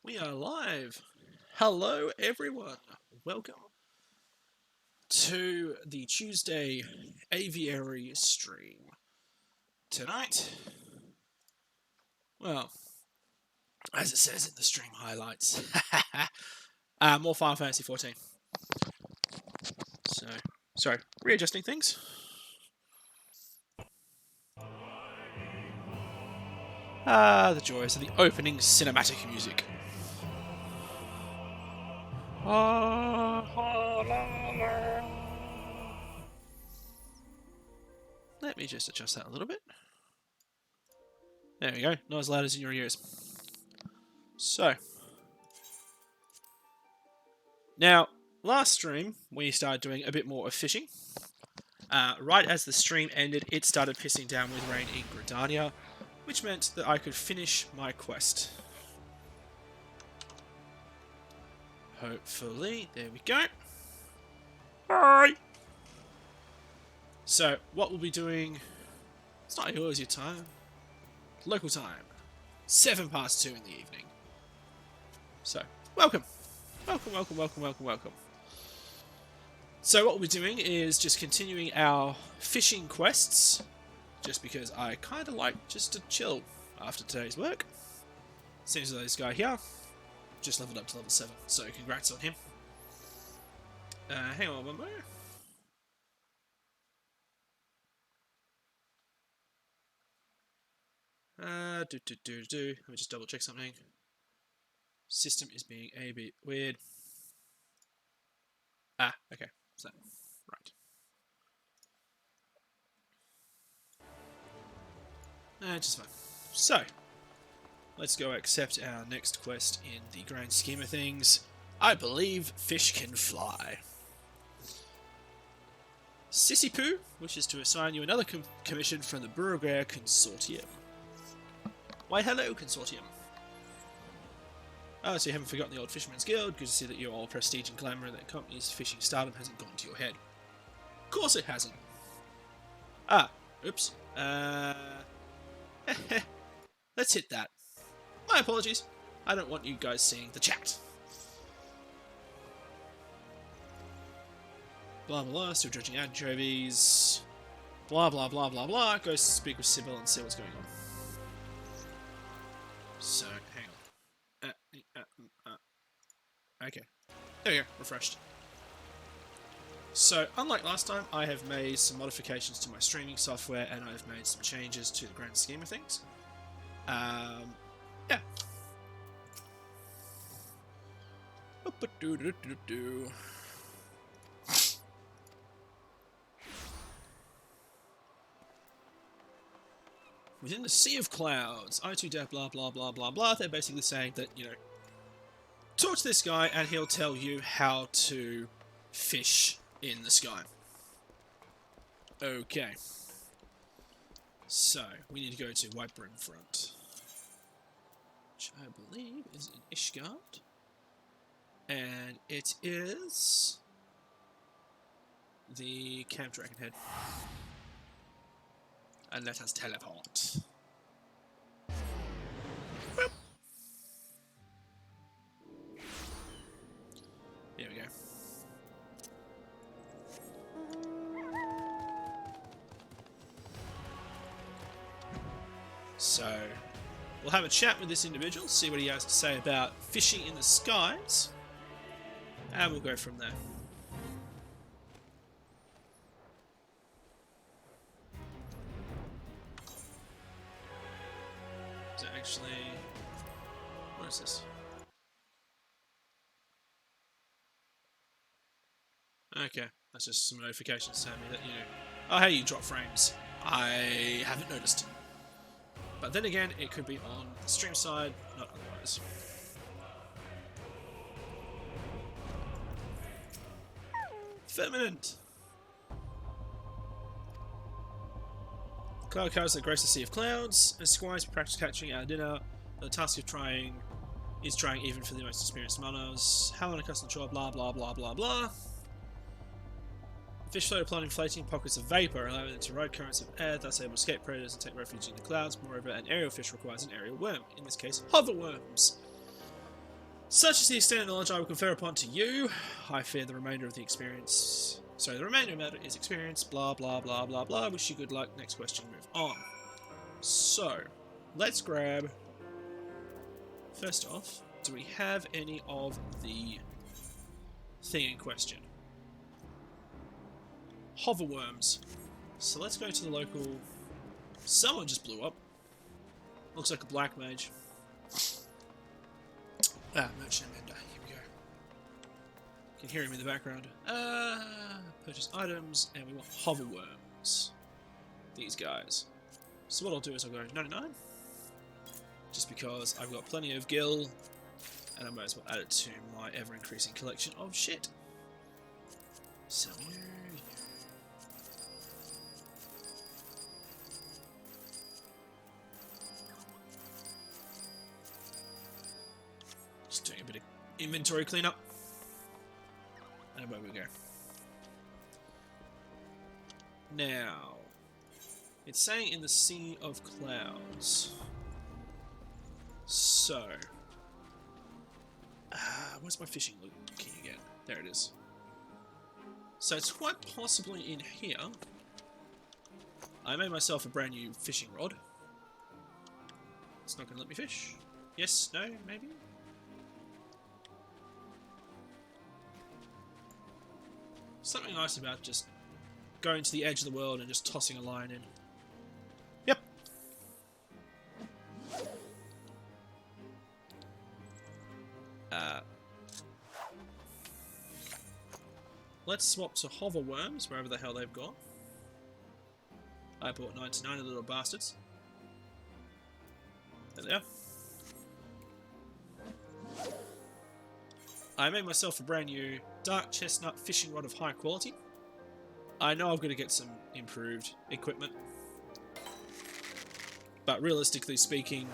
We are live. Hello, everyone. Welcome to the Tuesday Aviary stream. Tonight, well, as it says in the stream highlights, more Final Fantasy 14. So, sorry, readjusting things. The joys of the opening cinematic music. Let me just adjust that a little bit. There we go, not as loud as in your ears. So, now, last stream, we started doing a bit more of fishing. Right as the stream ended, it started pissing down with rain in Gridania, which meant that I could finish my quest. Hopefully, there we go. Alright. So, what we'll be doing, it's not yours, your time. Local time. 2 in the evening. So, welcome. Welcome. So what we'll be doing is just continuing our fishing quests, just because I kind of like just to chill after today's work. Seems as though this guy here just leveled up to level 7, so congrats on him. Hang on one more. Let me just double check something. System is being a bit weird. Okay. So, right. Just fine. So, let's go accept our next quest in the grand scheme of things. I believe fish can fly. Sissy Poo wishes to assign you another commission from the Burger Consortium. Why, hello, Consortium. Oh, so you haven't forgotten the old Fisherman's Guild. Good to see that your old prestige and glamour in that company's fishing stardom hasn't gone to your head. Of course it hasn't. Oops. Let's hit that. My apologies. I don't want you guys seeing the chat. Blah blah blah, still dredging anchovies. Blah blah blah blah blah. Go speak with Sybil and see what's going on. So, hang on. Okay. There we go, refreshed. So, unlike last time, I have made some modifications to my streaming software and I've made some changes to the grand scheme of things. Yeah. Within the sea of clouds, I2 blah blah blah blah blah. They're basically saying that, talk to this guy and he'll tell you how to fish in the sky. Okay. So, we need to go to White Brim Front, which I believe is in Ishgard. And it is the Camp Dragonhead. And let us teleport. Boop. Here we go. So, we'll have a chat with this individual, see what he has to say about fishing in the skies, and we'll go from there. What is this? Okay, that's just some notifications telling me that, oh hey, you drop frames. I haven't noticed. But then again, it could be on the stream side, not otherwise. Firmament! Cloud cows that grace the sea of clouds. As squires practice catching our dinner. The task of trying even for the most experienced monos. How unaccustomed chore, blah blah blah blah blah. The fish float upon inflating pockets of vapor, allowing them to ride currents of air, thus able to escape predators and take refuge in the clouds. Moreover, an aerial fish requires an aerial worm, in this case, hoverworms. Such is the extent of knowledge I will confer upon to you. I fear the remainder of the experience. Sorry, the remainder of it is experience. Blah blah blah blah blah. Wish you good luck. Next question. Move on. So, let's grab. First off, do we have any of the thing in question? Hoverworms. So let's go to the local. Someone just blew up. Looks like a black mage. Merchant Amanda. Here we go. You can hear him in the background. Purchase items, and we want hoverworms. These guys. So what I'll do is I'll go 99. Just because I've got plenty of gil, and I might as well add it to my ever-increasing collection of shit. So just doing a bit of inventory cleanup. And away we go. Now, it's saying in the Sea of Clouds. So, where's my fishing looking again? There it is. So it's quite possibly in here. I made myself a brand new fishing rod. It's not going to let me fish. Yes, no, maybe? Something nice about just going to the edge of the world and just tossing a line in. Yep. Let's swap to hoverworms, wherever the hell they've gone. I bought 99 of the little bastards. There they are. I made myself a brand new dark chestnut fishing rod of high quality. I know I've got to get some improved equipment. But realistically speaking,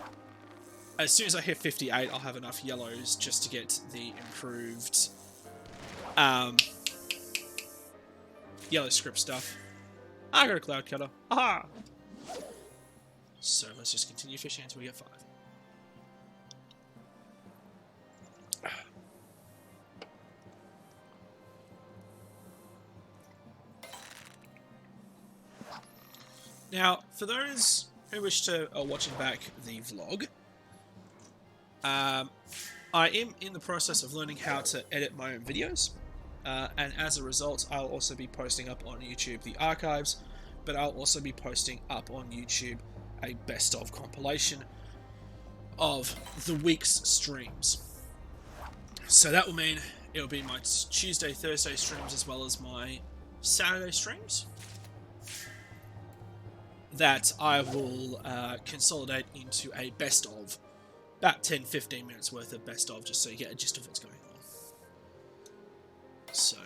as soon as I hit 58, I'll have enough yellows just to get the improved yellow script stuff. I got a cloud cutter. Aha! So let's just continue fishing until we get 5. Now, for those who wish to watching back the vlog, I am in the process of learning how to edit my own videos, and as a result, I'll also be posting up on YouTube the archives, but I'll also be posting up on YouTube a best of compilation of the week's streams. So that will mean it'll be my Tuesday, Thursday streams as well as my Saturday streams that I will consolidate into a best of. About 10-15 minutes worth of best of, just so you get a gist of what's going on. So.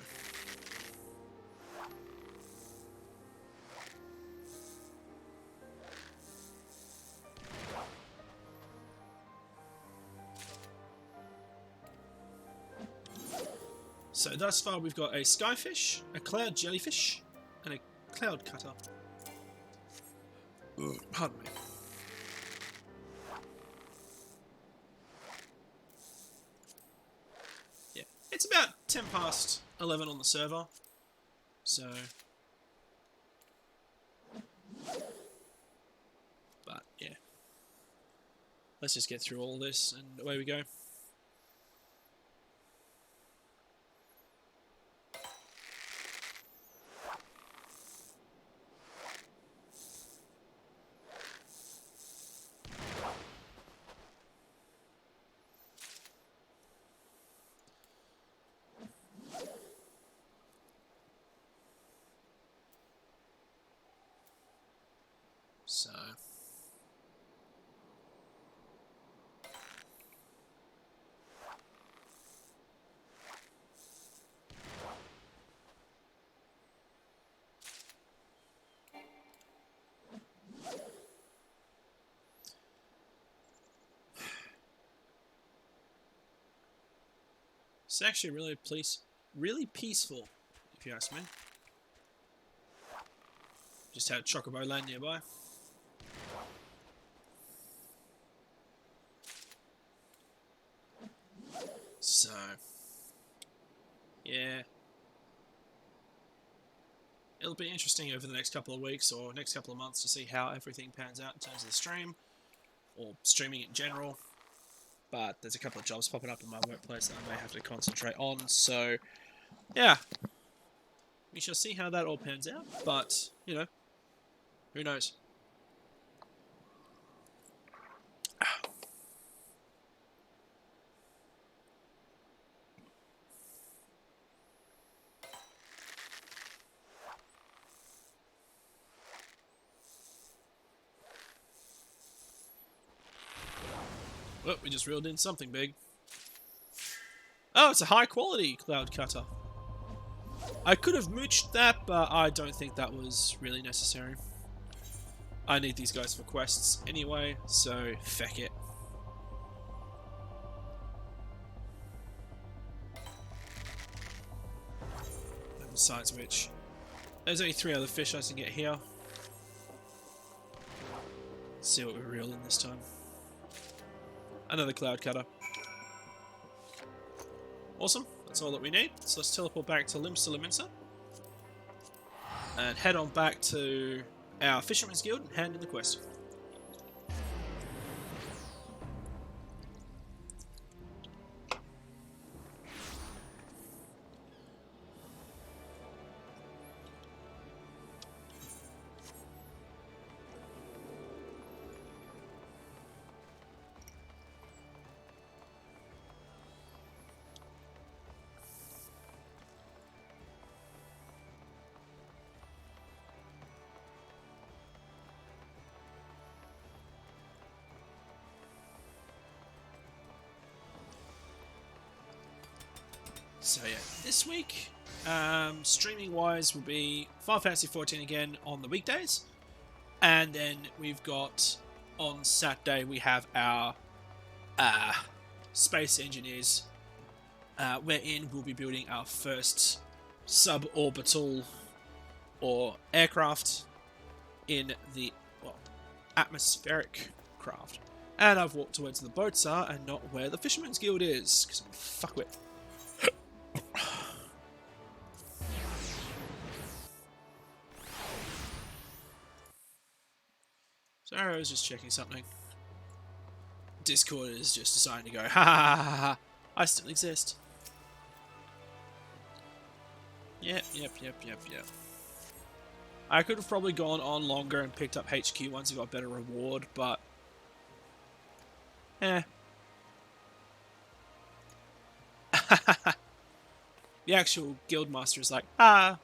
So thus far we've got a skyfish, a cloud jellyfish, and a cloud cutter. Pardon me. Yeah, it's about 10 past 11 on the server, so. But yeah, let's just get through all this and away we go. So. It's actually really peaceful, if you ask me. Just had Chocobo land nearby. So, yeah. It'll be interesting over the next couple of weeks or next couple of months to see how everything pans out in terms of the stream, or streaming in general. But there's a couple of jobs popping up in my workplace that I may have to concentrate on, so yeah. We shall see how that all pans out, but, you know, who knows? Oh, we just reeled in something big. Oh, it's a high quality cloud cutter. I could have mooched that, but I don't think that was really necessary. I need these guys for quests anyway, so feck it. And besides which, there's only 3 other fish I can get here. Let's see what we reel in this time. Another cloud cutter. Awesome, that's all that we need. So let's teleport back to Limsa and head on back to our Fisherman's Guild and hand in the quest. So yeah, this week, streaming wise, will be Final Fantasy XIV again on the weekdays, and then we've got on Saturday we have our Space Engineers, wherein we'll be building our first suborbital or aircraft in the atmospheric craft. And I've walked towards the boats are and not where the Fisherman's Guild is, because I'm a fuckwit. Sorry, I was just checking something. Discord is just deciding to go, ha ha ha ha, I still exist. Yep. I could have probably gone on longer and picked up HQ once I got a better reward, but... The actual guildmaster is like, ah.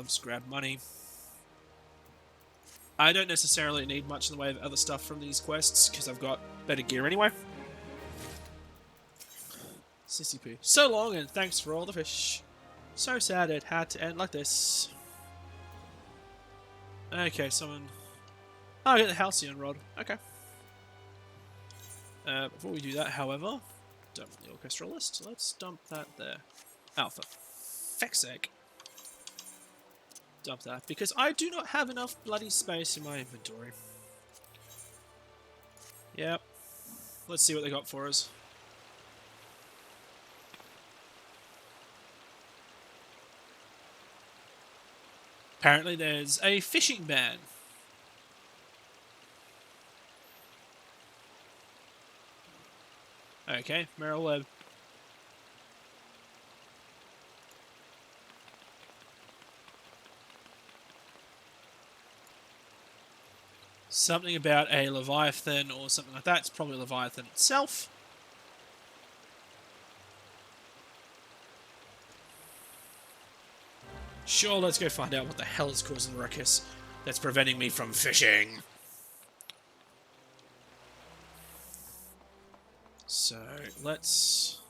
Just grab money. I don't necessarily need much in the way of other stuff from these quests, because I've got better gear anyway. CCP. So long, and thanks for all the fish. So sad it had to end like this. Okay, someone... Oh, I get the Halcyon Rod. Okay. Before we do that, however, dump the orchestral list. Let's dump that there. Oh, for feck's sake. Dump that, because I do not have enough bloody space in my inventory. Yep. Let's see what they got for us. Apparently there's a fishing ban. Okay, Merrill Webb. Something about a Leviathan or something like that. It's probably Leviathan itself. Sure, let's go find out what the hell is causing the ruckus that's preventing me from fishing. So, let's...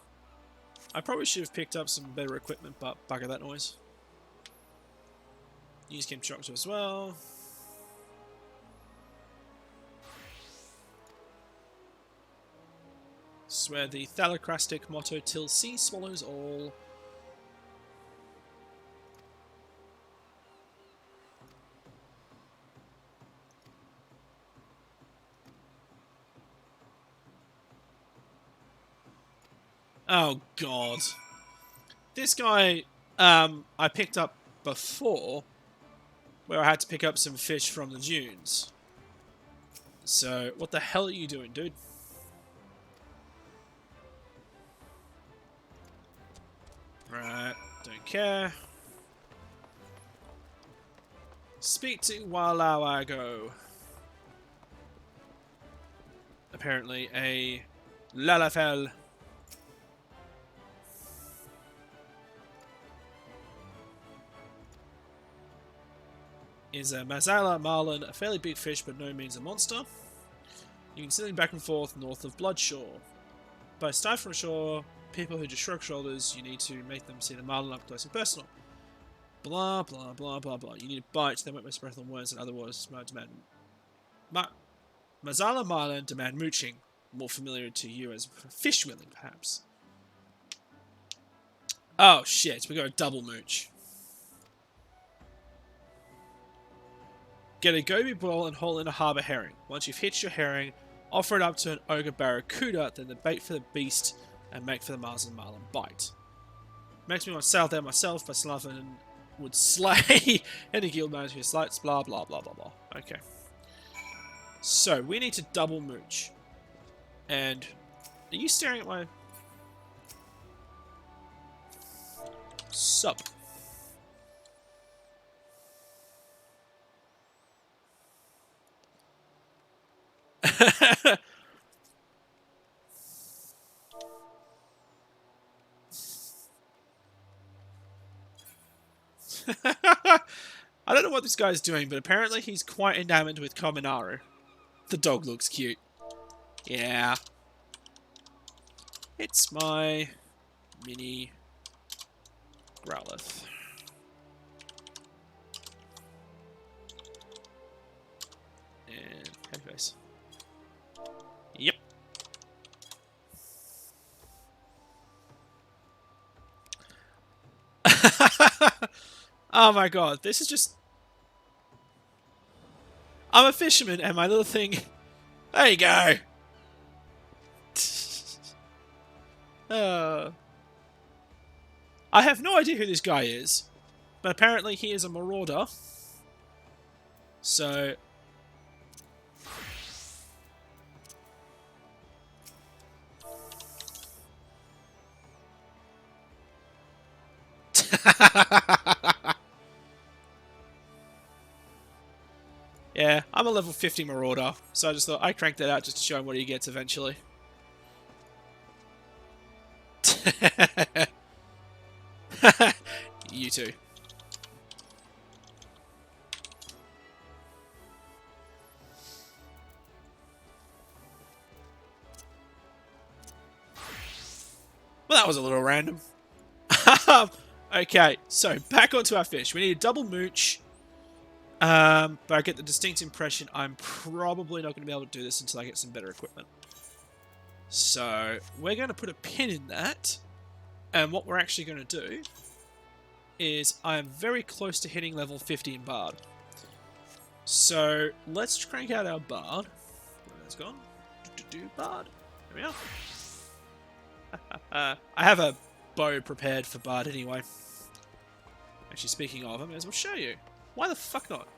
I probably should have picked up some better equipment, but bugger that noise. Use Kim Choctaw as well. Swear the thalocrastic motto till sea swallows all. Oh god. This guy I picked up before, where I had to pick up some fish from the dunes. So, what the hell are you doing, dude? Right, don't care. Speak to Walawago. Apparently a Lalafell. Is a Mazala marlin, a fairly big fish but no means a monster. You can see them back and forth north of Bloodshore. By start from shore, people who just shrug shoulders, you need to make them see the marlin up close and personal. Blah, blah, blah, blah, blah. You need a bite, they won't waste breath on words, and other words demand... Mazala marlin demand mooching, more familiar to you as fish willing, perhaps. Oh shit, we got a double mooch. Get a goby ball and haul in a harbour herring. Once you've hitched your herring, offer it up to an ogre barracuda, then the bait for the beast, and make for the Mars and Marlin bite. Makes me want to sail there myself, but Slaven would slay any guild manager who slights, blah blah blah blah blah. Okay. So, we need to double mooch. And, are you staring at my... Sup? I don't know what this guy's doing, but apparently he's quite enamored with Kominaru. The dog looks cute. Yeah. It's my mini Growlithe. And happy face. Yep. Oh my god, this is just... I'm a fisherman and my little thing... There you go! I have no idea who this guy is, but apparently he is a marauder. So... Yeah, I'm a level 50 marauder, so I just thought I'd crank that out just to show him what he gets eventually. You too. Well, that was a little random. Okay, so back onto our fish. We need a double mooch. But I get the distinct impression I'm probably not going to be able to do this until I get some better equipment. So, we're going to put a pin in that. And what we're actually going to do is I am very close to hitting level 50 in Bard. So, let's crank out our Bard. Where that's gone? Bard. There we are. I have a bow prepared for Bard anyway. Actually, speaking of, I may as well show you. Why the fuck not?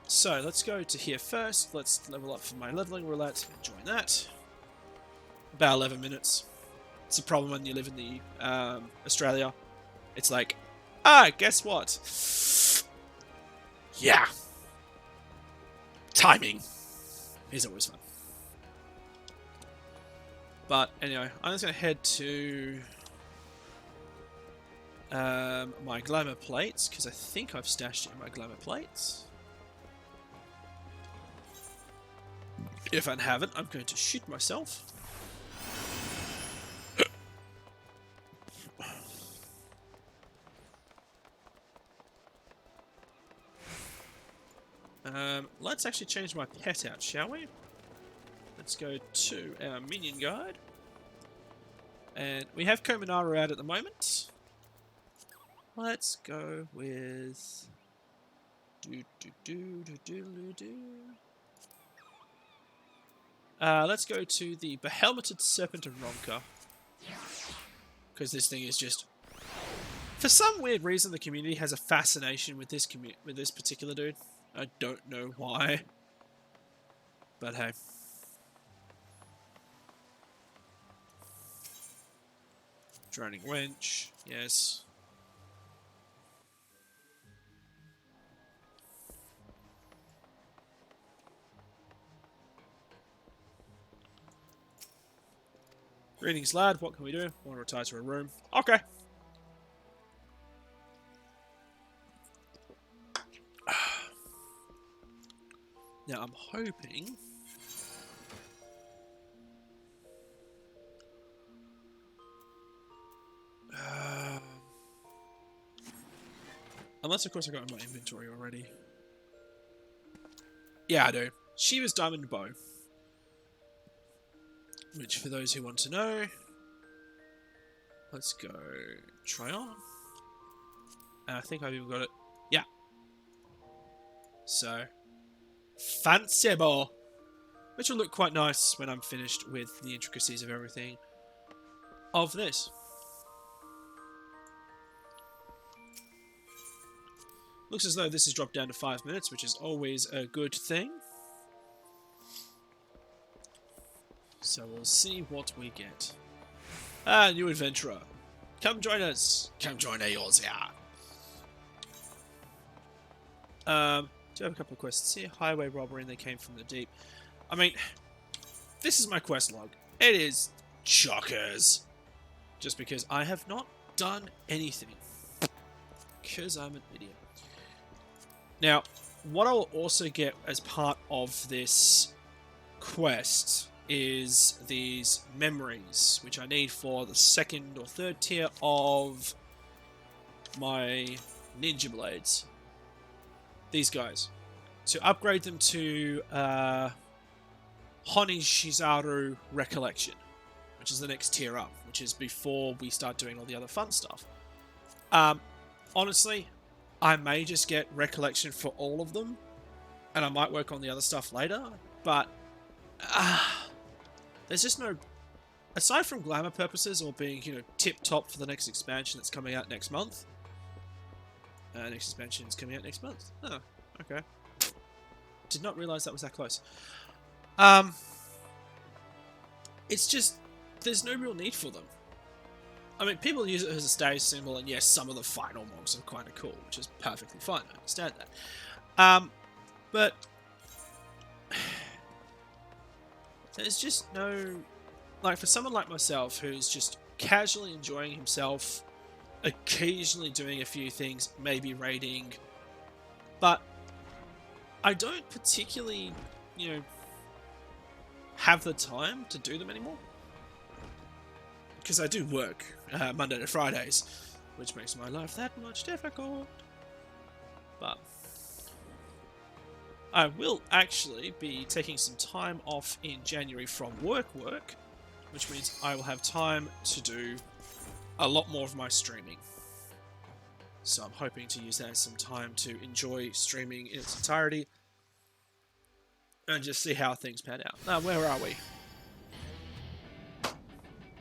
So, let's go to here first. Let's level up for my leveling roulette. Join that. About 11 minutes. It's a problem when you live in the Australia. It's like, guess what? Yeah. Timing is always fun. But anyway, I'm just going to head to my glamour plates, because I think I've stashed it in my glamour plates. If I haven't, I'm going to shoot myself. Let's actually change my pet out, shall we? let's go to our minion guide. And we have Kominaru out at the moment. Let's go with... let's go to the Behelmeted Serpent of Ronka. Because this thing is just... For some weird reason, the community has a fascination with this particular dude. I don't know why. But hey. Droning Wench, yes. Greetings, lad. What can we do? Want to retire to a room? Okay. Now, I'm hoping... unless, of course, I got in my inventory already. Yeah, I do. Shiva's Diamond Bow. Which, for those who want to know... Let's go... try on. And I think I've even got it... Yeah. So... Fanciable! Which will look quite nice when I'm finished with the intricacies of everything of this. Looks as though this has dropped down to 5 minutes, which is always a good thing. So we'll see what we get. Ah, new adventurer. Come join us. Come join yours out. Do have a couple of quests here. Highway robbery and they came from the deep. I mean, this is my quest log. It is chockers. Just because I have not done anything. Because I'm an idiot. Now, what I will also get as part of this quest is these memories, which I need for the 2nd or 3rd tier of my ninja blades. These guys. To upgrade them to Honishizaru Recollection, which is the next tier up, which is before we start doing all the other fun stuff. Honestly, I may just get Recollection for all of them, and I might work on the other stuff later, but there's just no... Aside from glamour purposes or being, you know, tip-top for the next expansion that's coming out next month. Next expansion is coming out next month. Oh, okay. Did not realise that was that close. It's just... There's no real need for them. I mean, people use it as a status symbol, and yes, some of the final mobs are kind of cool, which is perfectly fine, I understand that. But... There's just no... Like, for someone like myself, who's just casually enjoying himself, occasionally doing a few things, maybe raiding, but I don't particularly, you know, have the time to do them anymore. Because I do work Monday to Fridays, which makes my life that much difficult. But I will actually be taking some time off in January from work, which means I will have time to do a lot more of my streaming. So I'm hoping to use that as some time to enjoy streaming in its entirety and just see how things pan out. Now, where are we?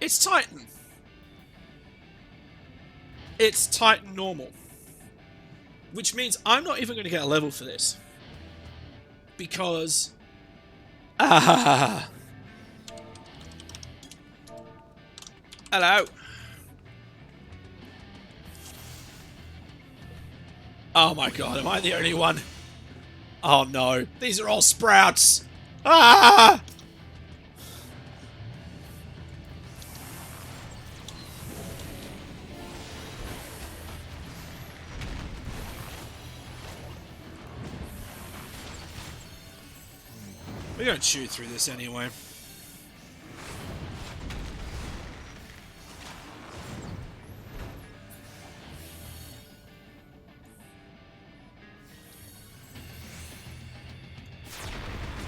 It's Titan! It's Titan normal. Which means I'm not even going to get a level for this. Because... Hello! Oh my god, am I the only one? Oh no, these are all sprouts! Ah! We're gonna chew through this anyway.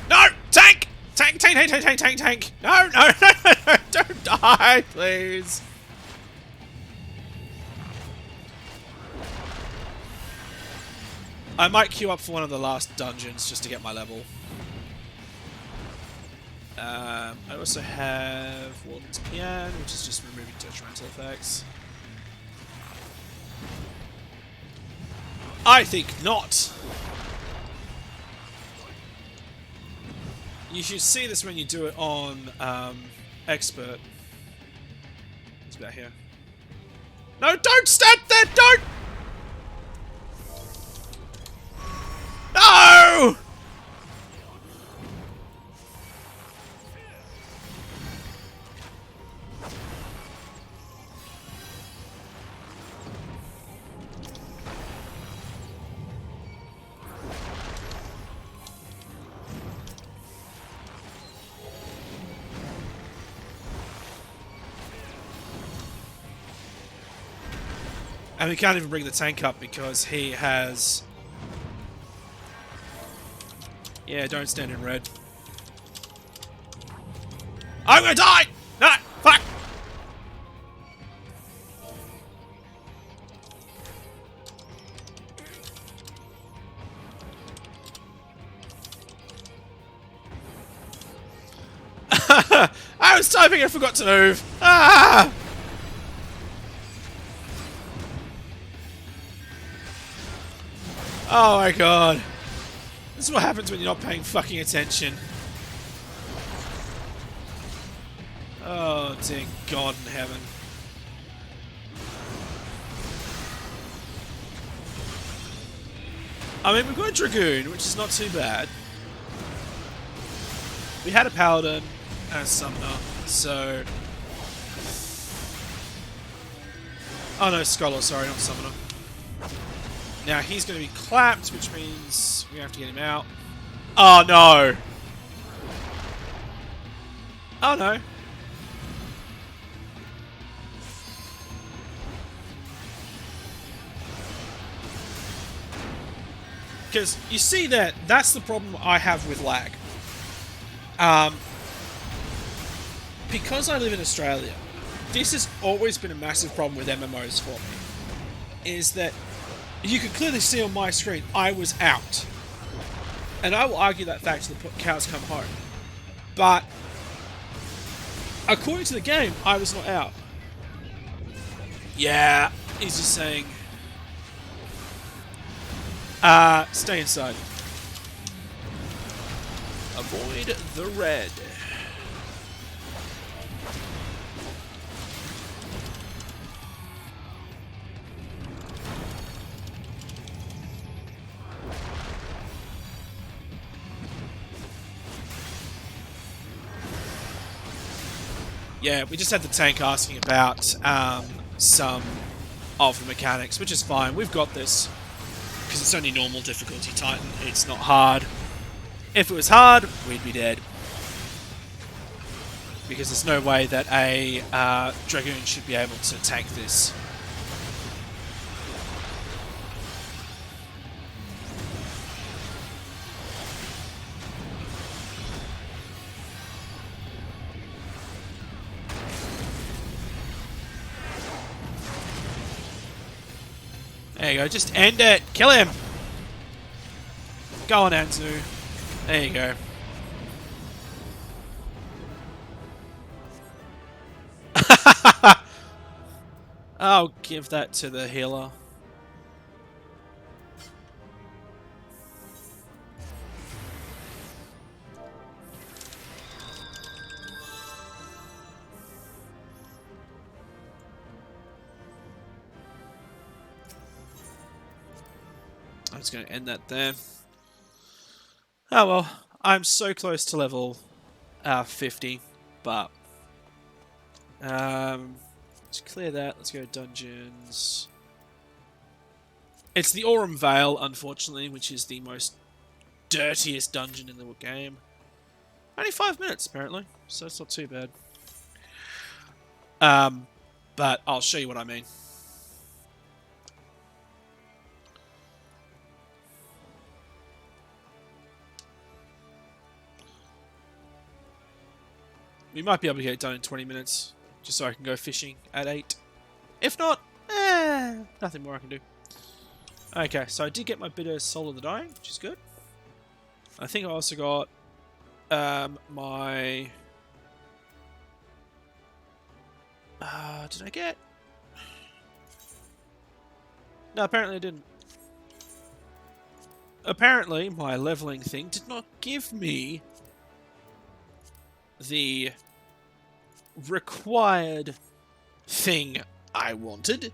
No! Tank! Tank, tank, tank, tank, tank, tank, tank! No, no, no, no, no! Don't die, please! I might queue up for one of the last dungeons just to get my level. I also have Warden's Pian, which is just removing detrimental effects. I think not! You should see this when you do it on Expert. It's about here. No, don't stand there! Don't! No! And we can't even bring the tank up because he has... Yeah, don't stand in red. I'm gonna die! No! Fuck! I was typing and forgot to move! Ah! Oh my god. This is what happens when you're not paying fucking attention. Oh, dear God in heaven. I mean, we've got a Dragoon, which is not too bad. We had a Paladin and a Summoner, so... Oh no, Scholar, sorry, not Summoner. Now he's going to be clapped, which means we have to get him out. Oh no! Oh no. Because you see that's the problem I have with lag. Because I live in Australia, this has always been a massive problem with MMOs for me. Is that you could clearly see on my screen I was out. And I will argue that fact till the cows come home. But according to the game, I was not out. Yeah, he's just saying... stay inside. Avoid the red. Yeah, we just had the tank asking about some of the mechanics, which is fine. We've got this. Because it's only normal difficulty Titan. It's not hard. If it was hard, we'd be dead. Because there's no way that a Dragoon should be able to tank this. There you go, just end it! Kill him! Go on, Anzu. There you go. I'll give that to the healer. I'm just going to end that there. Oh well, I'm so close to level 50, but let's clear that. Let's go to dungeons. It's the Aurum Vale, unfortunately, which is the most dirtiest dungeon in the game. Only 5 minutes, apparently, so it's not too bad. But I'll show you what I mean. We might be able to get it done in 20 minutes, just so I can go fishing at 8. If not, nothing more I can do. Okay, so I did get my bit of Soul of the Dying, which is good. I think I also got my... did I get... No, apparently I didn't. Apparently, my leveling thing did not give me the required thing I wanted,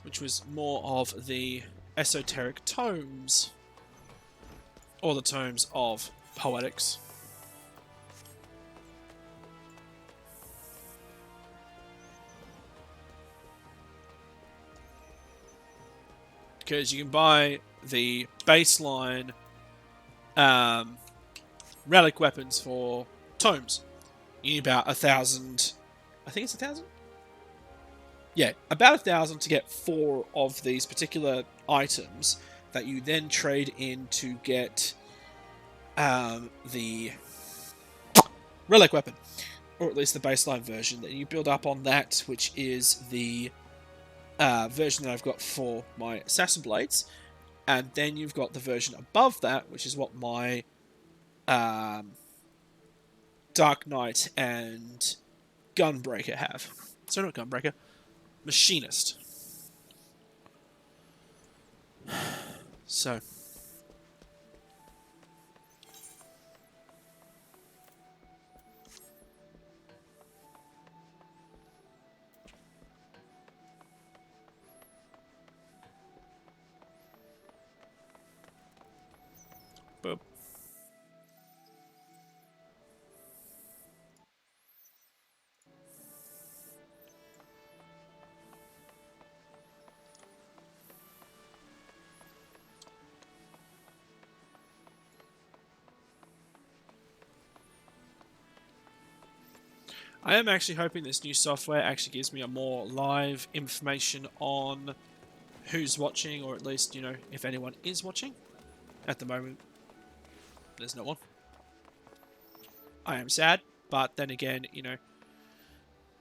which was more of the esoteric tomes, or the tomes of poetics. Because you can buy the baseline relic weapons for tomes. You need about 1,000. I think it's 1,000? Yeah, about 1,000 to get 4 of these particular items that you then trade in to get the relic weapon. Or at least the baseline version. Then you build up on that, which is the version that I've got for my Assassin Blades. And then you've got the version above that, which is what my Dark Knight and Gunbreaker have. Sorry, not Gunbreaker. Machinist. So. Boom. I am actually hoping this new software actually gives me a more live information on who's watching, or at least, you know, if anyone is watching. At the moment, there's no one. I am sad, but then again, you know,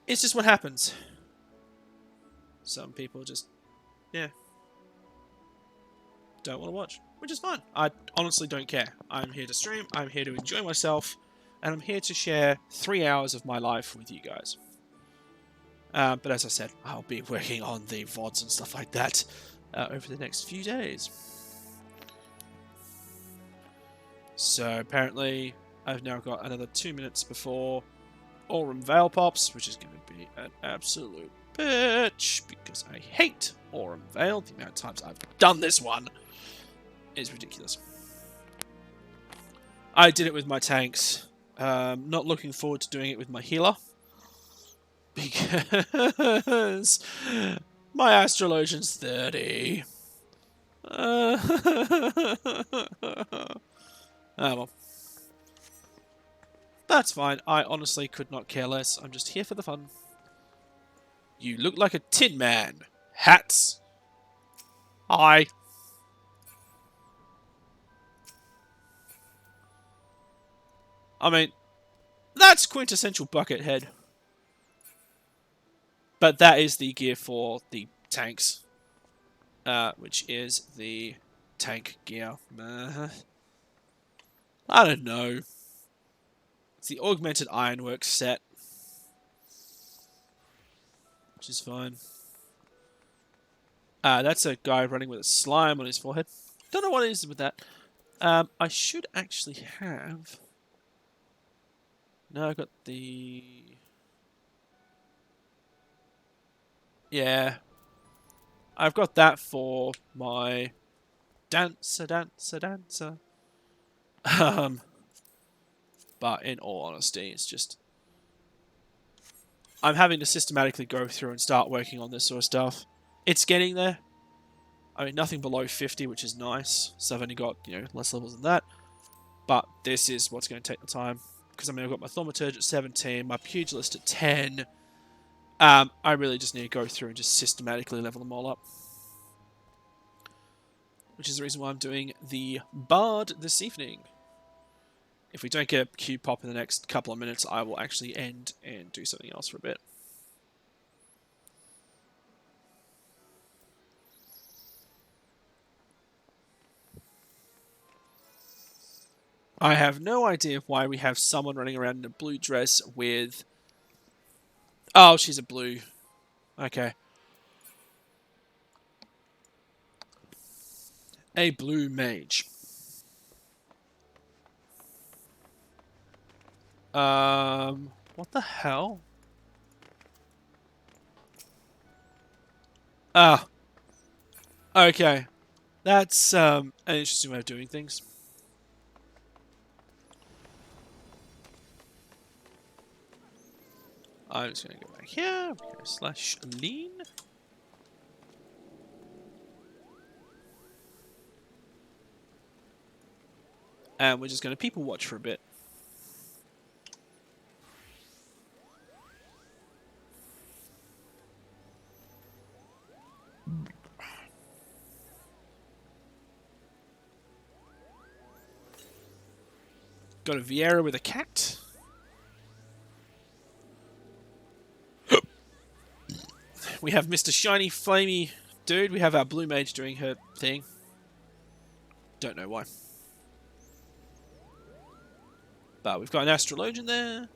it's just what happens. Some people just, yeah, don't want to watch, which is fine. I honestly don't care. I'm here to stream, I'm here to enjoy myself, and I'm here to share 3 hours of my life with you guys. But as I said, I'll be working on the VODs and stuff like that over the next few days. So apparently, I've now got another 2 minutes before Aurum Vale pops, which is going to be an absolute bitch, because I hate Aurum Vale. The amount of times I've done this one is ridiculous. I did it with my tanks. Not looking forward to doing it with my healer, because my Astrologian's 30. Well. That's fine. I honestly could not care less. I'm just here for the fun. You look like a tin man. Hats. Hi. I mean, that's quintessential Buckethead. But that is the gear for the tanks. Which is the tank gear. I don't know. It's the Augmented Ironworks set. Which is fine. That's a guy running with a slime on his forehead. Don't know what it is with that. I should actually have... No, I got the... Yeah. I've got that for my... Dancer. But in all honesty, it's just... I'm having to systematically go through and start working on this sort of stuff. It's getting there. I mean, nothing below 50, which is nice. So I've only got, you know, less levels than that. But this is what's going to take the time. Because, I mean, I've got my Thaumaturge at 17, my Pugilist at 10. I really just need to go through and just systematically level them all up. Which is the reason why I'm doing the Bard this evening. if we don't get a queue pop in the next couple of minutes, I will actually end and do something else for a bit. I have no idea why we have someone running around in a blue dress with... Oh, she's a blue. Okay. A blue mage. What the hell? Ah. Okay. That's, an interesting way of doing things. I'm just going to go back here. Go slash lean. And we're just going to people watch for a bit. Got a Aviary with a cat. We have Mr. Shiny Flamey Dude. We have our blue mage doing her thing. Don't know why. But we've got an astrologian there.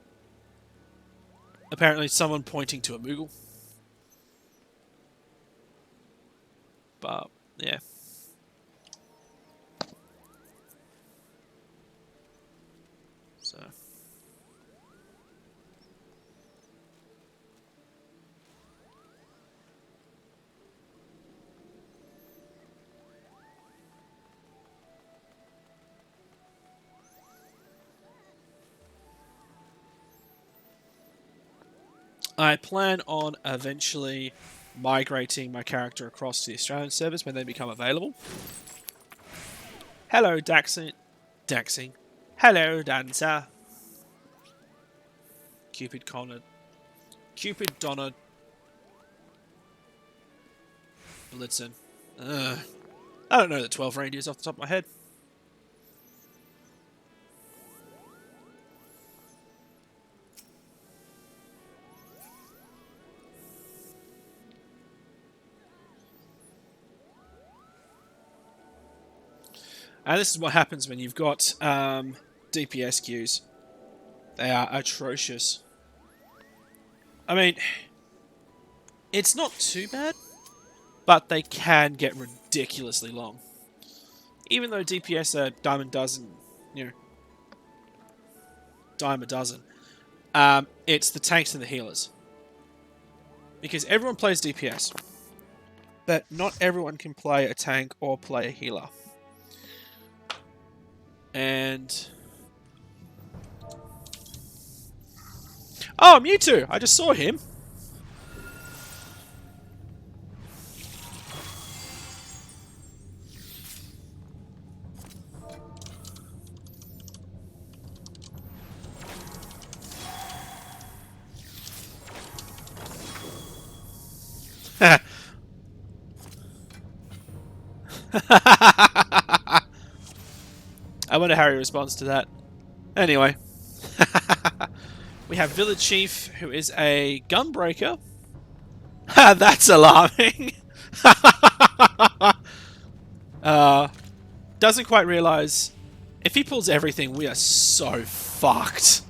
Apparently someone pointing to a Moogle. But, yeah. So... I plan on eventually migrating my character across to the Australian servers when they become available. Hello, Daxing. Hello, Dancer. Cupid Connor. Cupid Donna. Blitzen. I don't know the 12 reindeers off the top of my head. And this is what happens when you've got DPS queues. They are atrocious. I mean, it's not too bad, but they can get ridiculously long. Even though DPS are dime a dozen, you know, dime a dozen, it's the tanks and the healers. Because everyone plays DPS, but not everyone can play a tank or play a healer. And... Oh, Mewtwo! I just saw him. I wonder how he responds to that. Anyway. We have Village Chief, who is a gunbreaker. That's alarming. Doesn't quite realise if he pulls everything, we are so fucked.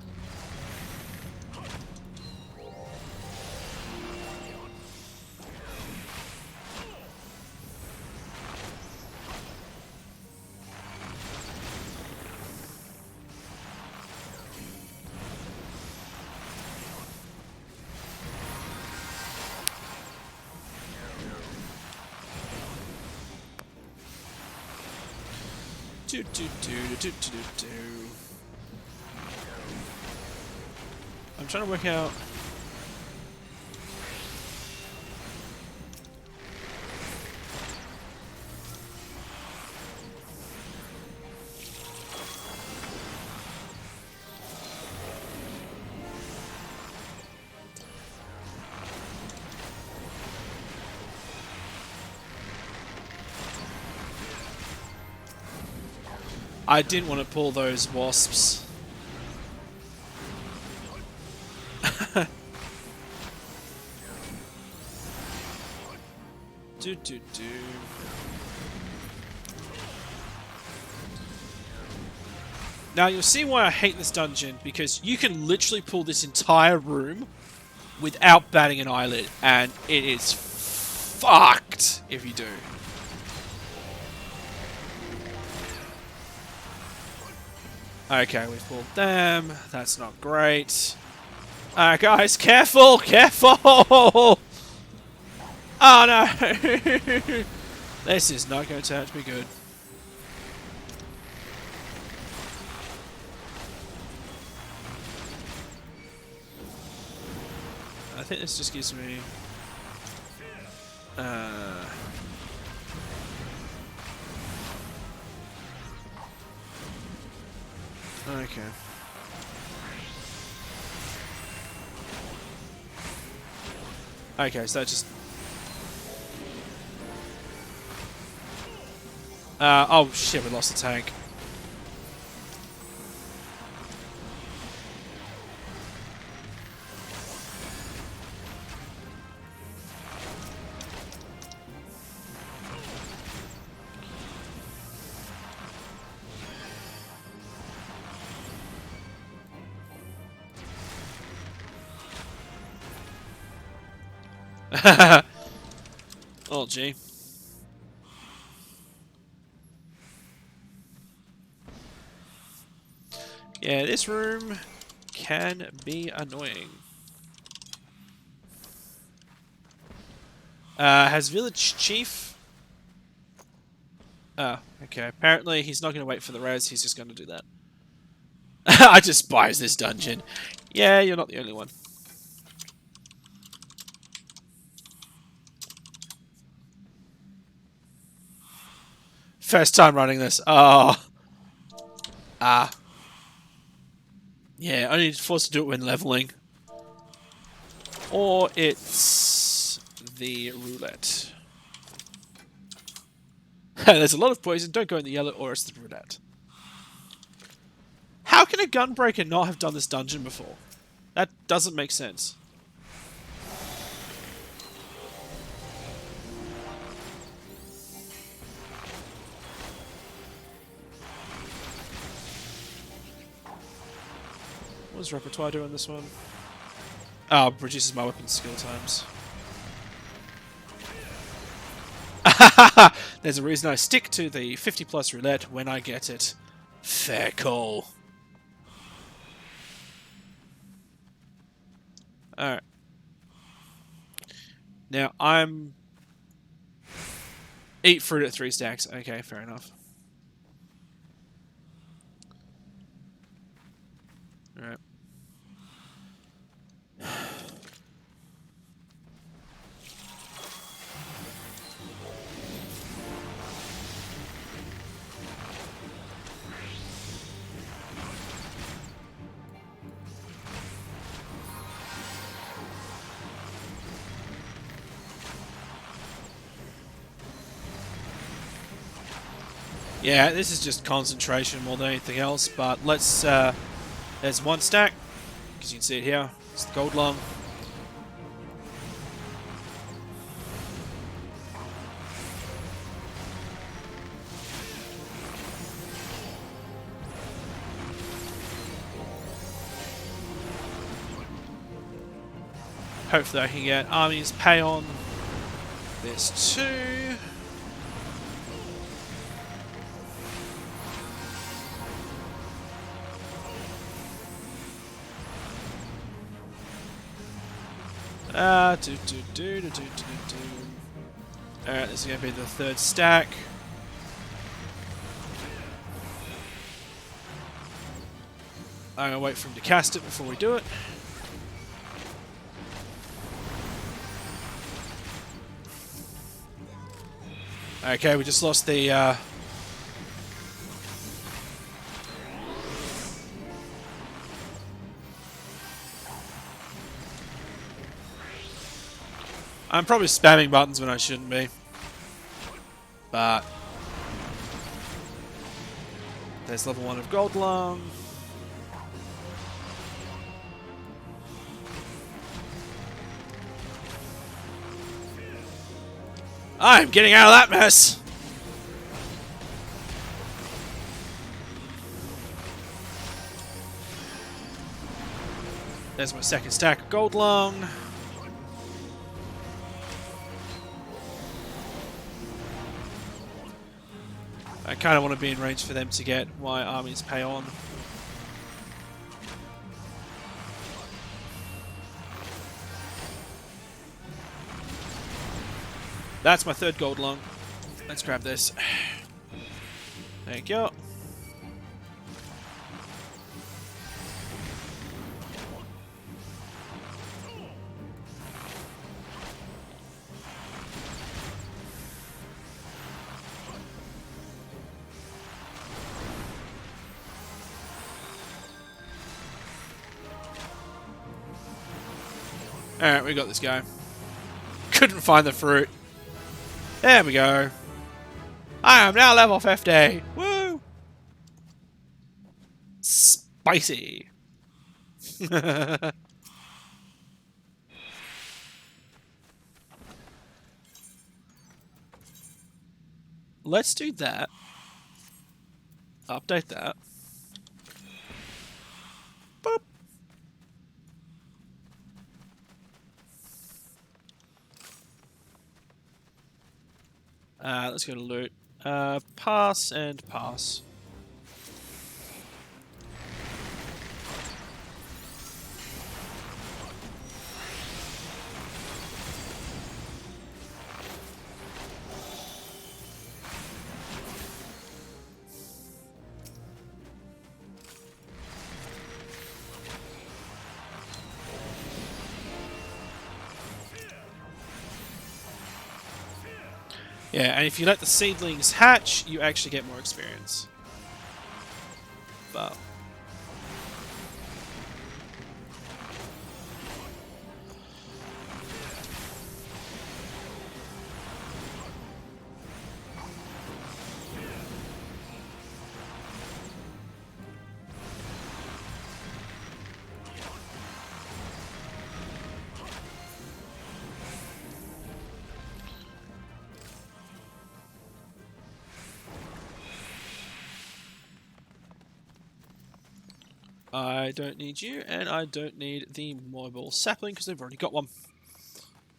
I'm trying to work out. I didn't want to pull those wasps. Do do do. Now you'll see why I hate this dungeon, because you can literally pull this entire room without batting an eyelid, and it is fucked if you do. Okay, we've pulled them. That's not great. Alright guys, careful! Careful! Oh no! This is not going to turn out to be good. I think this just gives me... Okay. Okay, so that just... oh shit, we lost the tank. Oh, gee. Yeah, this room can be annoying. Has village chief? Oh, okay. Apparently he's not going to wait for the res, he's just going to do that. I despise this dungeon. Yeah, you're not the only one. First time running this. Oh. Ah. Yeah, only forced to do it when leveling. Or it's the roulette. There's a lot of poison. Don't go in the yellow, or it's the roulette. How can a gunbreaker not have done this dungeon before? That doesn't make sense. What does repertoire do on this one? Oh, reduces my weapon skill times. There's a reason I stick to the 50+ roulette when I get it. Fair call. Alright. Now, I'm... Eat fruit at 3 stacks. Okay, fair enough. Alright. Yeah, this is just concentration more than anything else, but let's, there's 1 stack, because you can see it here, it's the gold lung. Hopefully I can get armies pay on this too. Alright, this is going to be the 3rd stack. I'm going to wait for him to cast it before we do it. Okay, we just lost the... I'm probably spamming buttons when I shouldn't be. But... There's level 1 of gold lung. I'm getting out of that mess! There's my second stack of gold lung. I kind of want to be in range for them to get my armies pay on. That's my third gold lung. Let's grab this. Thank you. Alright, we got this guy. Couldn't find the fruit. There we go. I am now level 50. Woo! Spicy. Let's do that. Update that. Boop. Let's go to loot. Pass and pass. Yeah, and if you let the seedlings hatch, you actually get more experience. But I don't need you, and I don't need the mobile sapling because I've already got one.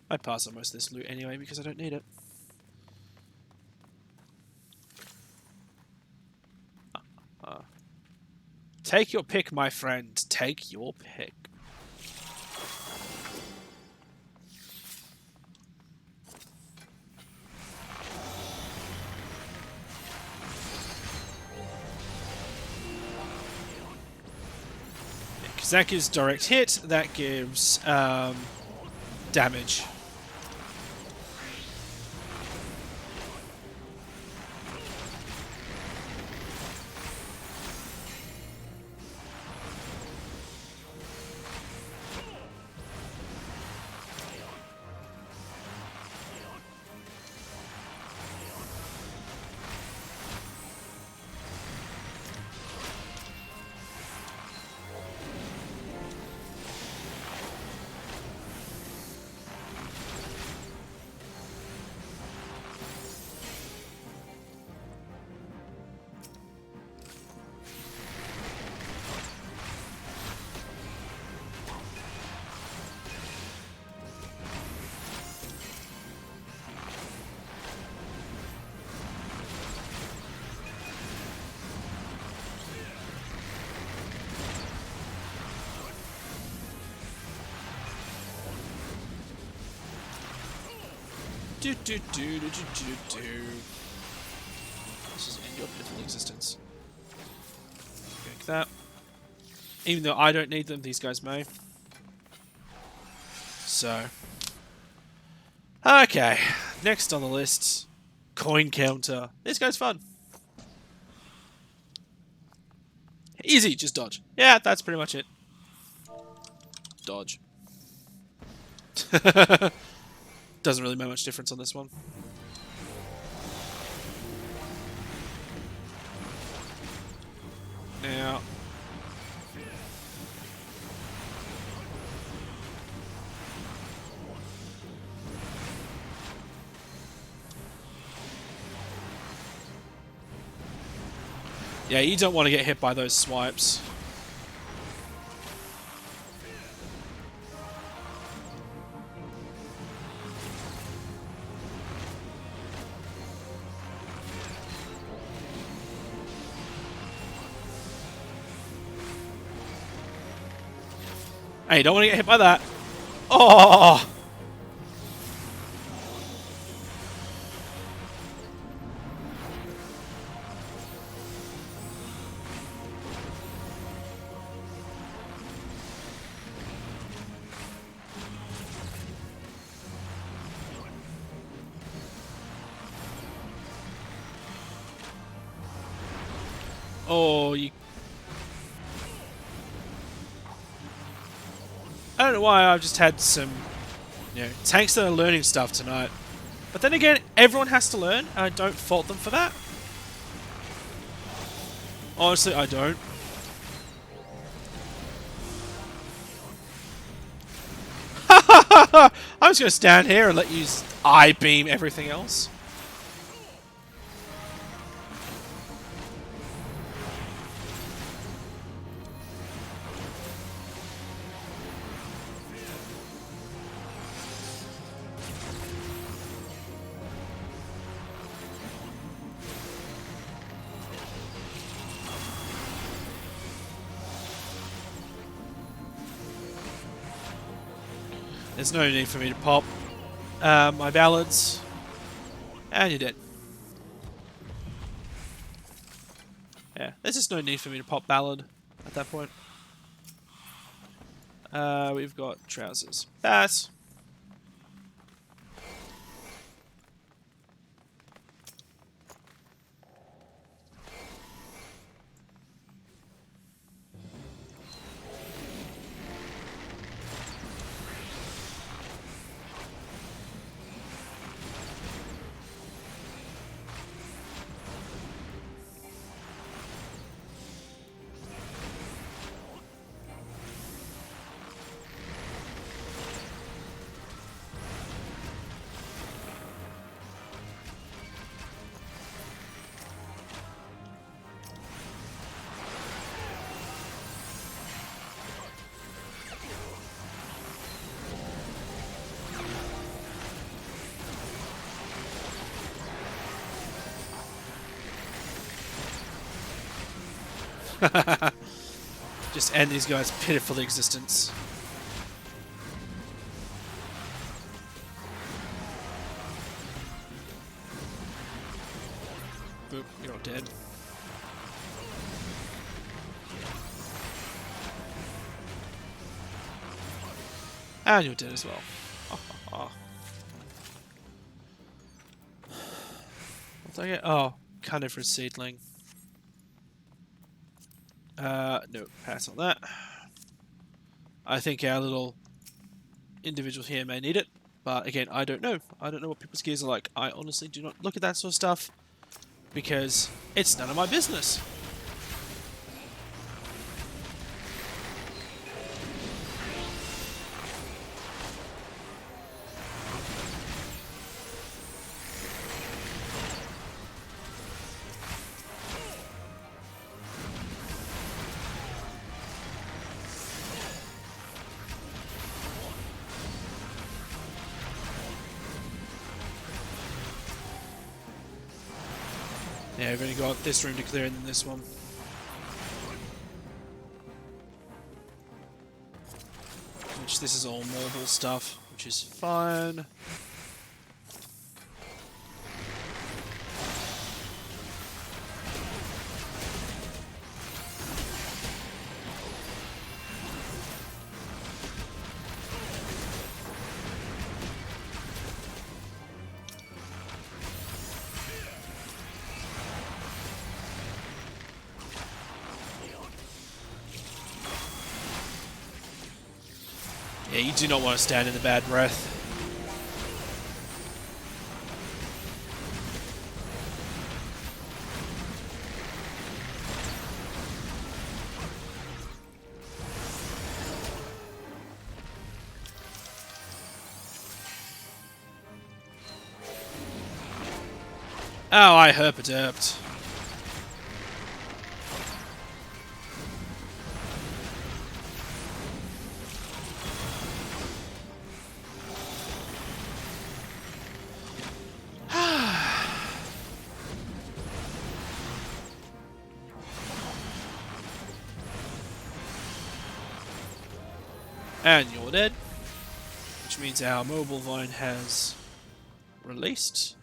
I pass on most of this loot anyway because I don't need it. Take your pick, my friend. Take your pick. Because that gives direct hit, that gives damage. Do do do do do do do. This is end your pitiful existence. Like that. Even though I don't need them, these guys may. So. Okay. Next on the list. Coin counter. This guy's fun. Easy, just dodge. Yeah, that's pretty much it. Dodge. Doesn't really make much difference on this one. Now, Yeah, you don't want to get hit by those swipes. Hey, you don't want to get hit by that. Oh! Oh, you... I don't know why I've just had some, tanks that are learning stuff tonight. But then again, everyone has to learn, and I don't fault them for that. Honestly, I don't. I'm just going to stand here and let you I-beam everything else. There's no need for me to pop my ballads. And you're dead. Yeah, there's just no need for me to pop ballad at that point. We've got trousers. Pass. Just end these guys' pitiful existence. Boop, you're all dead. And you're dead as well. What did I get? Oh, Carnivorous Seedling. No, pass on that. I think our little individual here may need it, but again, I don't know. I don't know what people's gears are like. I honestly do not look at that sort of stuff because it's none of my business. Yeah, we've only got this room to clear and then this one. Which this is all mobile stuff, which is fine. Yeah, you do not want to stand in the bad breath. Oh, I herpaderped. And you're dead. Which means our mobile vine has released.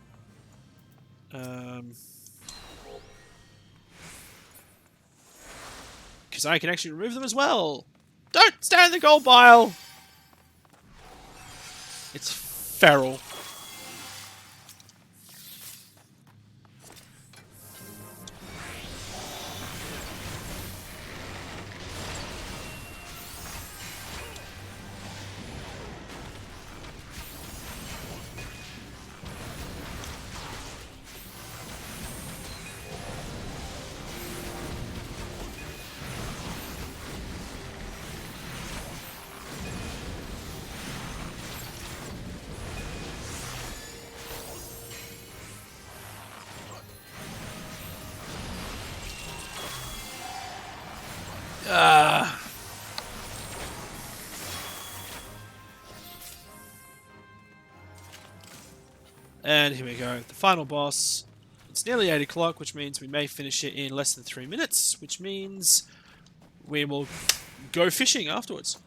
Because I can actually remove them as well. Don't stand in the gold pile! It's feral. And here we go, the final boss. It's nearly 8 o'clock, which means we may finish it in less than 3 minutes, which means we will go fishing afterwards.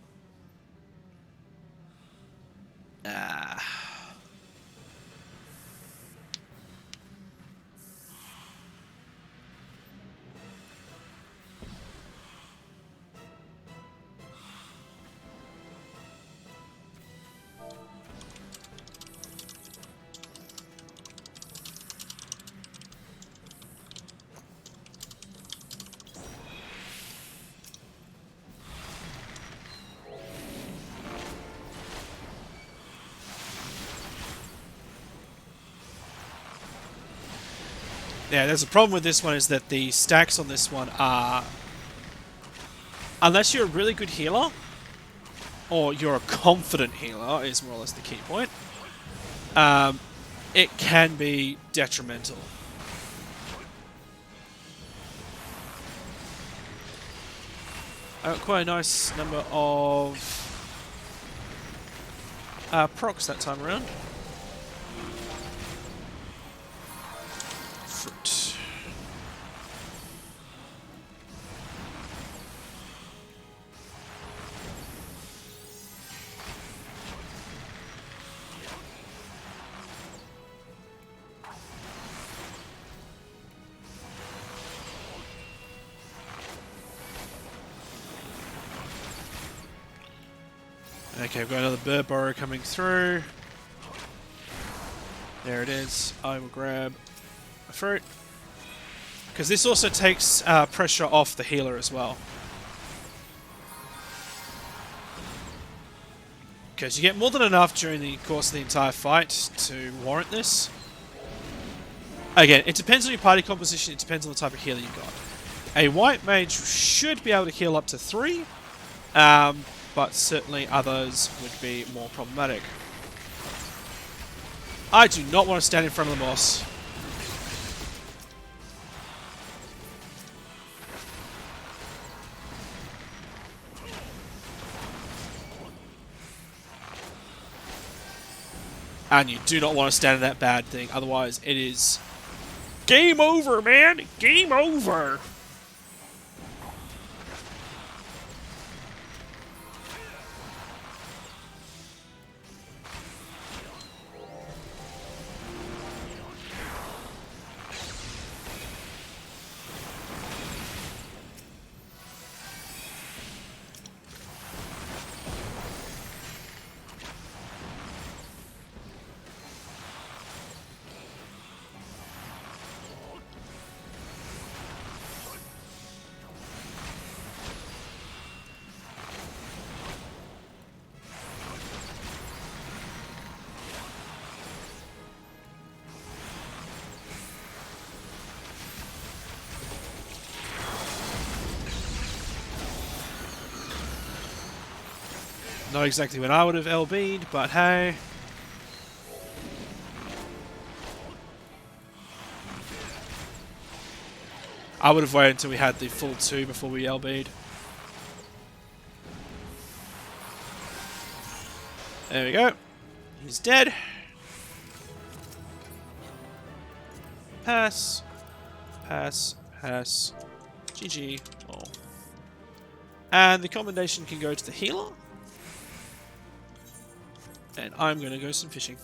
Yeah, there's a problem with this one is that the stacks on this one are... Unless you're a really good healer, or you're a confident healer, is more or less the key point, it can be detrimental. I got quite a nice number of procs that time around. Fruit. Okay, we've got another bird burrow coming through. There it is. I will grab a fruit. Because this also takes pressure off the healer as well. Because you get more than enough during the course of the entire fight to warrant this. Again, it depends on your party composition, it depends on the type of healer you've got. A white mage should be able to heal up to 3. But certainly others would be more problematic. I do not want to stand in front of the boss. And you do not want to stand in that bad thing, otherwise it is game over, man! Game over! Not exactly when I would have LB'd, but hey. I would have waited until we had the full 2 before we LB'd. There we go. He's dead. Pass. Pass. Pass. GG. Oh. And the commendation can go to the healer. And I'm going to go some fishing.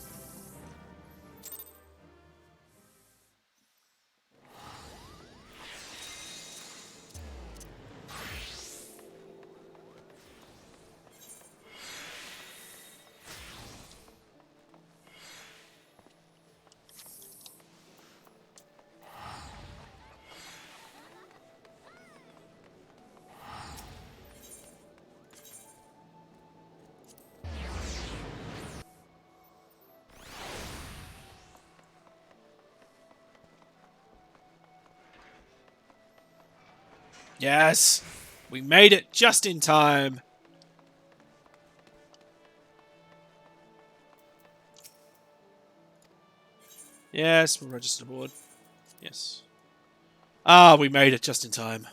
Yes! We made it just in time! Yes, we're registered aboard. Yes. Ah, we made it just in time.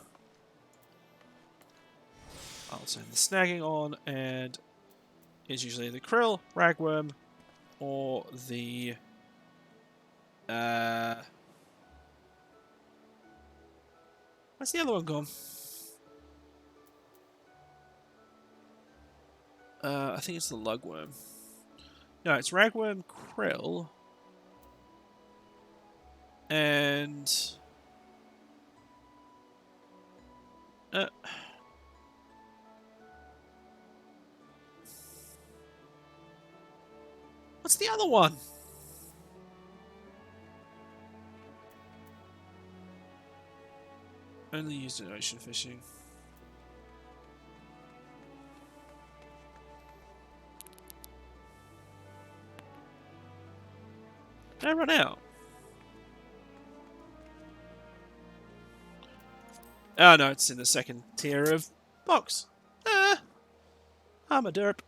I'll turn the snagging on, and it's usually the krill, ragworm, or the... Where's the other one gone? I think it's the lugworm. No, it's ragworm, krill, and... what's the other one? Only used in ocean fishing. Did I run out? Oh no, it's in the second tier of box. Ah, I'm a derp.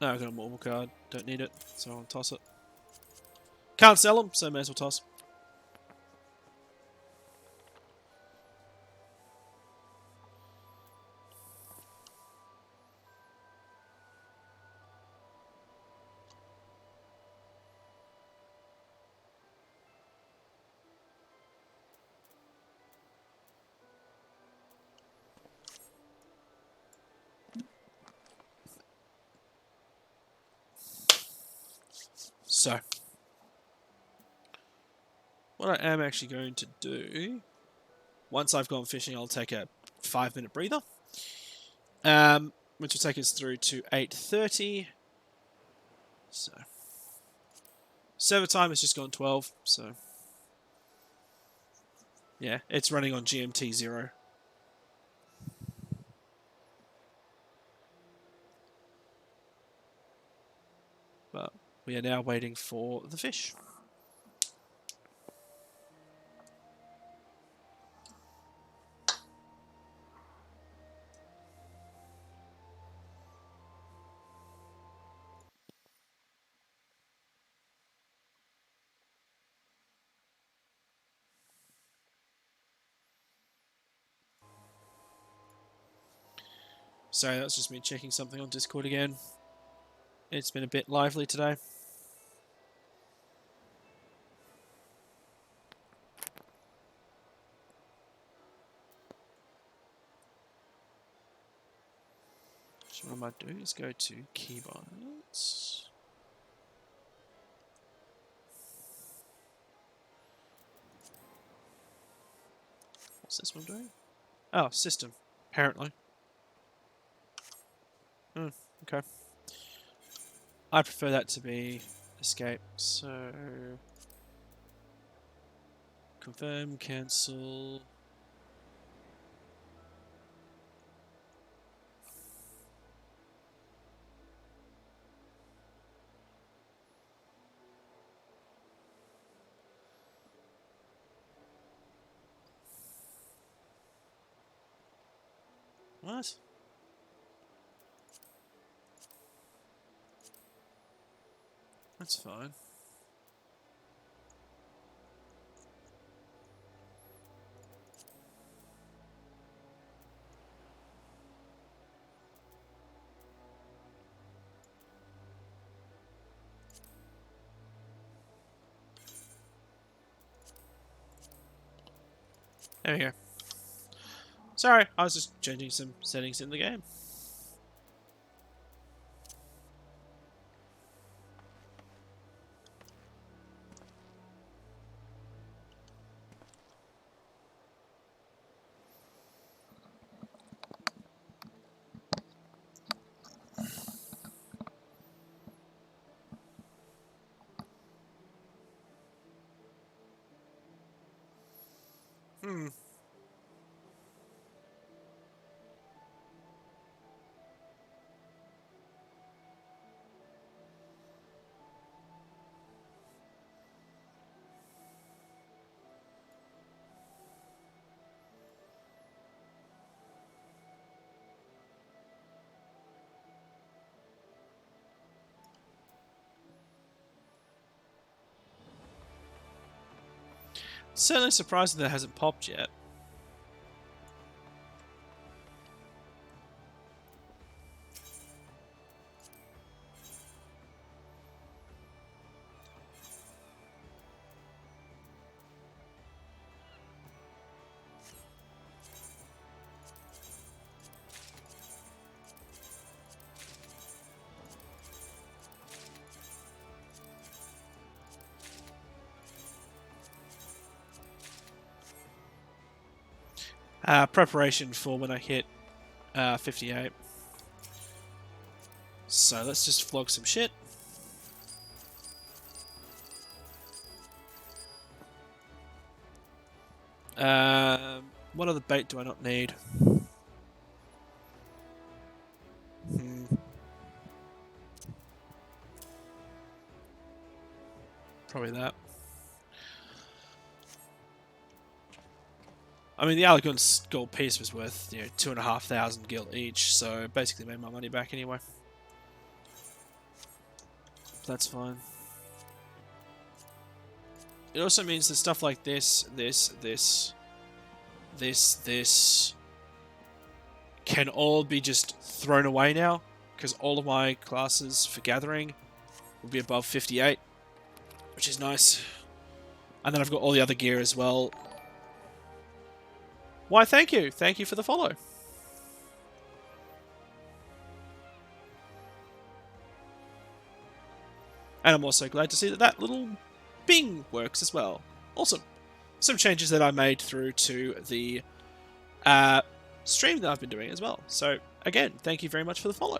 No, I've got a normal card. Don't need it, so I'll toss it. Can't sell them, so may as well toss. So, what I am actually going to do, once I've gone fishing, I'll take a 5-minute breather, which will take us through to 8:30. So, server time has just gone 12. So, yeah, it's running on GMT 0. But we are now waiting for the fish. Sorry, that's just me checking something on Discord again. It's been a bit lively today. So what I might do is go to keyboards. What's this one doing? Oh, system, apparently. Okay. I prefer that to be escape, so... confirm, cancel... What? That's fine. There we go. Sorry, I was just changing some settings in the game. Hmm. Certainly surprised that it hasn't popped yet. Preparation for when I hit 58. So let's just flog some shit. What other bait do I not need? Probably that. I mean, the Allegon's gold piece was worth, 2,500 gil each, so basically made my money back anyway. That's fine. It also means that stuff like this can all be just thrown away now, because all of my classes for gathering will be above 58, which is nice. And then I've got all the other gear as well. Why, thank you. Thank you for the follow. And I'm also glad to see that that little bing works as well. Awesome. Some changes that I made through to the stream that I've been doing as well. So, again, thank you very much for the follow.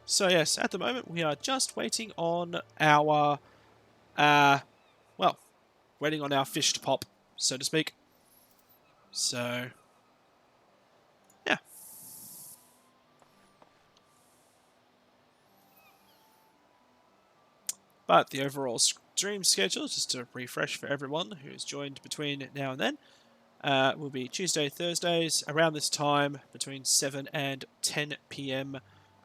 So yes, at the moment we are just waiting on our, waiting on our fish to pop, so to speak. So, yeah. But the overall stream schedule, just to refresh for everyone who's joined between now and then, will be Tuesday, Thursdays, around this time, between 7 and 10 p.m.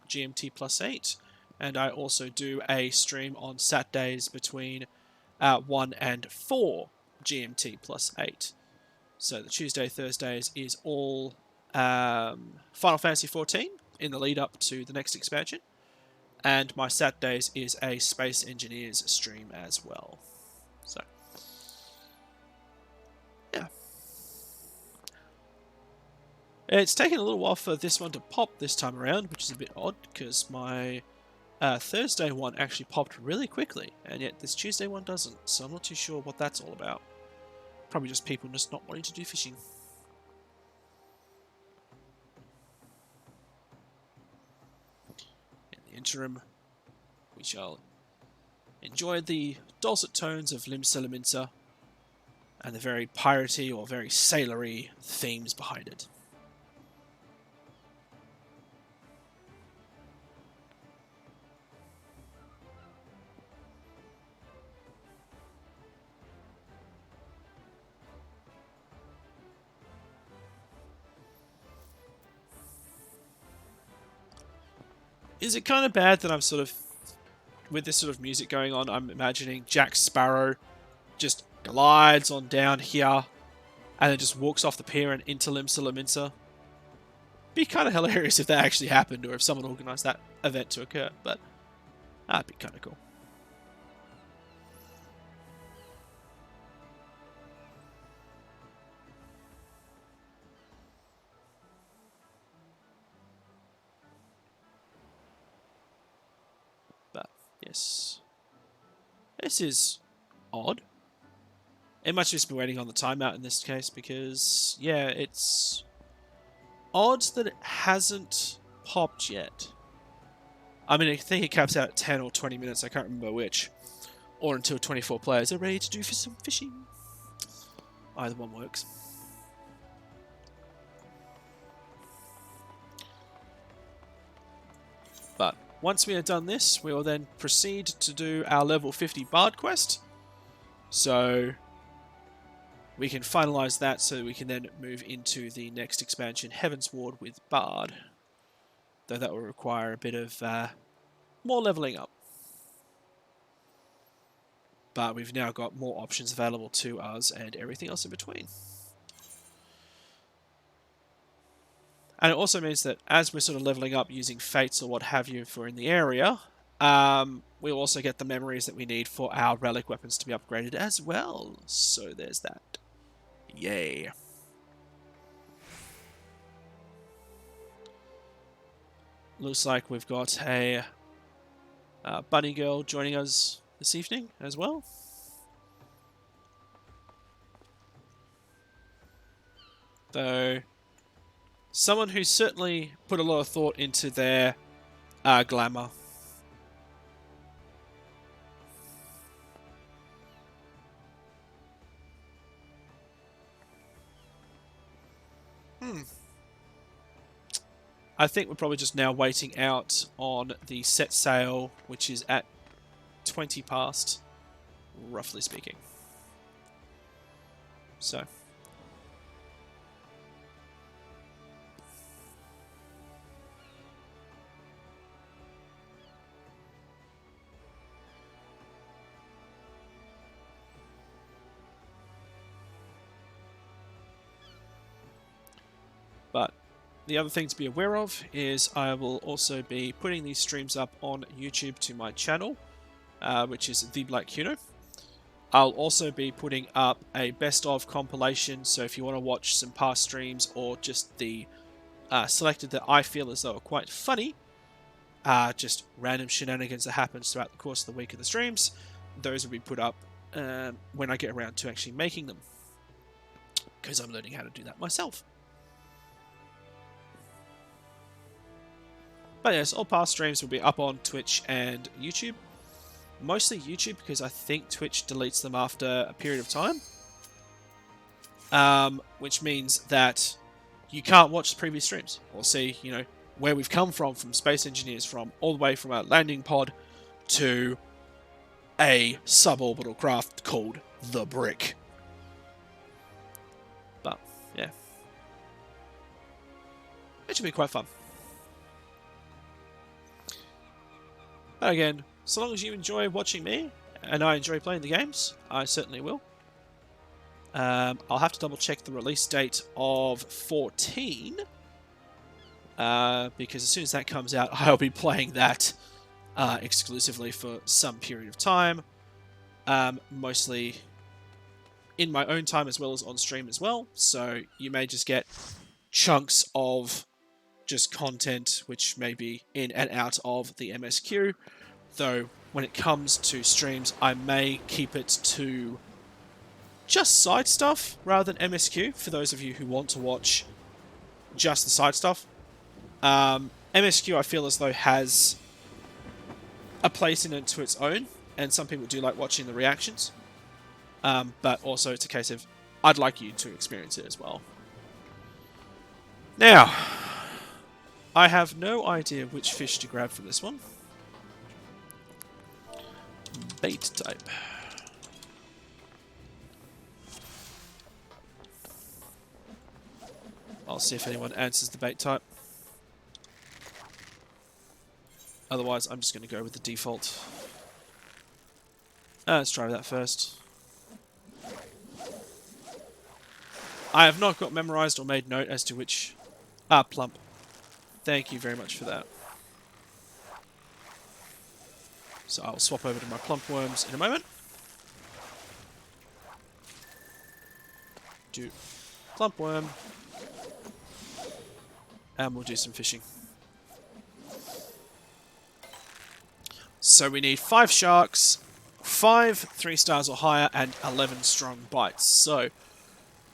GMT plus 8. And I also do a stream on Saturdays between 1 and 4 GMT plus 8. So the Tuesday, Thursdays is all Final Fantasy XIV in the lead up to the next expansion. And my Saturdays is a Space Engineers stream as well. So, yeah. It's taken a little while for this one to pop this time around, which is a bit odd, because my Thursday one actually popped really quickly, and yet this Tuesday one doesn't, so I'm not too sure what that's all about. Probably just people just not wanting to do fishing. In the interim, we shall enjoy the dulcet tones of Lim Selaminsa and the very piratey or very sailory themes behind it. Is it kind of bad that I'm sort of, with this sort of music going on, I'm imagining Jack Sparrow just glides on down here and then just walks off the pier and into Limsa Lominsa? Be kind of hilarious if that actually happened, or if someone organised that event to occur, but that'd be kind of cool. But, yes. This is odd. It must just be waiting on the timeout in this case, because, yeah, it's odd that it hasn't popped yet. I mean, I think it caps out at 10 or 20 minutes, I can't remember which. Or until 24 players are ready to do some fishing. Either one works. But once we have done this, we will then proceed to do our level 50 Bard quest. So we can finalise that so we can then move into the next expansion, Heaven's Ward with Bard. Though that will require a bit of more levelling up. But we've now got more options available to us and everything else in between. And it also means that as we're sort of levelling up using fates or what have you for in the area, we'll also get the memories that we need for our relic weapons to be upgraded as well. So there's that. Yay. Looks like we've got a bunny girl joining us this evening as well. Though someone who's certainly put a lot of thought into their glamour. I think we're probably just now waiting out on the set sail, which is at 20 past, roughly speaking. So. But the other thing to be aware of is I will also be putting these streams up on YouTube to my channel, which is The Black Cuno. I'll also be putting up a best of compilation, so if you want to watch some past streams or just the selected that I feel as though are quite funny, just random shenanigans that happens throughout the course of the week of the streams, those will be put up when I get around to actually making them, because I'm learning how to do that myself. But yes, all past streams will be up on Twitch and YouTube. Mostly YouTube, because I think Twitch deletes them after a period of time. Which means that you can't watch the previous streams or see, you know, where we've come from Space Engineers, from all the way from a landing pod to a suborbital craft called the Brick. But, yeah. It should be quite fun. But again, so long as you enjoy watching me, and I enjoy playing the games, I certainly will. I'll have to double check the release date of 14, because as soon as that comes out, I'll be playing that exclusively for some period of time, mostly in my own time as well as on stream as well, so you may just get chunks of just content which may be in and out of the MSQ, though when it comes to streams I may keep it to just side stuff rather than MSQ for those of you who want to watch just the side stuff. MSQ I feel as though has a place in it to its own, and some people do like watching the reactions, but also it's a case of I'd like you to experience it as well. Now, I have no idea which fish to grab for this one. Bait type. I'll see if anyone answers the bait type. Otherwise, I'm just going to go with the default. Let's try that first. I have not got memorized or made note as to which... Ah, plump. Thank you very much for that. So I'll swap over to my plump worms in a moment. Do plump worm. And we'll do some fishing. So we need 5 sharks, 5 3 stars or higher, and 11 strong bites. So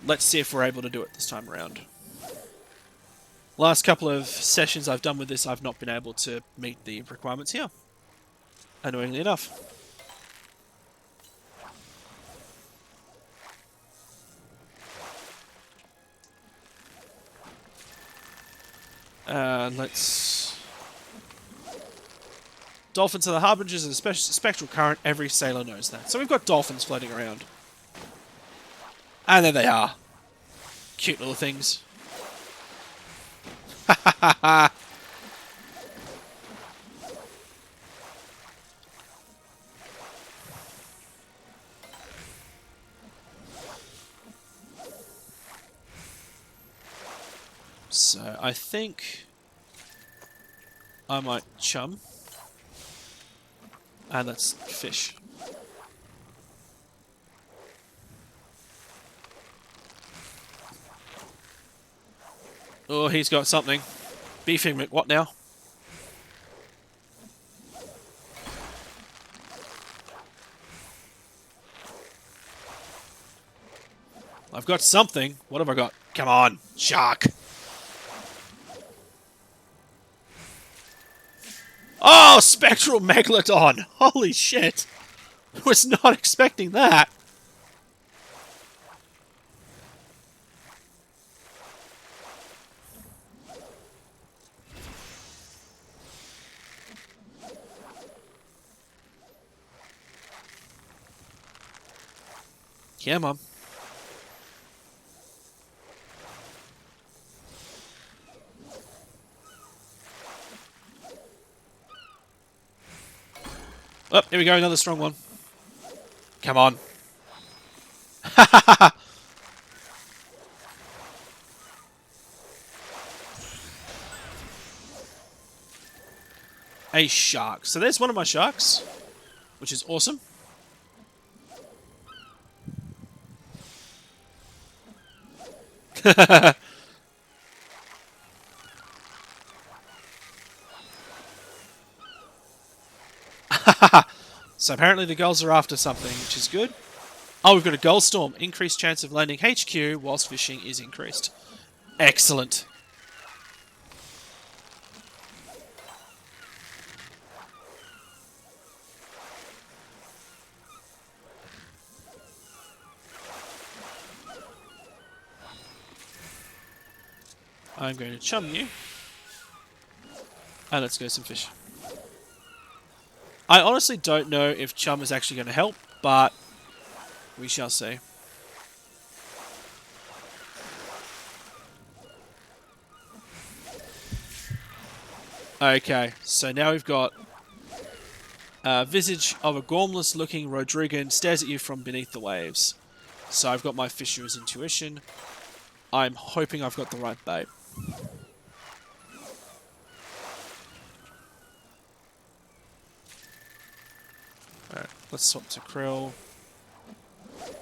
let's see if we're able to do it this time around. Last couple of sessions I've done with this, I've not been able to meet the requirements here. Annoyingly enough. Let's... Dolphins are the harbingers of the spectral current. Every sailor knows that. So we've got dolphins floating around. And there they are. Cute little things. So I think I might chum. And let's fish. Oh, he's got something. Beefing what now? I've got something. What have I got? Come on, shark. Oh, spectral megalodon. Holy shit. Was not expecting that. Yeah, Mum. Oh, here we go, another strong one. Come on. A shark. So there's one of my sharks, which is awesome. So apparently the gulls are after something, which is good. Oh, we've got a gull storm. Increased chance of landing HQ whilst fishing is increased. Excellent. I'm going to chum you. And let's go some fish. I honestly don't know if chum is actually going to help, but we shall see. Okay, so now we've got visage of a gormless-looking Rodrigan stares at you from beneath the waves. So I've got my fisher's intuition. I'm hoping I've got the right bait. Alright, let's swap to krill.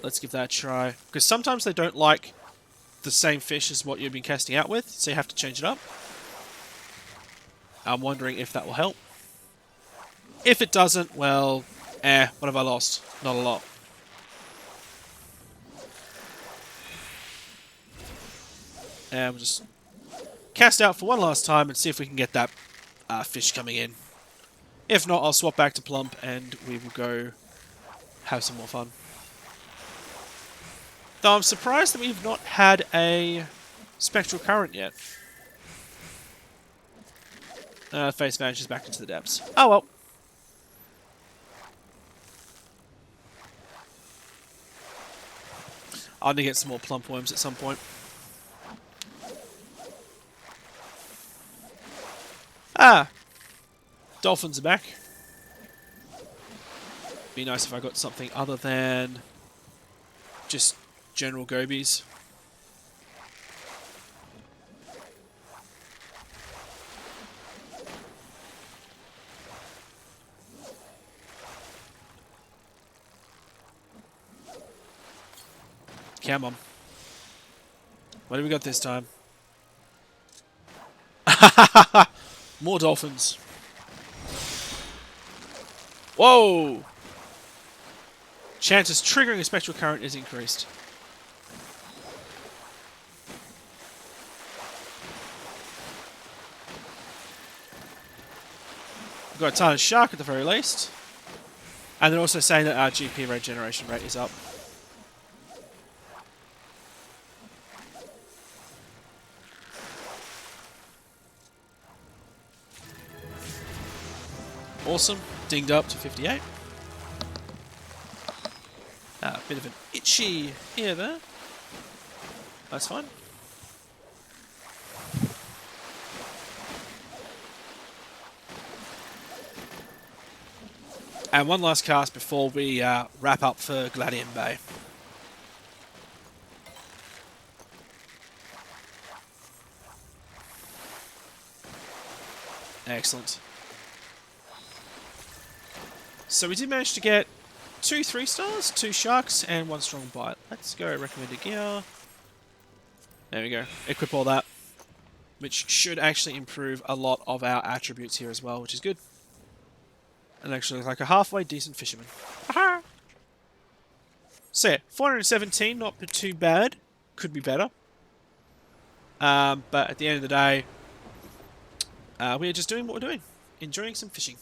Let's give that a try. Because sometimes they don't like the same fish as what you've been casting out with, so you have to change it up. I'm wondering if that will help. If it doesn't, well, what have I lost? Not a lot. And we'll just cast out for one last time and see if we can get that fish coming in. If not, I'll swap back to plump and we will go have some more fun. Though I'm surprised that we've not had a spectral current yet. Face vanishes back into the depths. Oh well. I'll need to get some more plump worms at some point. Ah! Dolphins are back. Be nice if I got something other than just general gobies. Come on. What do we got this time? More dolphins. Whoa! Chances triggering a spectral current is increased. We've got a ton of shark at the very least. And they're also saying that our GP regeneration rate is up. Awesome. Dinged up to 58. A bit of an itchy ear there. That's fine. And one last cast before we wrap up for Gladian Bay. Excellent. So we did manage to get 2 3-stars, 2 sharks, and 1 strong bite. Let's go recommended gear. There we go. Equip all that. Which should actually improve a lot of our attributes here as well, which is good. And actually look like a halfway decent fisherman. Aha! So yeah, 417, not too bad. Could be better. But at the end of the day, we are just doing what we're doing. Enjoying some fishing.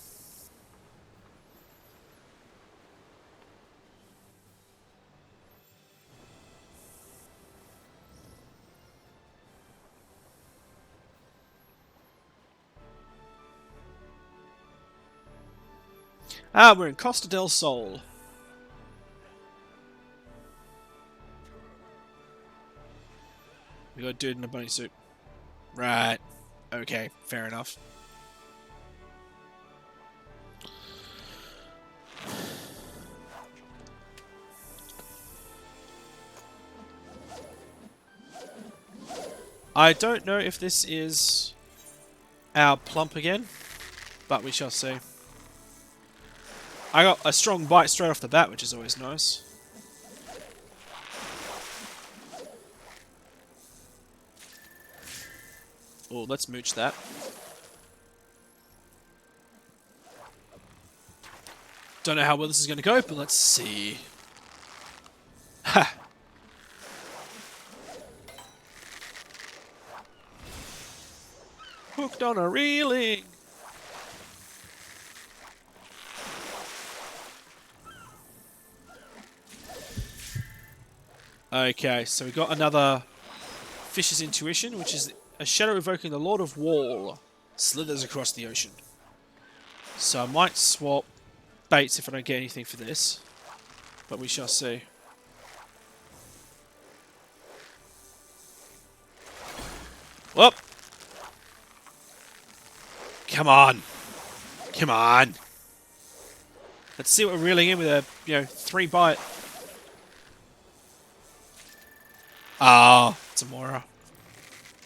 We're in Costa del Sol. We got a dude in a bunny suit. Right. Okay, fair enough. I don't know if this is our plump again, but we shall see. I got a strong bite straight off the bat, which is always nice. Oh, let's mooch that. Don't know how well this is going to go, but let's see. Ha! Hooked on a reeling! Okay, so we got another Fish's Intuition, which is a shadow evoking the Lord of Wall. Slithers across the ocean. So I might swap baits if I don't get anything for this. But we shall see. Whoop! Come on! Come on! Let's see what we're reeling in with a, 3 bite. Ah, it's a Mora.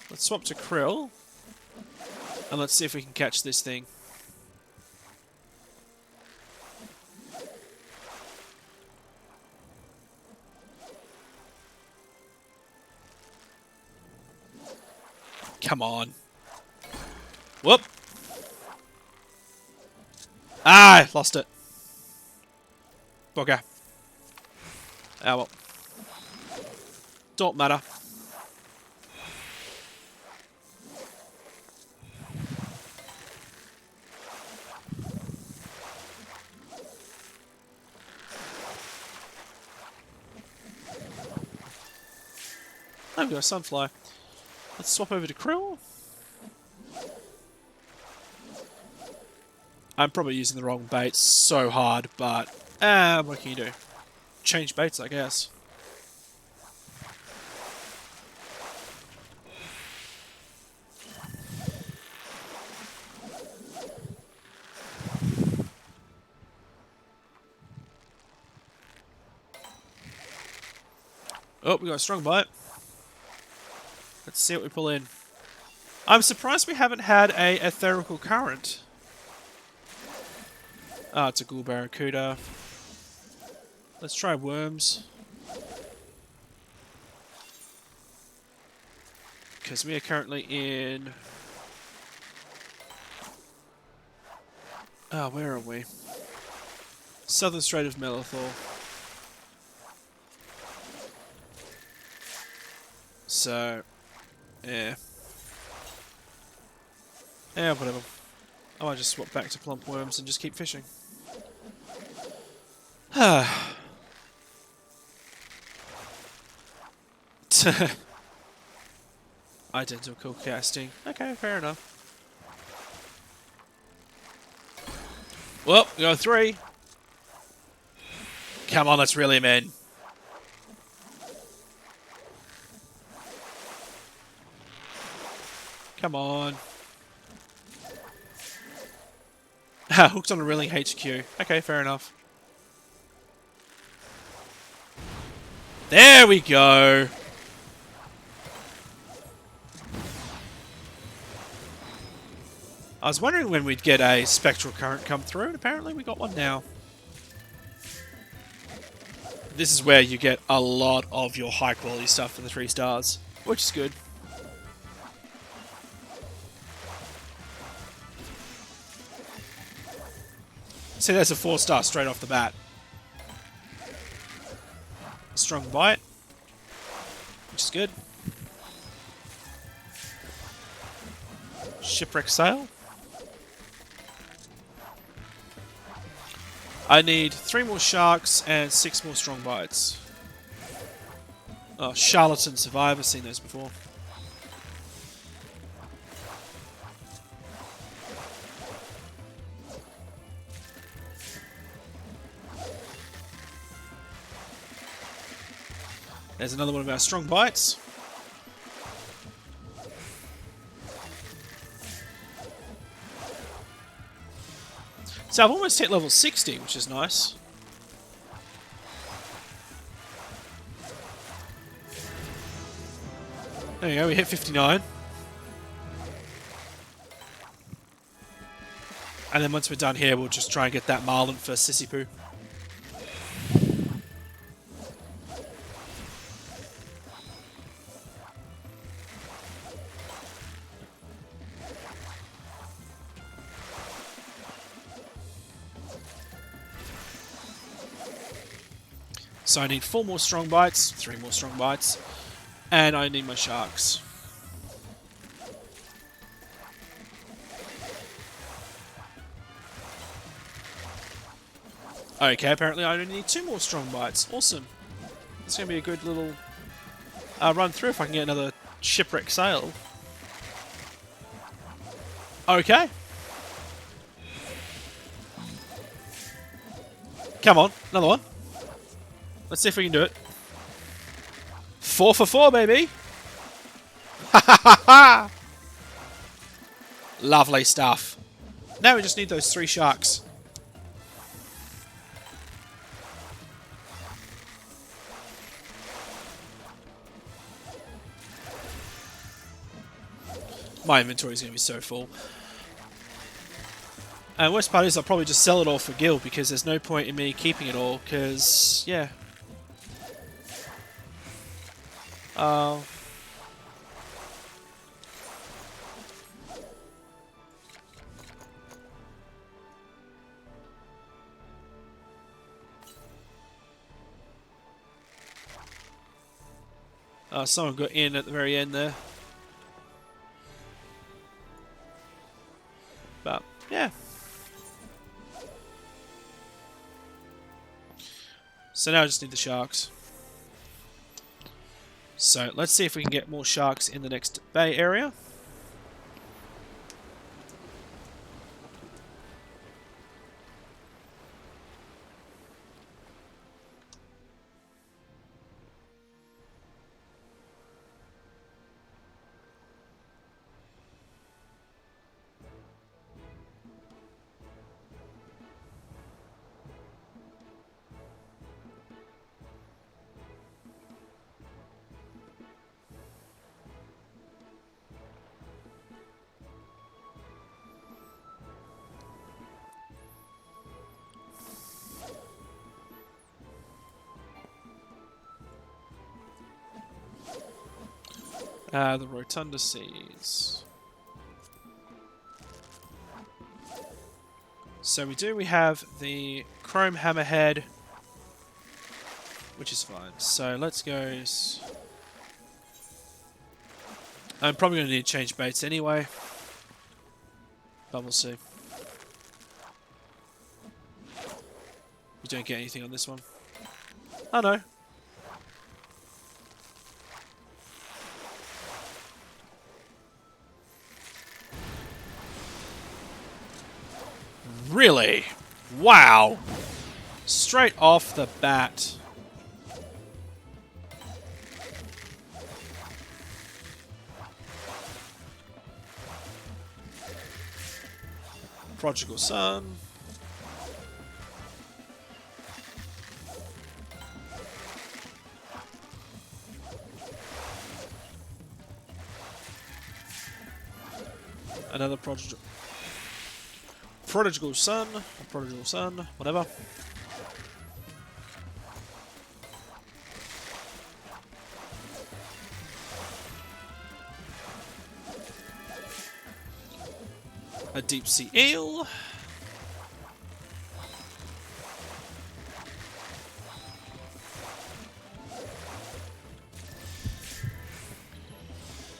Let's swap to Krill. And let's see if we can catch this thing. Come on. Whoop! Ah, lost it. Bugger. Ah, well. Don't matter. I've got a sunfly. Let's swap over to Krill. I'm probably using the wrong bait so hard, but what can you do? Change baits, I guess. Oh, we got a strong bite. Let's see what we pull in. I'm surprised we haven't had a etherical current. Ah, it's a ghoul barracuda. Let's try worms. Because we are currently in... Ah, where are we? Southern Strait of Melithor. So, yeah. Yeah, whatever. I might just swap back to plump worms and just keep fishing. Identical casting. Okay, fair enough. Well, we got 3. Come on, let's reel him in. Come on. Hooked on a reeling HQ. Okay, fair enough. There we go. I was wondering when we'd get a spectral current come through, and apparently we got one now. This is where you get a lot of your high quality stuff for the 3 stars, which is good. See, there's a 4-star straight off the bat. Strong bite, which is good. Shipwreck sail. I need 3 more sharks and 6 more strong bites. Oh, charlatan survivor, seen those before. There's another one of our strong bites. So I've almost hit level 60, which is nice. There you go, we hit 59. And then once we're done here, we'll just try and get that Marlin for Sissy Poo. So I need 4 more strong bites, 3 more strong bites, and I need my sharks. Okay, apparently I only need 2 more strong bites. Awesome. It's going to be a good little run through if I can get another shipwreck sail. Okay. Come on, another one. Let's see if we can do it. 4 for 4, baby! Ha ha ha ha! Lovely stuff. Now we just need those 3 sharks. My inventory is going to be so full. And worst part is I'll probably just sell it all for gil because there's no point in me keeping it all because, yeah. Someone got in at the very end there. But, yeah. So now I just need the sharks. So let's see if we can get more sharks in the next bay area. The Rotunda Seas. So we have the Chrome Hammerhead, which is fine. So let's go... I'm probably going to need to change baits anyway. But we'll see. We don't get anything on this one. Oh no. Really? Wow. Straight off the bat. Prodigal Son. Another Prodigal Son. Prodigal Son. Whatever. A deep sea eel.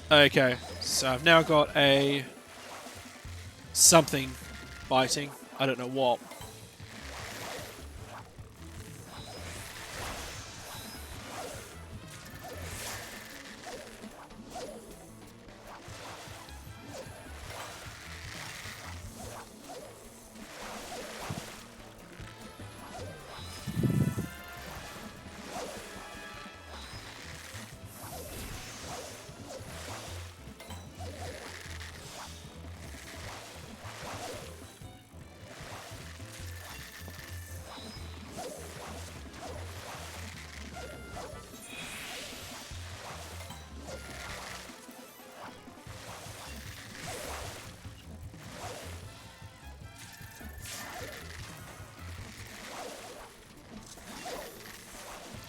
Okay, so I've now got a something biting. I don't know what.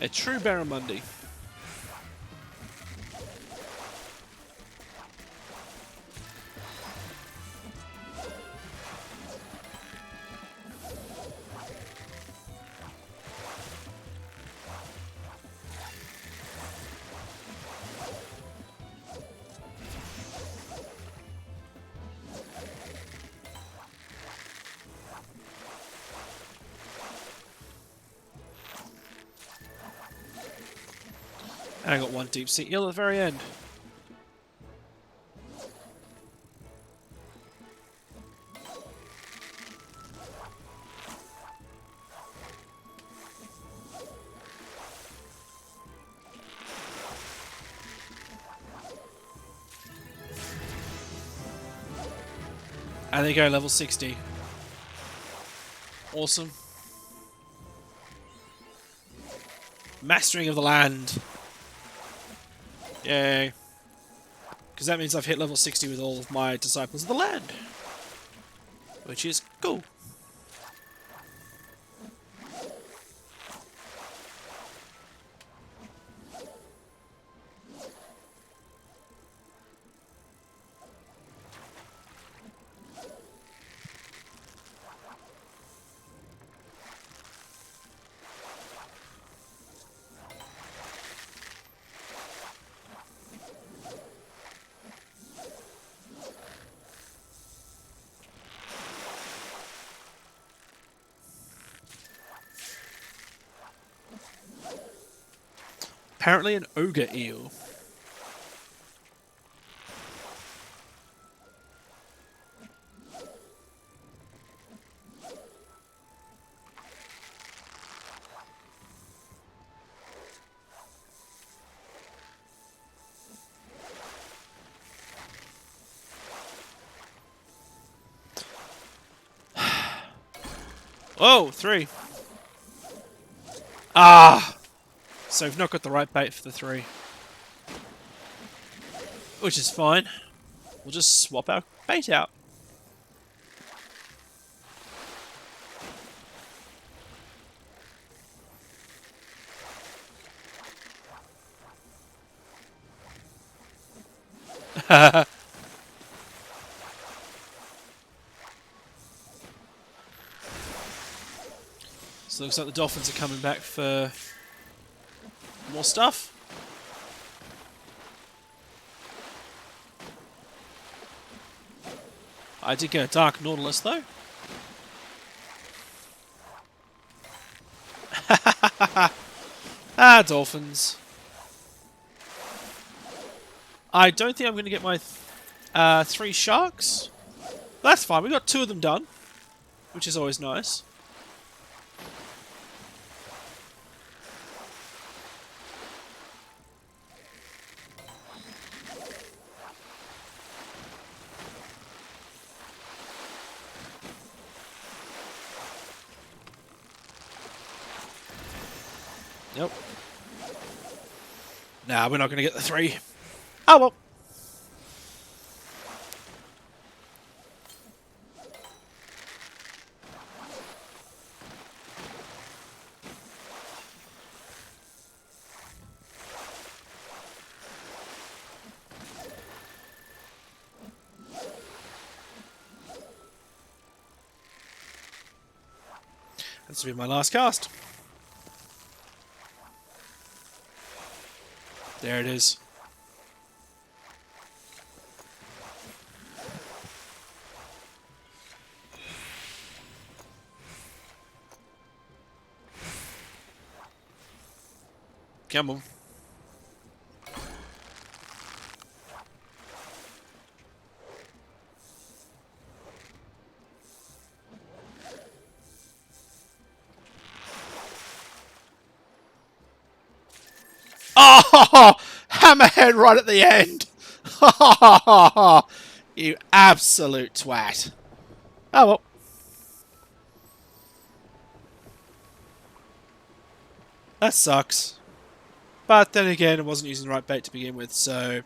A true barramundi. And I got one deep sea eel at the very end. And they go level 60. Awesome. Mastering of the land. Yay. Because that means I've hit level 60 with all of my Disciples of the Land. Which is cool. Apparently an ogre eel. Oh, 3. Ah! So we've not got the right bait for the 3. Which is fine. We'll just swap our bait out. So it looks like the dolphins are coming back for more stuff. I did get a dark Nautilus though. Ah, dolphins. I don't think I'm going to get my 3 sharks. That's fine, we got 2 of them done, which is always nice. Nope. Nah, we're not going to get the 3. Oh well. This will be my last cast. There it is. Come on. Oh, hammerhead right at the end. You absolute twat. Oh well. That sucks. But then again, I wasn't using the right bait to begin with, so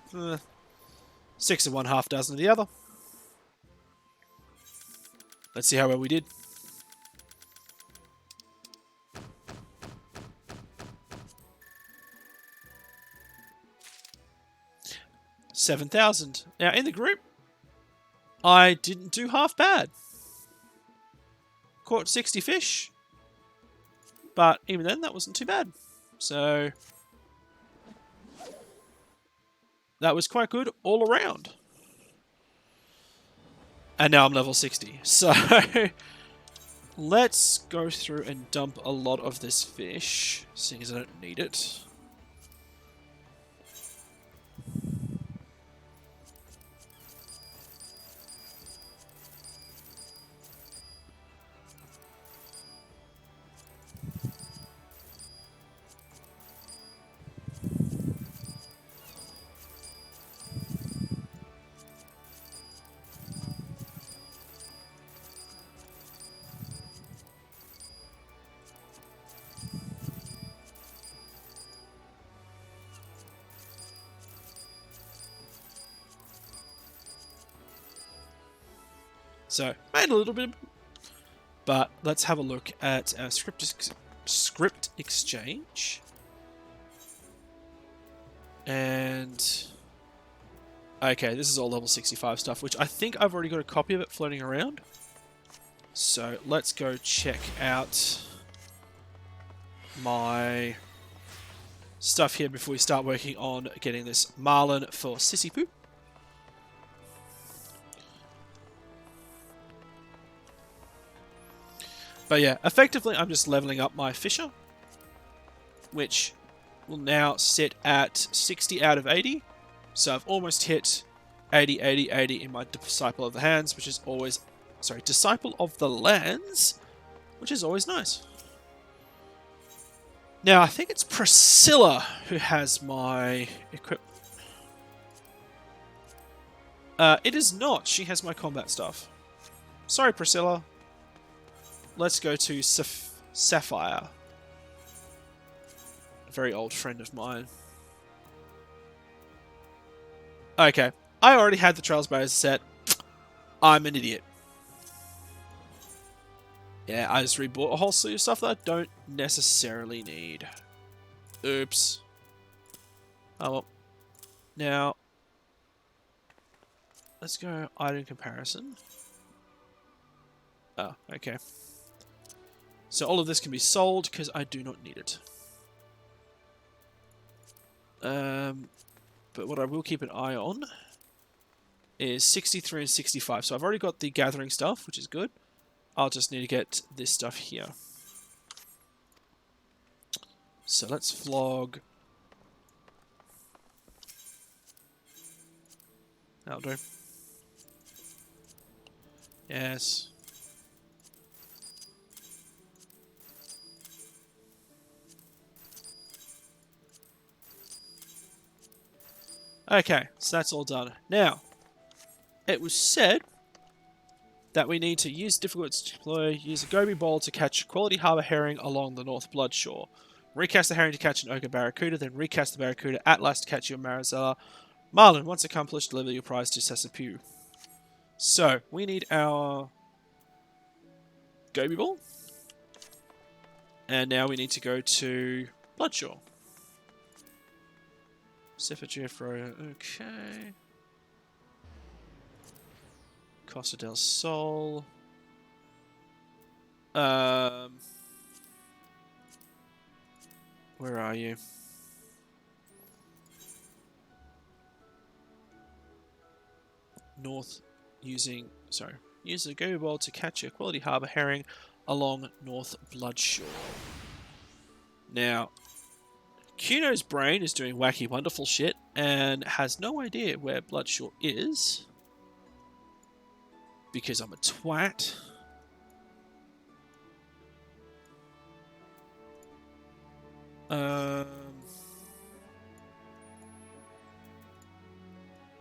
6 of one, half dozen of the other. Let's see how well we did. 7,000. Now, in the group, I didn't do half bad. Caught 60 fish. But even then, that wasn't too bad. So, that was quite good all around. And now I'm level 60. So, let's go through and dump a lot of this fish, seeing as I don't need it. So, made a little bit, but let's have a look at our script exchange. And, okay, this is all level 65 stuff, which I think I've already got a copy of it floating around. So, let's go check out my stuff here before we start working on getting this marlin for Sissy Poo. But yeah, effectively I'm just leveling up my Fisher, which will now sit at 60 out of 80. So I've almost hit 80, 80, 80 in my Disciple of the Hands, which is always... Sorry, Disciple of the Lands, which is always nice. Now, I think it's Priscilla who has my equipment. It is not. She has my combat stuff. Sorry, Priscilla. Let's go to Sapphire. A very old friend of mine. Okay. I already had the Trails Barriers set. I'm an idiot. Yeah, I just rebought a whole slew of stuff that I don't necessarily need. Oops. Oh well. Now, let's go item comparison. Oh, okay. So all of this can be sold because I do not need it. But what I will keep an eye on is 63 and 65. So I've already got the gathering stuff, which is good. I'll just need to get this stuff here. So let's flog. That'll do. Yes. Okay, so that's all done. Now, it was said that we need to use difficult to deploy, use a goby ball to catch quality harbour herring along the North Blood shore. Recast the herring to catch an ochre barracuda, then recast the barracuda at last to catch your marizella. Marlin, once accomplished, deliver your prize to Sasapu. So, we need our goby ball. And now we need to go to Bloodshore. Sefer Jeffro, okay. Costa del Sol. Where are you? North use the goby ball to catch a quality harbour herring along North Bloodshore. Now, Kuno's brain is doing wacky wonderful shit and has no idea where Bloodshore is. Because I'm a twat.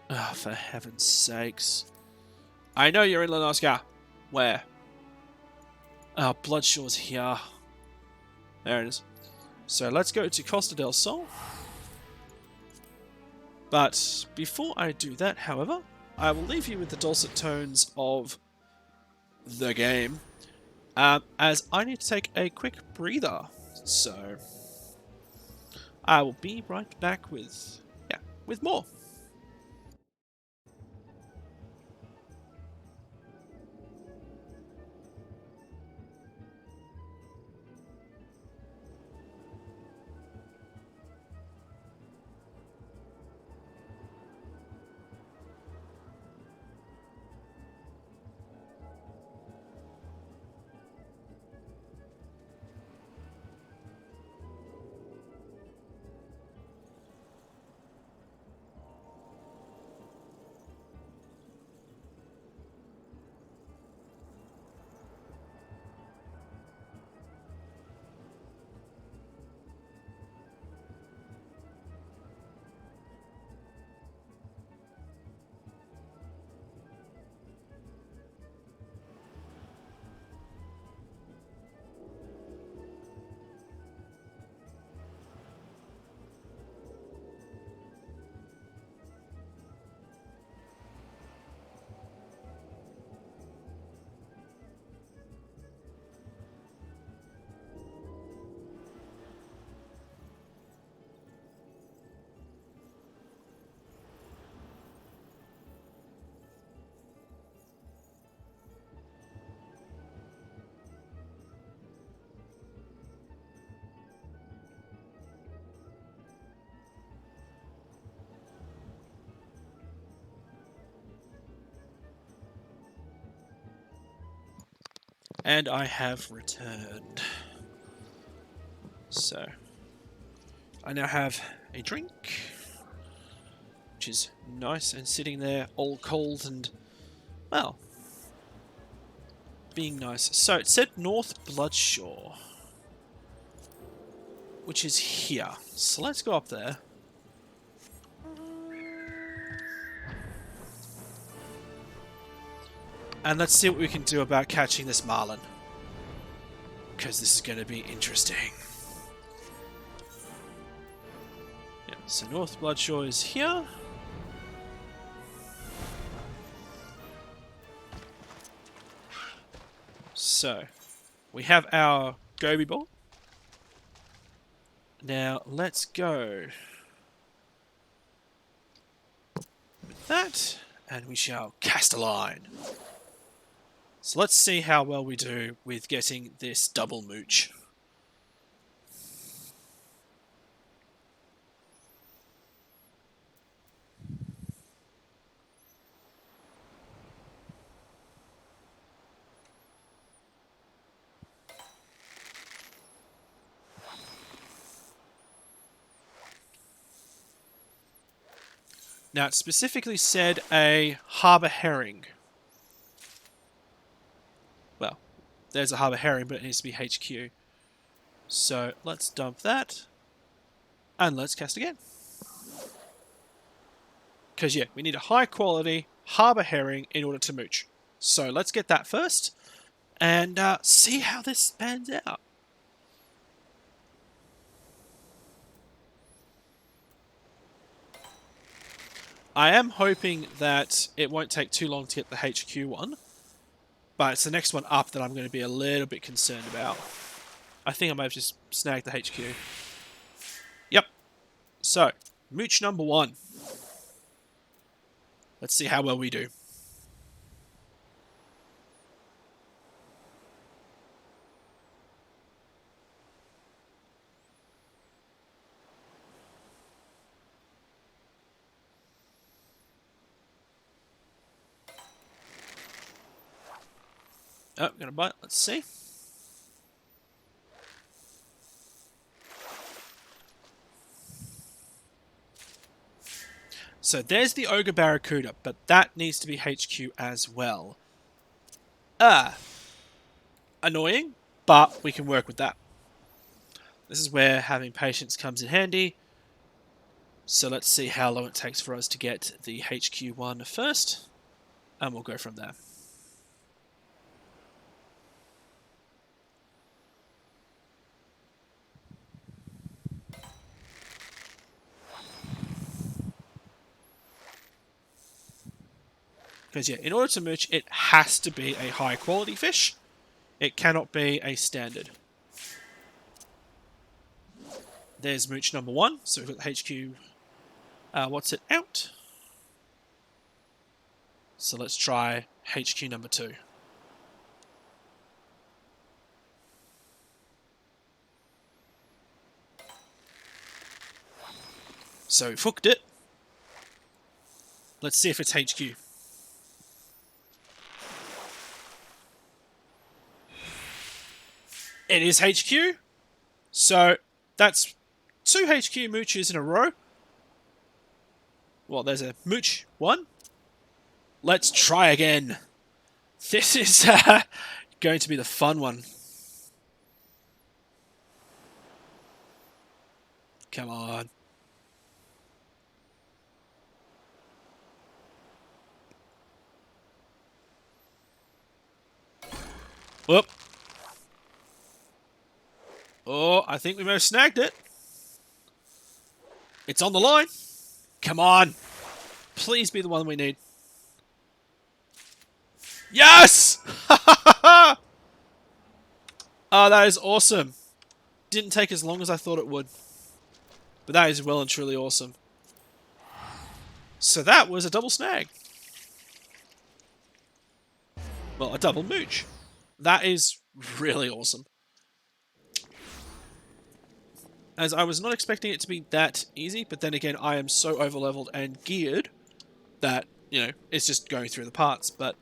Oh, for heaven's sakes. I know you're in Lanoska. Where? Oh, Bloodshore's here. There it is. So let's go to Costa del Sol. But before I do that, however, I will leave you with the dulcet tones of the game, as I need to take a quick breather. So I will be right back with more. And I have returned. So, I now have a drink, which is nice and sitting there all cold and, well, being nice. So, it said North Bloodshore, which is here. So, let's go up there. And let's see what we can do about catching this marlin. Because this is going to be interesting. Yeah, so North Bloodshore is here. So, we have our goby ball. Now, let's go with that. And we shall cast a line. So let's see how well we do with getting this double mooch. Now, it specifically said a harbour herring. Well, there's a harbour herring, but it needs to be HQ. So let's dump that. And let's cast again. Because, yeah, we need a high quality harbour herring in order to mooch. So let's get that first. And see how this pans out. I am hoping that it won't take too long to get the HQ one. But it's the next one up that I'm going to be a little bit concerned about. I think I might have just snagged the HQ. Yep. So, mooch number 1. Let's see how well we do. Oh, gonna bite. Let's see. So there's the Ogre Barracuda, but that needs to be HQ as well. Annoying, but we can work with that. This is where having patience comes in handy. So let's see how long it takes for us to get the HQ one first, and we'll go from there. Because yeah, in order to mooch, it has to be a high quality fish. It cannot be a standard. There's mooch number 1. So we've got the HQ. What's it out? So let's try HQ number 2. So we've hooked it. Let's see if it's HQ. It is HQ. So that's 2 HQ mooches in a row. Well, there's a mooch 1. Let's try again. This is going to be the fun one. Come on. Whoop. Oh, I think we may have snagged it. It's on the line. Come on. Please be the one we need. Yes! Oh, that is awesome. Didn't take as long as I thought it would. But that is well and truly awesome. So that was a double snag. Well, a double mooch. That is really awesome. As I was not expecting it to be that easy, but then again, I am so overleveled and geared that, you know, it's just going through the parts. But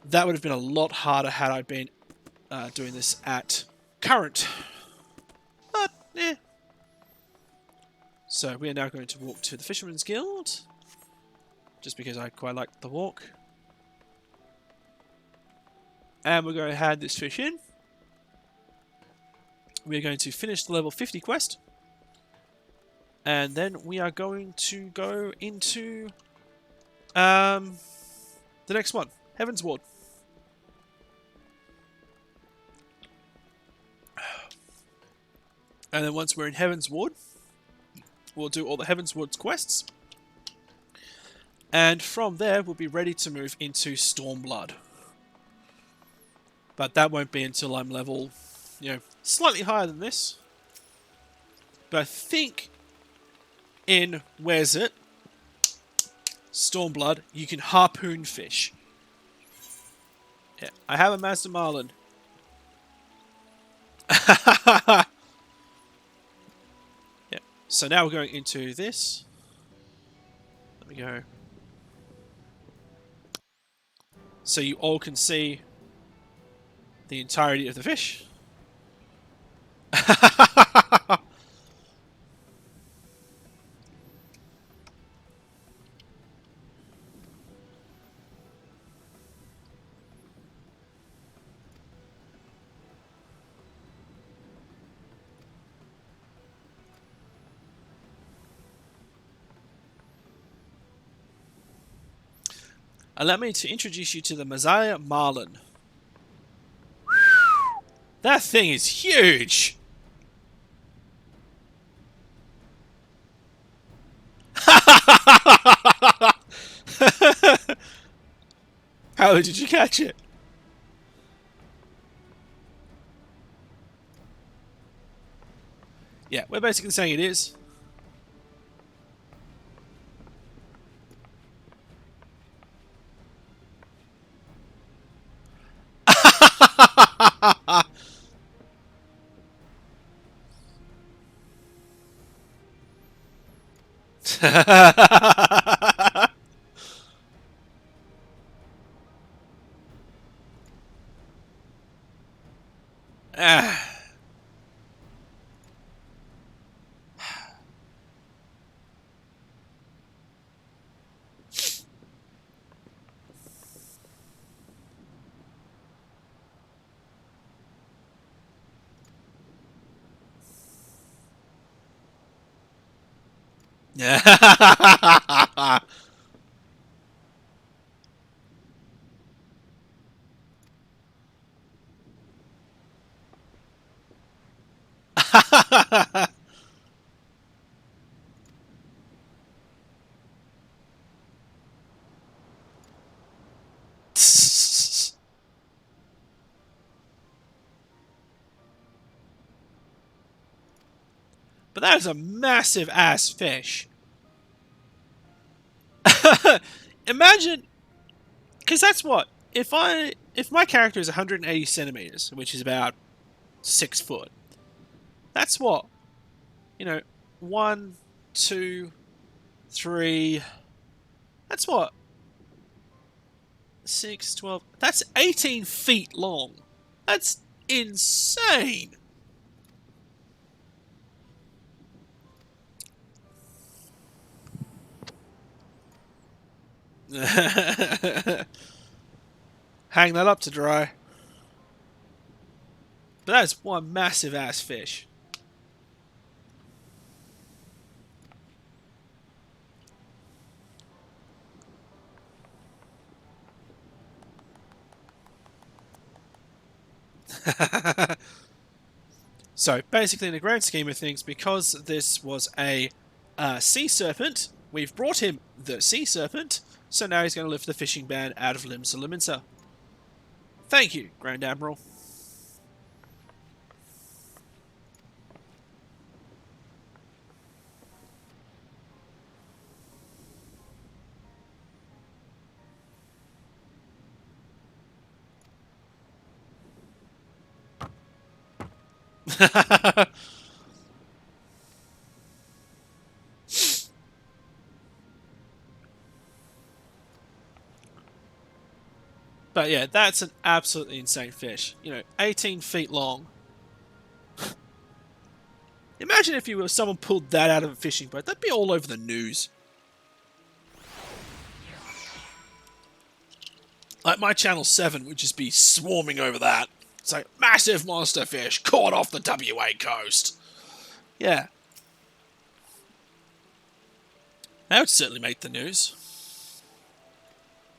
that would have been a lot harder had I been doing this at current. But, eh. So we are now going to walk to the Fisherman's Guild, just because I quite like the walk. And we're going to hand this fish in. We are going to finish the level 50 quest. And then we are going to go into the next one, Heaven's Ward. And then once we're in Heaven's Ward, we'll do all the Heaven's Ward's quests. And from there, we'll be ready to move into Stormblood. But that won't be until I'm level, you know, slightly higher than this. But I think in, where's it? Stormblood, you can harpoon fish. Yeah, I have a Master Marlin. Yeah. So now we're going into this. Let me go. So you all can see the entirety of the fish. Allow me to introduce you to the Messiah Marlin. That thing is huge! How did you catch it? Yeah, we're basically saying it is. But that is a massive ass fish. Imagine, because that's what if my character is 180 centimeters, which is about 6 foot. That's what, you know, 1, 2, 3. That's what 6, 12. That's 18 feet long. That's insane. Hang that up to dry. But that is one massive ass fish. So basically, in the grand scheme of things, because this was a sea serpent, we've brought him the sea serpent, so now he's going to lift the fishing ban out of Limsa Liminsa. Thank you, Grand Admiral. But yeah, that's an absolutely insane fish. 18 feet long. Imagine if someone pulled that out of a fishing boat. That'd be all over the news. Like my Channel 7 would just be swarming over that. It's like, massive monster fish caught off the WA coast. Yeah. That would certainly make the news.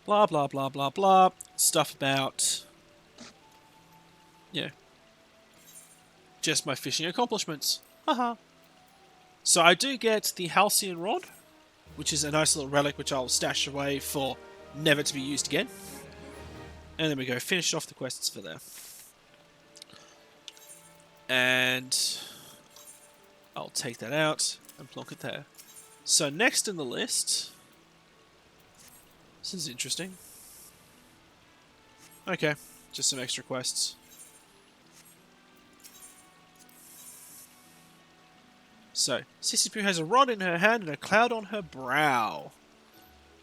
Blah, blah, blah, blah, blah. Stuff about, just my fishing accomplishments. Haha. So I do get the Halcyon Rod, which is a nice little relic which I'll stash away for never to be used again. And then we go finish off the quests for there. And I'll take that out and plonk it there. So next in the list This is interesting. Okay, just some extra quests. So, Sissy Poo has a rod in her hand and a cloud on her brow.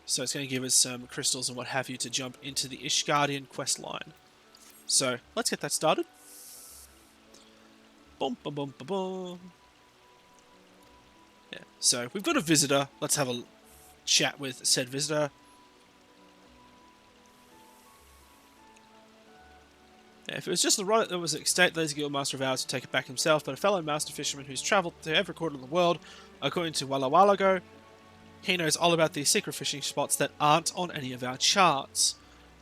So it's going to give us some crystals and what have you to jump into the Ishgardian quest line. So, let's get that started. Boom, boom, boom, boom, boom. Yeah, so we've got a visitor. Let's have a chat with said visitor. Yeah, if it was just the rod that was at stake, the Guild Master of Ours would take it back himself, but a fellow master fisherman who's travelled to every corner of the world, according to Walla Wallago, he knows all about these secret fishing spots that aren't on any of our charts.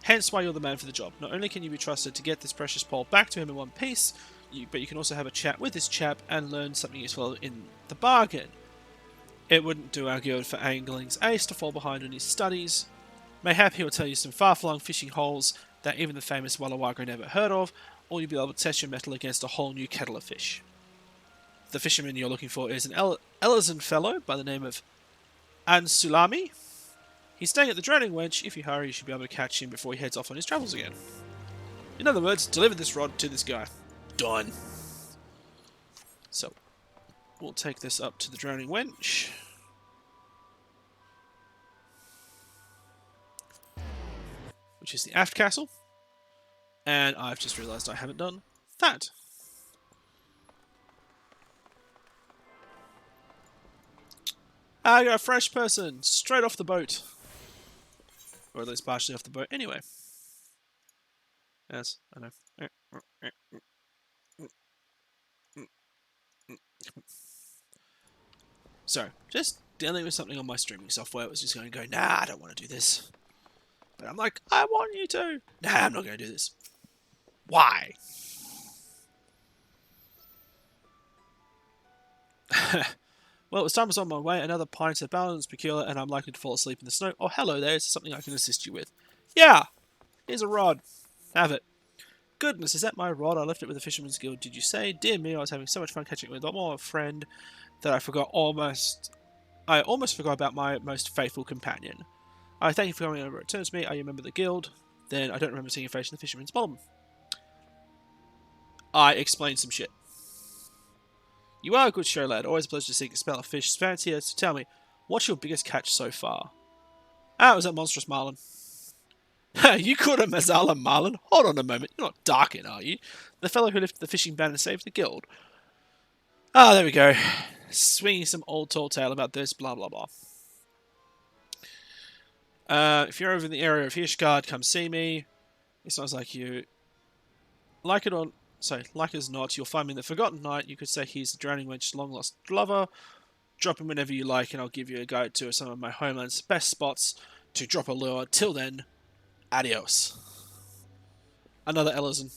Hence why you're the man for the job. Not only can you be trusted to get this precious pole back to him in one piece, but you can also have a chat with this chap and learn something useful in the bargain. It wouldn't do our guild for angling's ace to fall behind on his studies. Mayhap he will tell you some far-flung fishing holes that even the famous Walla Wallago never heard of, or you'll be able to test your mettle against a whole new kettle of fish. The fisherman you're looking for is an Elizan fellow by the name of Ansulami. He's staying at the Drowning Wench. If you hurry, you should be able to catch him before he heads off on his travels again. In other words, deliver this rod to this guy. Done. So, we'll take this up to the Drowning Wench. Which is the aft castle. And I've just realised I haven't done that. I got a fresh person straight off the boat. Or at least partially off the boat. Anyway. Yes, I know. So, just dealing with something on my streaming software. It was just going to go, nah, I don't want to do this. But I'm like, I want you to. Nah, I'm not going to do this. Why? Well, as time was on my way, another pint of balance peculiar, and I'm likely to fall asleep in the snow. Oh, hello there. Is there something I can assist you with? Yeah. Here's a rod. Have it. Goodness, is that my rod? I left it with the Fisherman's Guild, did you say? Dear me, I was having so much fun catching it with my friend that I almost forgot about my most faithful companion. I thank you for coming over. Return to me. Are you a member of the guild? Then I don't remember seeing your face in the Fisherman's Bottom. I explained some shit. You are a good show, lad. Always a pleasure to see a spell of fish. Fancier, so tell me, what's your biggest catch so far? Ah, it was that monstrous marlin. You caught a Mazala marlin? Hold on a moment. You're not Darkin, are you? The fellow who lifted the fishing ban and saved the guild. Ah, there we go. Swinging some old tall tale about this, blah, blah, blah. If you're over in the area of Hirschgard, come see me. It sounds like you like it or like as not, you'll find me in the Forgotten Night. You could say he's the Drowning Wench's long-lost lover. Drop him whenever you like, and I'll give you a guide to some of my homeland's best spots to drop a lure. Till then, adios. Another Elizan.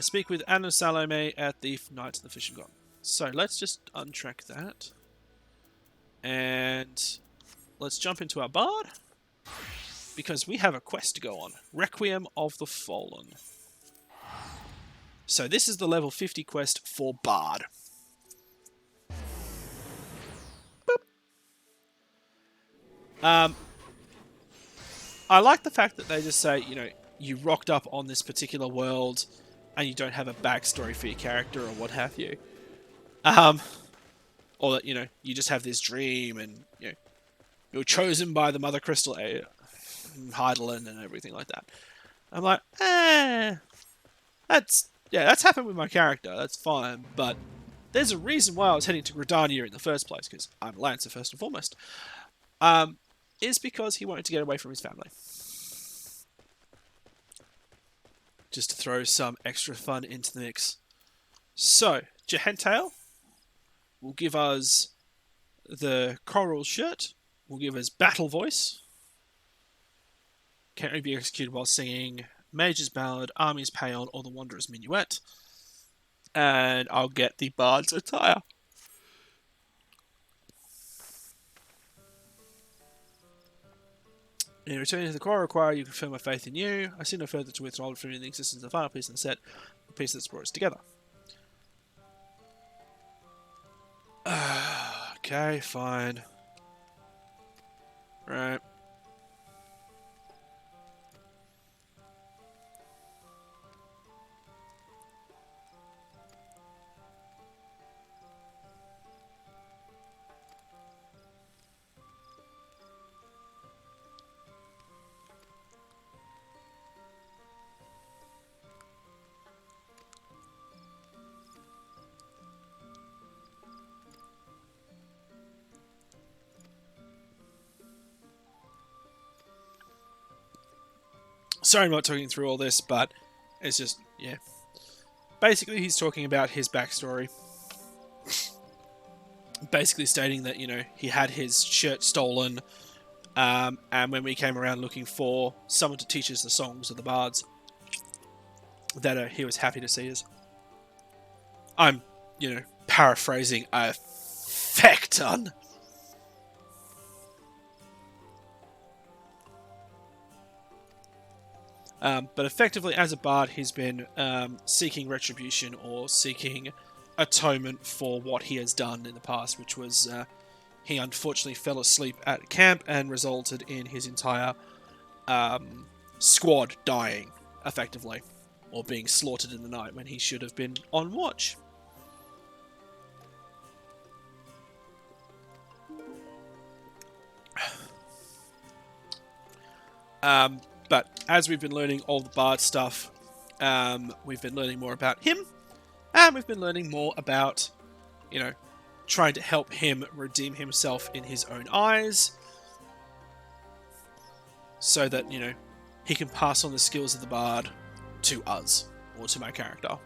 Speak with Anna Salome at the Knights of the Fishing God. So let's just untrack that. And let's jump into our bard. Because we have a quest to go on. Requiem of the Fallen. So this is the level 50 quest for bard. Boop. I like the fact that they just say, you know, you rocked up on this particular world and you don't have a backstory for your character or what have you. Or that, you know, you just have this dream and, you know, you're chosen by the Mother Crystal Heidelin and everything like that. I'm like, that's happened with my character, that's fine, but there's a reason why I was heading to Gridania in the first place, because I'm a Lancer first and foremost. Is because he wanted to get away from his family. Just to throw some extra fun into the mix. So, Jehentail will give us the Coral Shirt, will give us Battle Voice. Can only be executed while singing Mage's Ballad, Army's Paean, or the Wanderer's Minuet. And I'll get the Bard's Attire. In returning to the Coral Choir, you confirm my faith in you. I see no further to withhold from the existence of the final piece in the set, the piece that's brought us together. Okay, fine. Right. Sorry I'm not talking through all this, but it's just, yeah. Basically, he's talking about his backstory. Basically stating that, you know, he had his shirt stolen, and when we came around looking for someone to teach us the songs of the bards, that he was happy to see us. I'm, you know, paraphrasing a feck ton. But effectively, as a bard, he's been seeking retribution or seeking atonement for what he has done in the past, which was he unfortunately fell asleep at camp and resulted in his entire squad dying, effectively, or being slaughtered in the night when he should have been on watch. But as we've been learning all the bard stuff, we've been learning more about him, and we've been learning more about, you know, trying to help him redeem himself in his own eyes, so that, you know, he can pass on the skills of the bard to us, or to my character,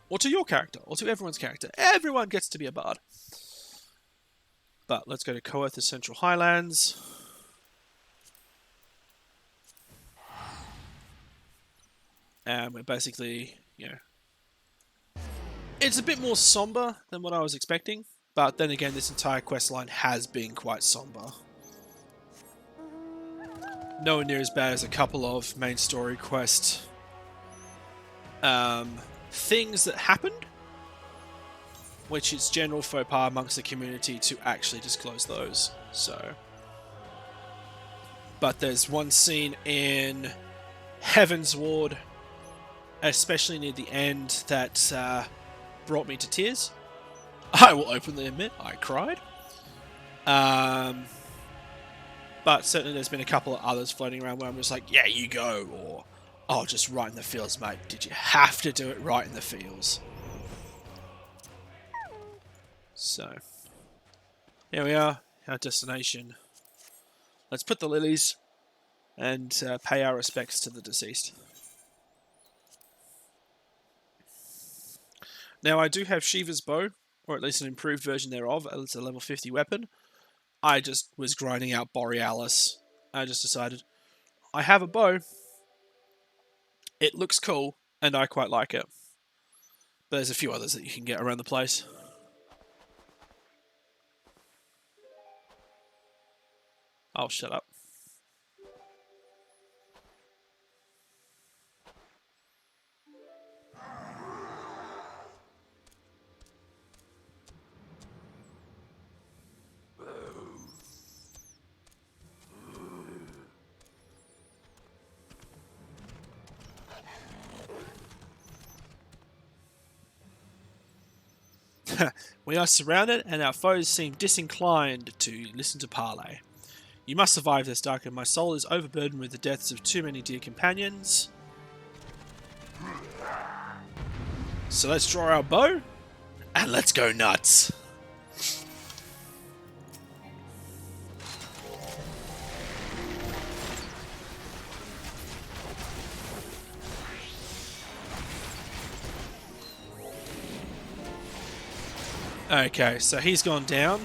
or to your character, or to everyone's character. Everyone gets to be a bard. But let's go to Coerth's Central Highlands. And we're basically, you know, it's a bit more somber than what I was expecting, but then again, this entire quest line has been quite somber. Nowhere near as bad as a couple of main story quest things that happened, which is general faux pas amongst the community to actually disclose those. So, but there's one scene in Heaven's Ward, especially near the end, that brought me to tears. I will openly admit I cried. But certainly there's been a couple of others floating around where I'm just like, yeah, you go, or, oh, just right in the fields, mate. Did you have to do it right in the fields? So, here we are, our destination. Let's put the lilies and pay our respects to the deceased. Now, I do have Shiva's bow, or at least an improved version thereof. It's a level 50 weapon. I just was grinding out Borealis. I just decided, I have a bow. It looks cool, and I quite like it. But there's a few others that you can get around the place. Oh, shut up. We are surrounded, and our foes seem disinclined to listen to parley. You must survive this, Dark, and my soul is overburdened with the deaths of too many dear companions. So let's draw our bow, and let's go nuts. Okay, so he's gone down.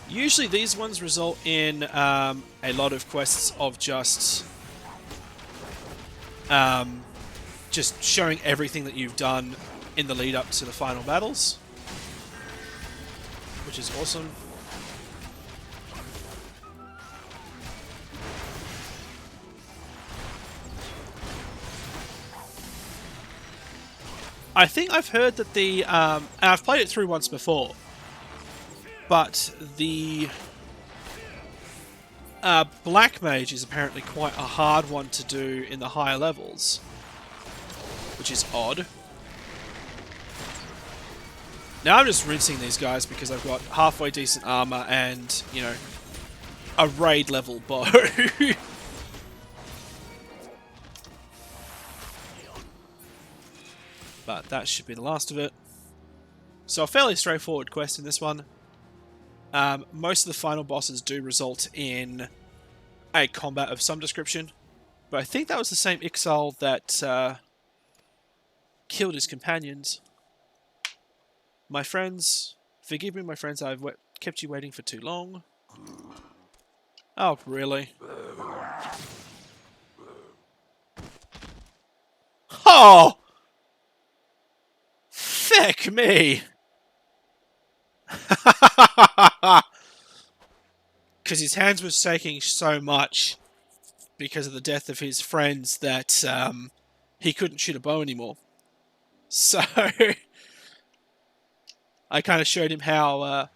Usually these ones result in a lot of quests of just showing everything that you've done in the lead up to the final battles, which is awesome. I think I've heard that the and I've played it through once before, but the Black Mage is apparently quite a hard one to do in the higher levels, which is odd. Now I'm just rinsing these guys because I've got halfway decent armor and, you know, a raid level bow. But that should be the last of it. So a fairly straightforward quest in this one. Most of the final bosses do result in a combat of some description. But I think that was the same Ixal that killed his companions. My friends, forgive me my friends, I've kept you waiting for too long. Oh, really? Oh! Feck me! Because his hands were shaking so much because of the death of his friends that he couldn't shoot a bow anymore. So I kind of showed him how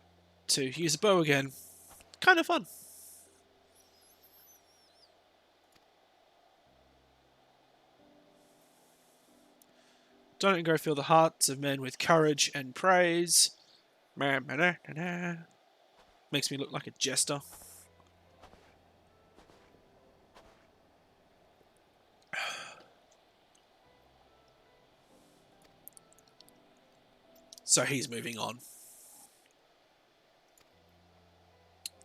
to use a bow again. Kind of fun. Don't go fill the hearts of men with courage and praise. Makes me look like a jester. So he's moving on.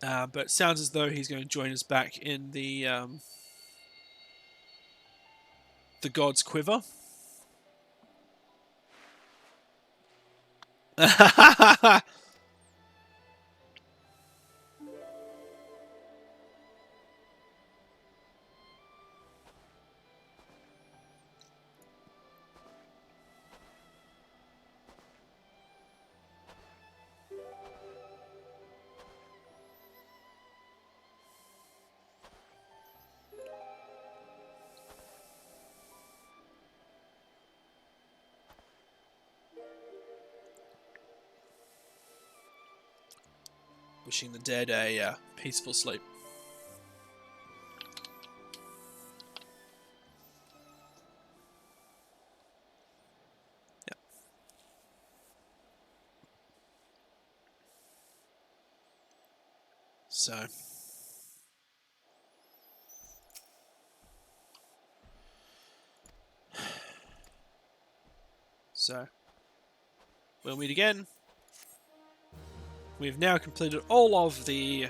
But it sounds as though he's going to join us back in the God's Quiver. Wishing the dead a peaceful sleep. Yep. So we'll meet again. We've now completed all of the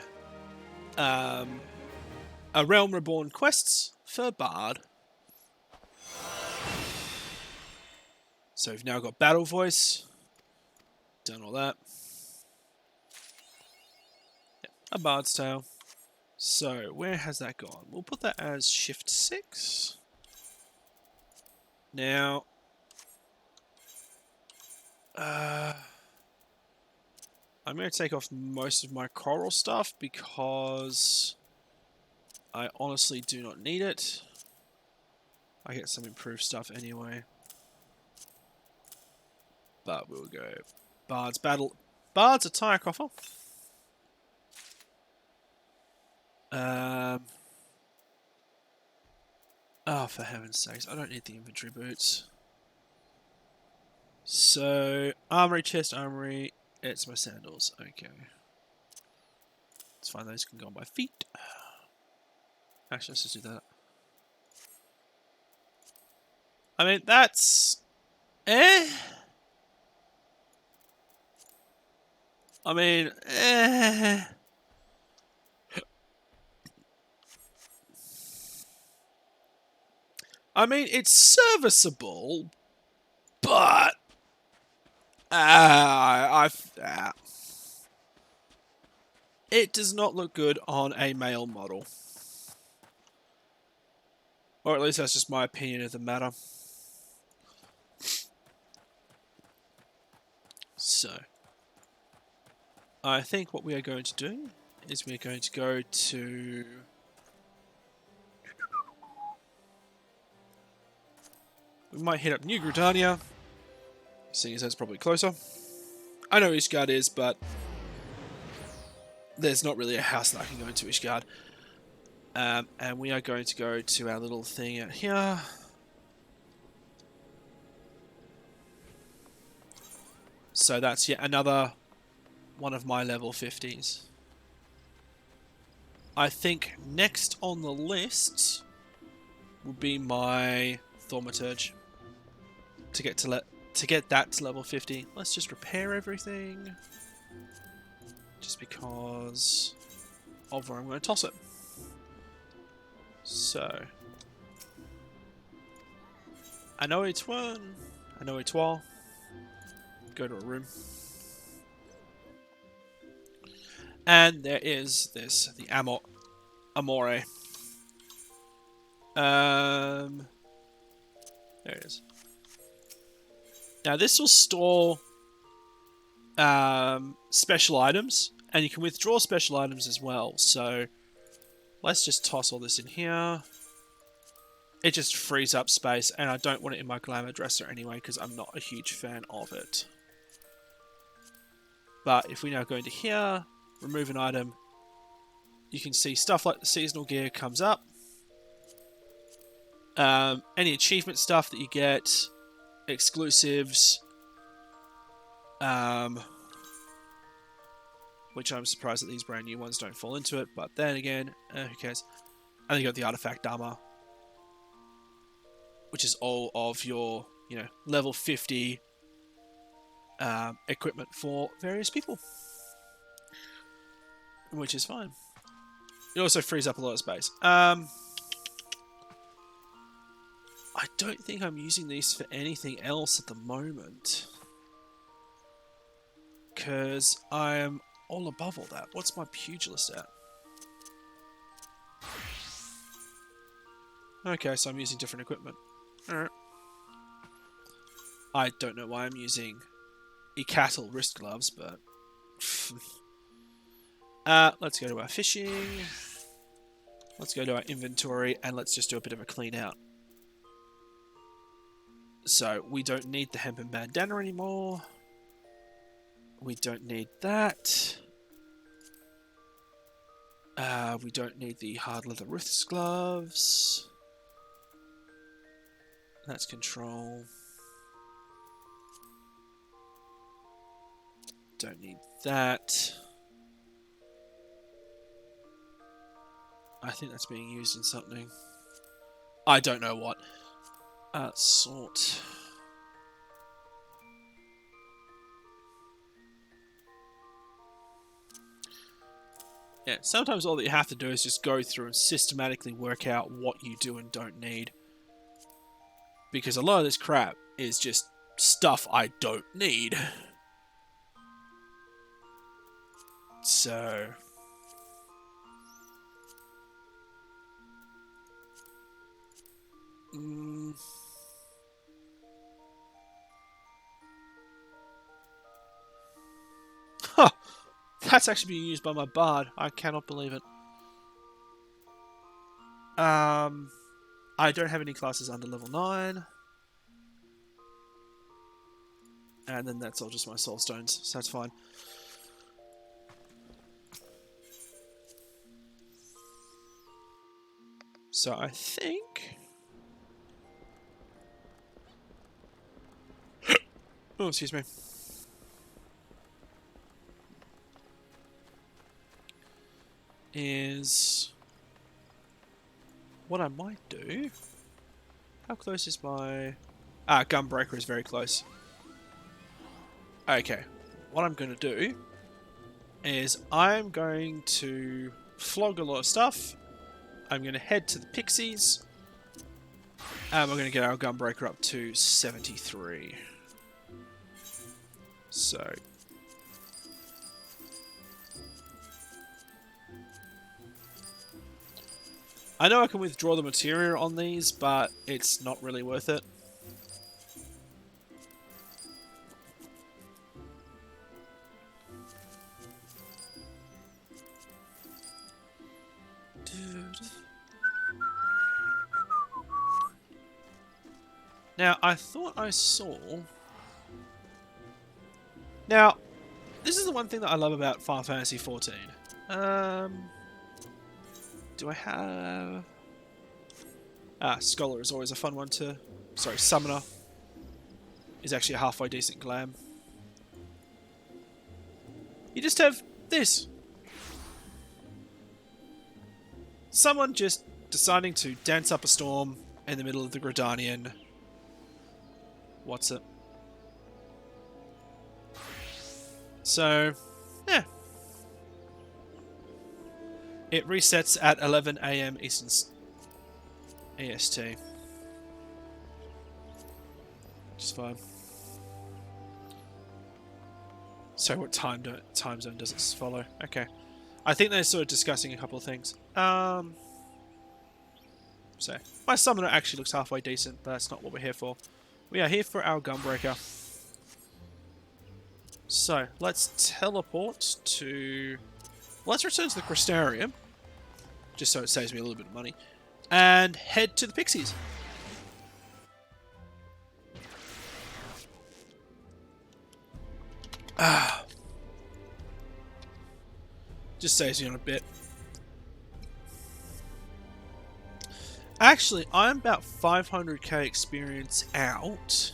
A Realm Reborn quests for Bard. So we've now got Battle Voice. Done all that. Yep, a Bard's Tale. So where has that gone? We'll put that as Shift 6. Now, I'm going to take off most of my coral stuff because I honestly do not need it. I get some improved stuff anyway. But we'll go Bard's Battle. Bard's Attire Coffer. Oh, for heaven's sakes, I don't need the inventory boots. So, armory, chest, armory, it's my sandals. Okay. It's fine, those can go on my feet. Actually, let's just do that. I mean, that's... I mean, I mean, it's serviceable, but... it does not look good on a male model. Or at least that's just my opinion of the matter. So, I think what we are going to do is we're going to go to... we might hit up New Gridania, Seeing as that's probably closer. I know Ishgard is, but there's not really a house that I can go into Ishgard. And we are going to go to our little thing out here. So that's yet another one of my level 50s. I think next on the list would be my Thaumaturge. To get that to level 50. Let's just repair everything. Just because of where I'm going to toss it. So I know it's one. I know it's all. Go to a room. And there is this, the Amore. There it is. Now this will store special items, and you can withdraw special items as well. So let's just toss all this in here. It just frees up space, and I don't want it in my glamour dresser anyway because I'm not a huge fan of it. But if we now go into here, remove an item, you can see stuff like the seasonal gear comes up. Any achievement stuff that you get, exclusives, which I'm surprised that these brand new ones don't fall into it, but then again, who cares? And then you got the artifact armor, which is all of your, level 50 equipment for various people, which is fine. It also frees up a lot of space. I don't think I'm using these for anything else at the moment, because I am all above all that. What's my pugilist at? Okay, so I'm using different equipment. Alright. I don't know why I'm using cattle wrist gloves, but let's go to our fishing. Let's go to our inventory, and let's just do a bit of a clean out. So we don't need the hempen bandana anymore. We don't need that. We don't need the hard leather wrist gloves. That's control. Don't need that. I think that's being used in something. I don't know what. Sort. Yeah, sometimes all that you have to do is just go through and systematically work out what you do and don't need. Because a lot of this crap is just stuff I don't need. So... Huh! That's actually being used by my bard. I cannot believe it. I don't have any classes under level 9. And then that's all just my soul stones, so that's fine. So I think... oh, excuse me. Is... what I might do... how close is my... Gunbreaker is very close. Okay. What I'm going to do is I'm going to flog a lot of stuff. I'm going to head to the Pixies. And we're going to get our Gunbreaker up to 73. So... I know I can withdraw the materia on these, but it's not really worth it. Now, I thought I saw Now, this is the one thing that I love about Final Fantasy XIV. Do I have... Scholar is always a fun one to... Sorry, Summoner is actually a halfway decent glam. You just have this. Someone just deciding to dance up a storm in the middle of the Gridanian. What's it? So, yeah. It resets at 11 AM Eastern EST. Which is fine. So what time zone does it follow? Okay. I think they're sort of discussing a couple of things. So, my summoner actually looks halfway decent, but that's not what we're here for. We are here for our Gunbreaker. So, let's teleport to... Let's return to the Crystarium, just so it saves me a little bit of money, and head to the Pixies. Just saves me on a bit. Actually, I'm about 500k experience out.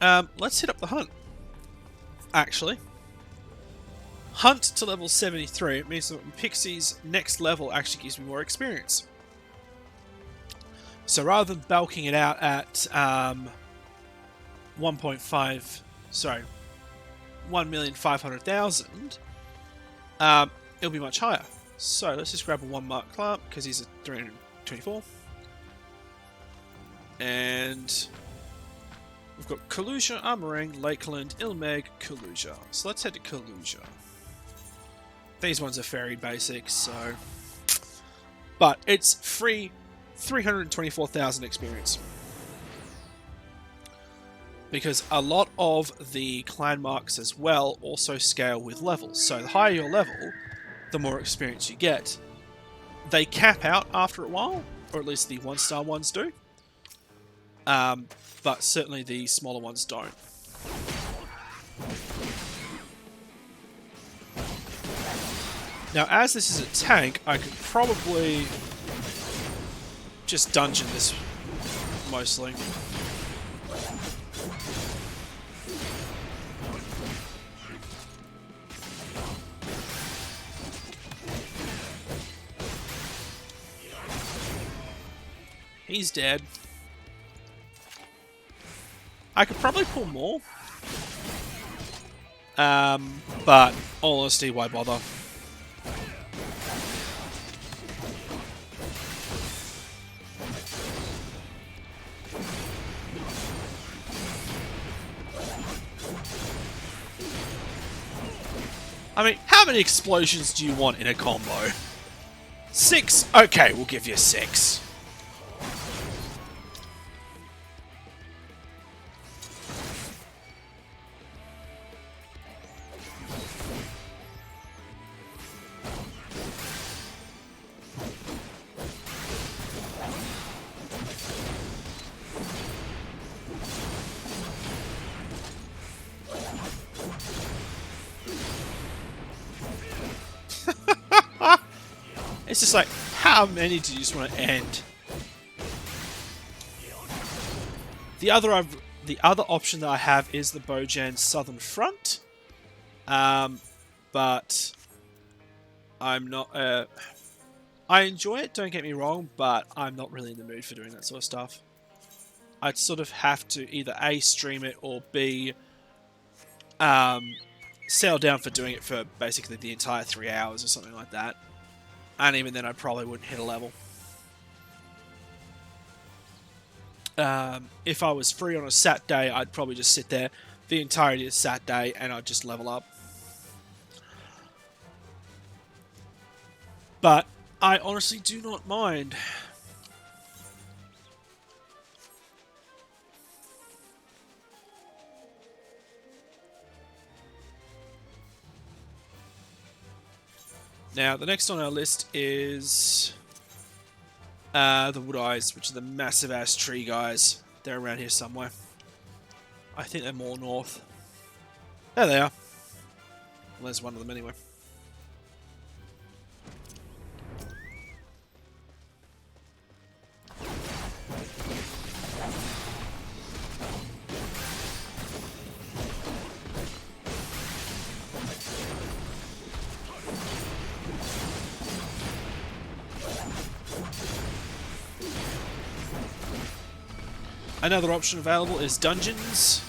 Let's hit up the hunt. Actually, hunt to level 73. It means that Pixie's next level actually gives me more experience. So rather than bulking it out at 1,500,000, it'll be much higher. So let's just grab a 1 mark Clark because he's a 324. And we've got Kalusia, Armorang, Lakeland, Ilmeg, Kalusia. So let's head to Kalusia. These ones are very basic, so... But it's free 324,000 experience. Because a lot of the clan marks as well also scale with levels. So the higher your level, the more experience you get. They cap out after a while, or at least the 1-star ones do. But certainly the smaller ones don't. Now, as this is a tank, I could probably just dungeon this mostly. He's dead. I could probably pull more. But honestly, why bother? I mean, how many explosions do you want in a combo? 6? Okay, we'll give you 6. It's just like, how many do you just want to end? The other option that I have is the Bojan Southern Front, but I'm not. I enjoy it. Don't get me wrong, but I'm not really in the mood for doing that sort of stuff. I'd sort of have to either A, stream it, or B, settle down for doing it for basically the entire 3 hours or something like that. And even then, I probably wouldn't hit a level. If I was free on a Sat day, I'd probably just sit there the entirety of Sat day and I'd just level up. But I honestly do not mind. Now, the next on our list is the Wood Eyes, which are the massive-ass tree guys. They're around here somewhere. I think they're more north. There they are. Well, there's one of them anyway. Another option available is dungeons.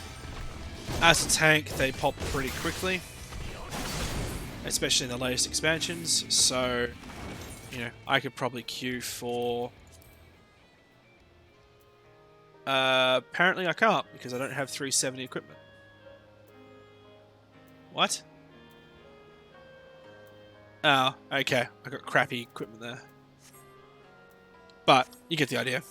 As a tank, they pop pretty quickly, especially in the latest expansions. So, you know, I could probably queue for... apparently I can't, because I don't have 370 equipment. What? Oh, okay. I got crappy equipment there. But, you get the idea.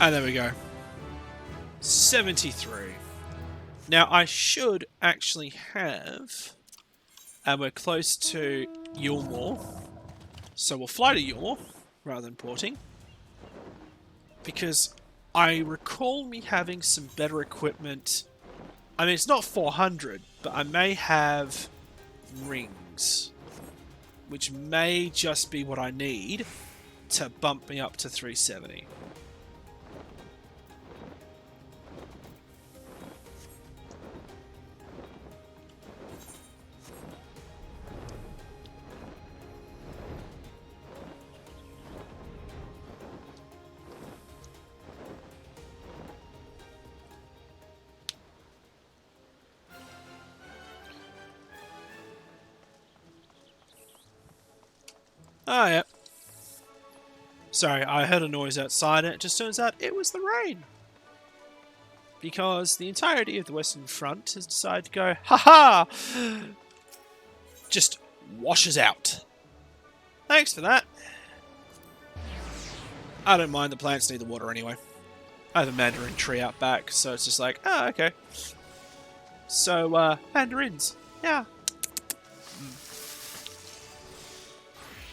And there we go. 73. Now I should actually have, and we're close to Yulmore, so we'll fly to Yulmore rather than porting, because I recall me having some better equipment. I mean, it's not 400, but I may have rings, which may just be what I need to bump me up to 370. Oh, yeah. Sorry, I heard a noise outside and it just turns out it was the rain. Because the entirety of the Western Front has decided to go, haha! Just washes out. Thanks for that. I don't mind, the plants need the water anyway. I have a mandarin tree out back, so it's just like, oh, okay. So, mandarins. Yeah.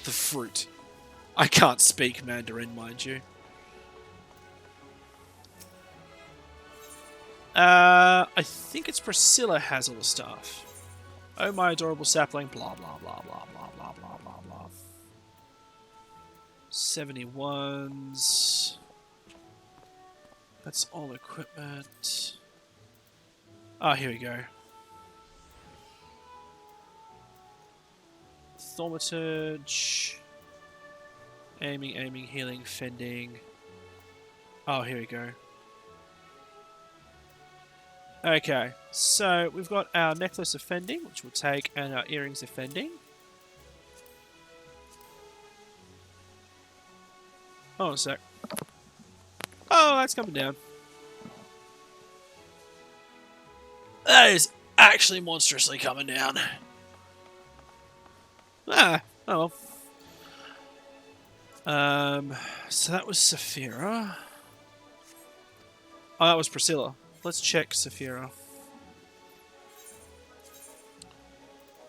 The fruit. I can't speak Mandarin, mind you. I think it's Priscilla has all the stuff. Oh, my adorable sapling, blah, blah, blah, blah, blah, blah, blah, blah, blah. 71s. That's all equipment. Ah, here we go. Thaumaturge. Aiming, aiming, healing, fending. Oh, here we go. Okay, so we've got our necklace of fending, which we'll take, and our earrings of fending. Hold on a sec. Oh, that's coming down. That is actually monstrously coming down. Ah, oh well. So that was Saphira. Oh, that was Priscilla. Let's check Saphira.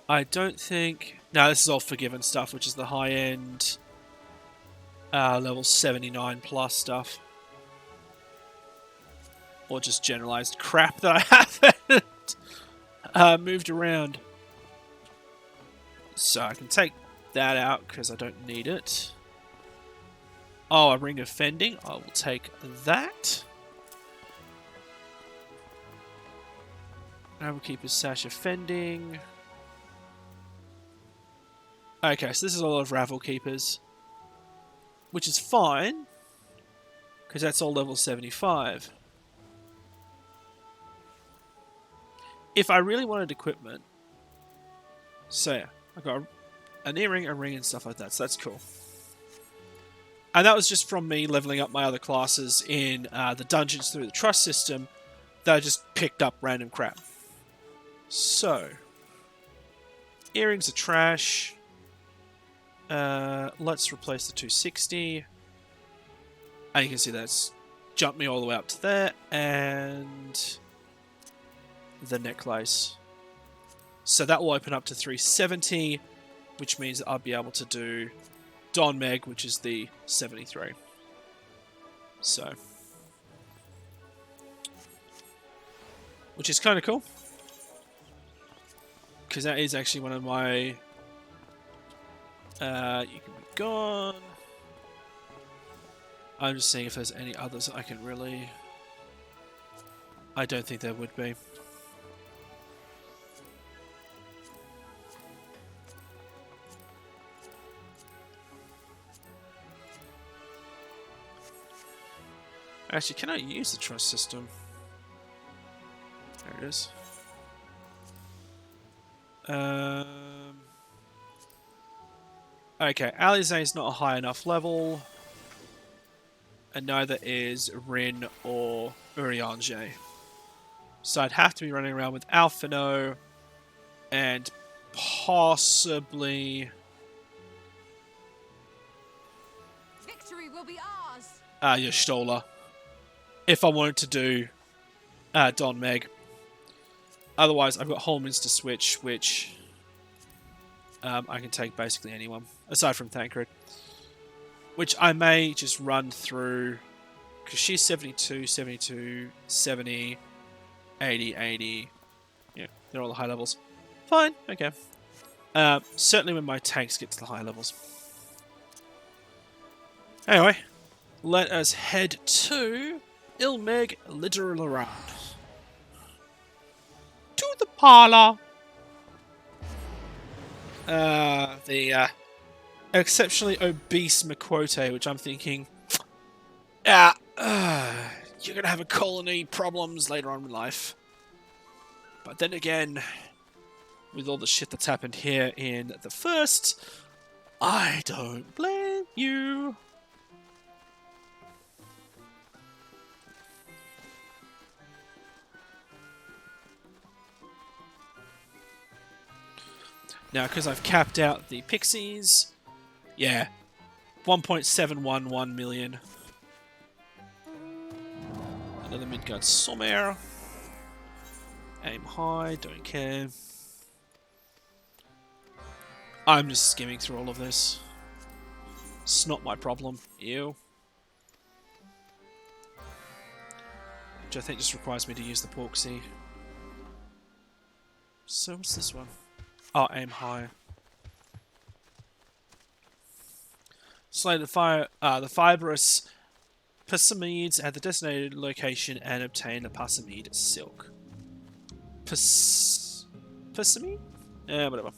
I don't think... No, this is all Forgiven stuff, which is the high-end level 79 plus stuff. Or just generalized crap that I haven't moved around. So I can take that out because I don't need it. Oh, a ring of fending. I will take that. Ravelkeeper's sash of fending. Okay, so this is a lot of Ravelkeepers. Which is fine. Because that's all level 75. If I really wanted equipment... So yeah, I got an earring, a ring and stuff like that, so that's cool. And that was just from me leveling up my other classes in the dungeons through the trust system that I just picked up random crap. So, earrings are trash. Let's replace the 260. And you can see that's jumped me all the way up to there. And the necklace. So that will open up to 370, which means that I'll be able to do Don Meg, which is the 73. So, which is kind of cool, because that is actually one of my. You can be gone. I'm just seeing if there's any others I can really. I don't think there would be. Actually, can I use the trust system? There it is. Okay, Alize is not a high enough level. And neither is Rin or Urianger. So I'd have to be running around with Alphino and possibly... Victory will be ours. Y'shtola. If I wanted to do Don Meg. Otherwise, I've got Holmans to switch, which I can take basically anyone, aside from Thancred. Which I may just run through, because she's 72, 72, 70, 80, 80. Yeah, they're all the high levels. Fine, okay. Certainly when my tanks get to the high levels. Anyway, let us head to Ilmeg Literaland. To the parlor. The exceptionally obese Makote, which I'm thinking, you're gonna have a colony problems later on in life. But then again, with all the shit that's happened here in the first, I don't blame you. Now, because I've capped out the pixies, yeah, 1.711 million. Another Midgard somewhere. Aim high, don't care. I'm just skimming through all of this. It's not my problem. Ew. Which I think just requires me to use the Porksy. So what's this one? Oh, aim high. Slay the fibrous Passamides at the designated location and obtain the Passamide silk. Passamide? Yeah, whatever.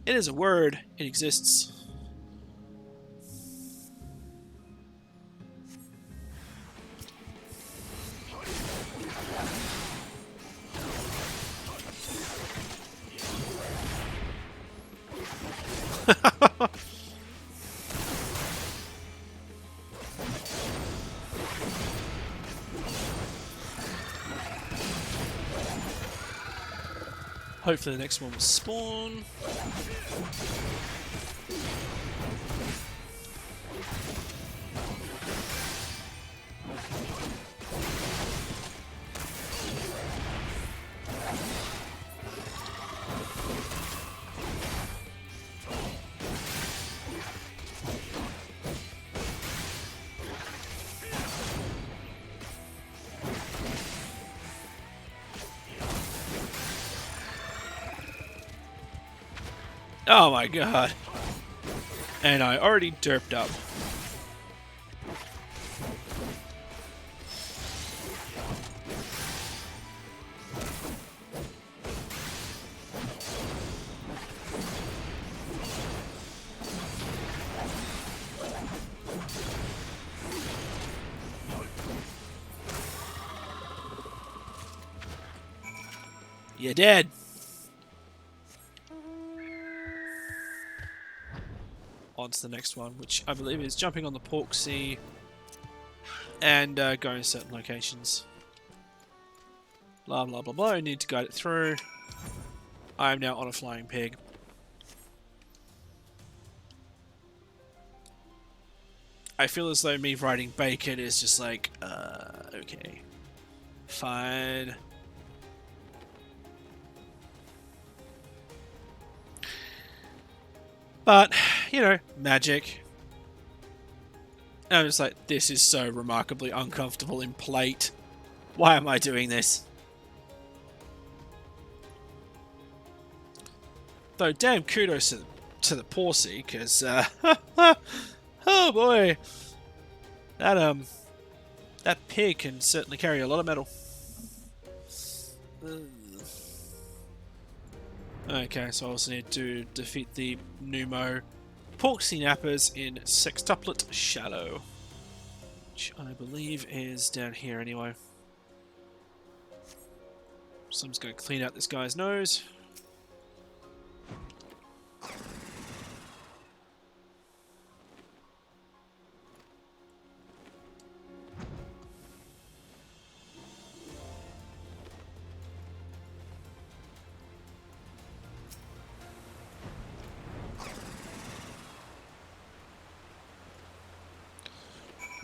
It is a word. It exists. Hopefully the next one will spawn. Oh my god. And I already derped up. You're dead. on to the next one, which I believe is jumping on the Porksea and going to certain locations. Blah blah blah blah. I need to guide it through. I am now on a flying pig. I feel as though me riding bacon is just like, okay, fine. But, you know, magic. And I'm just like, this is so remarkably uncomfortable in plate. Why am I doing this? Though, damn kudos to the Porksea, because, oh boy, that pig can certainly carry a lot of metal. Okay, so I also need to defeat the Pneumo Porksea Nappers in Sextuplet Shallow, which I believe is down here anyway. So I'm just going to clean out this guy's nose.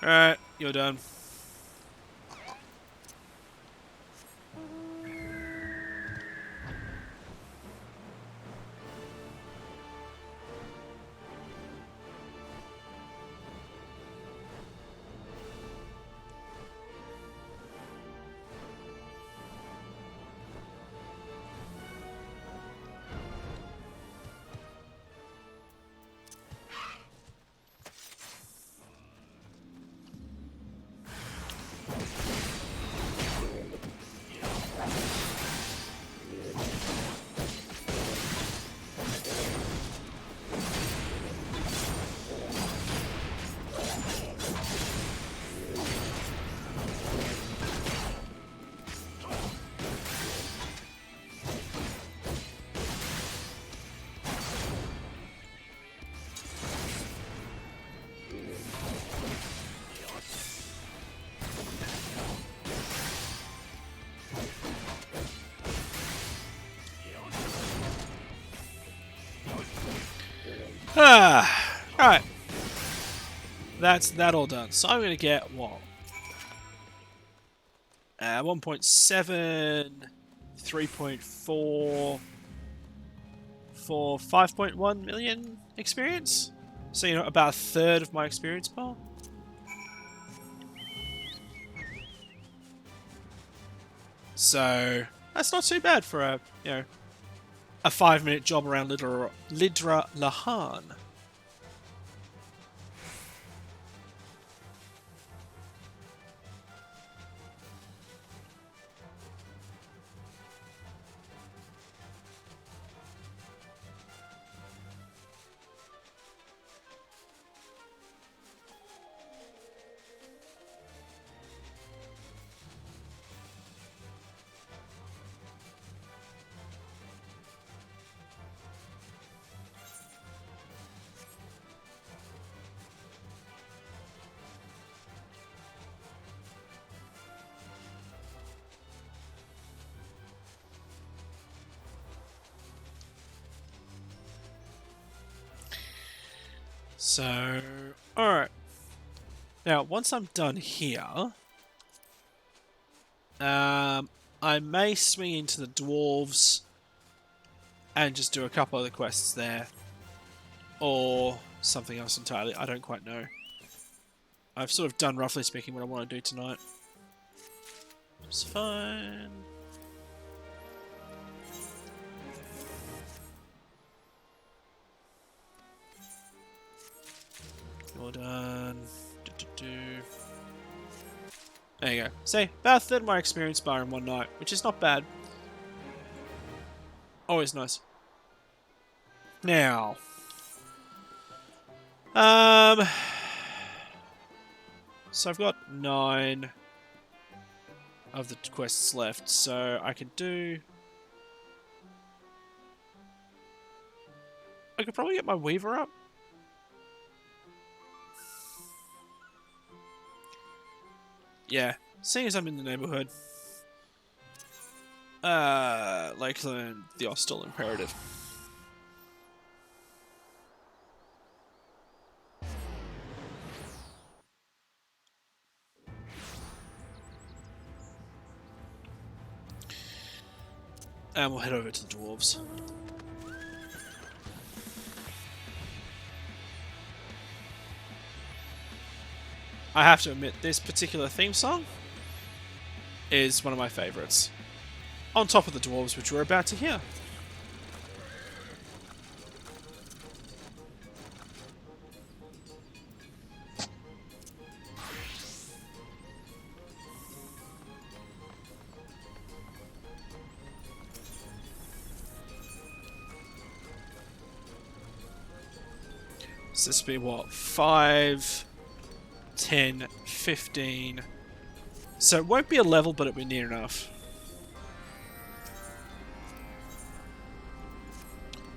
Alright, you're done. Alright. That's that all done. So I'm going to get what? 1.7, 3.4, for 5.1 million experience? So, you know, about a third of my experience bar. So, that's not too bad for a, you know, a 5-minute job around Lidra Lahan. So, alright. Now, once I'm done here, I may swing into the Dwarves and just do a couple of the quests there. Or something else entirely. I don't quite know. I've sort of done, roughly speaking, what I want to do tonight. It's fine. You're done. There you go. See, about a third of my experience bar in one night, which is not bad. Always nice. Now, so I've got 9 of the quests left, so I could do. I could probably get my Weaver up. Yeah, seeing as I'm in the neighborhood. Lakeland, the hostile imperative. And we'll head over to the Dwarves. I have to admit, this particular theme song is one of my favourites. On top of the Dwarves, which we're about to hear. So this would be what? 5, 10, 15. So it won't be a level, but it'll be near enough.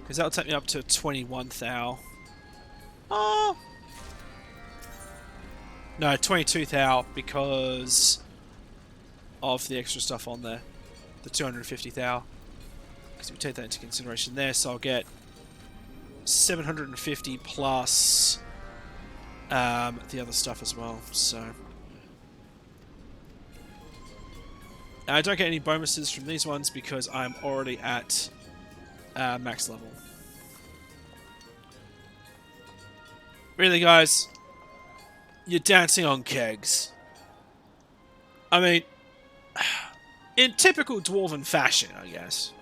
Because that'll take me up to 21 thou. Oh! No, 22 thou because of the extra stuff on there. The 250 thou. Because we take that into consideration there, so I'll get 750 plus the other stuff as well. So I don't get any bonuses from these ones because I'm already at max level. Really, guys? You're dancing on kegs. I mean, in typical dwarven fashion, I guess.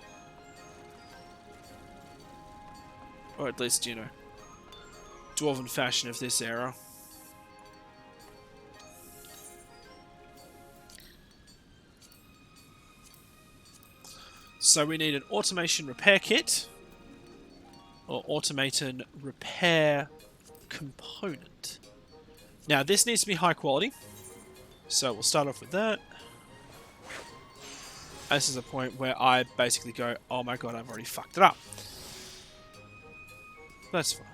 Or at least, you know, dwarven fashion of this era. So we need an automation repair kit. Or automaton repair component. Now this needs to be high quality. So we'll start off with that. This is a point where I basically go, oh my god, I've already fucked it up. That's fine.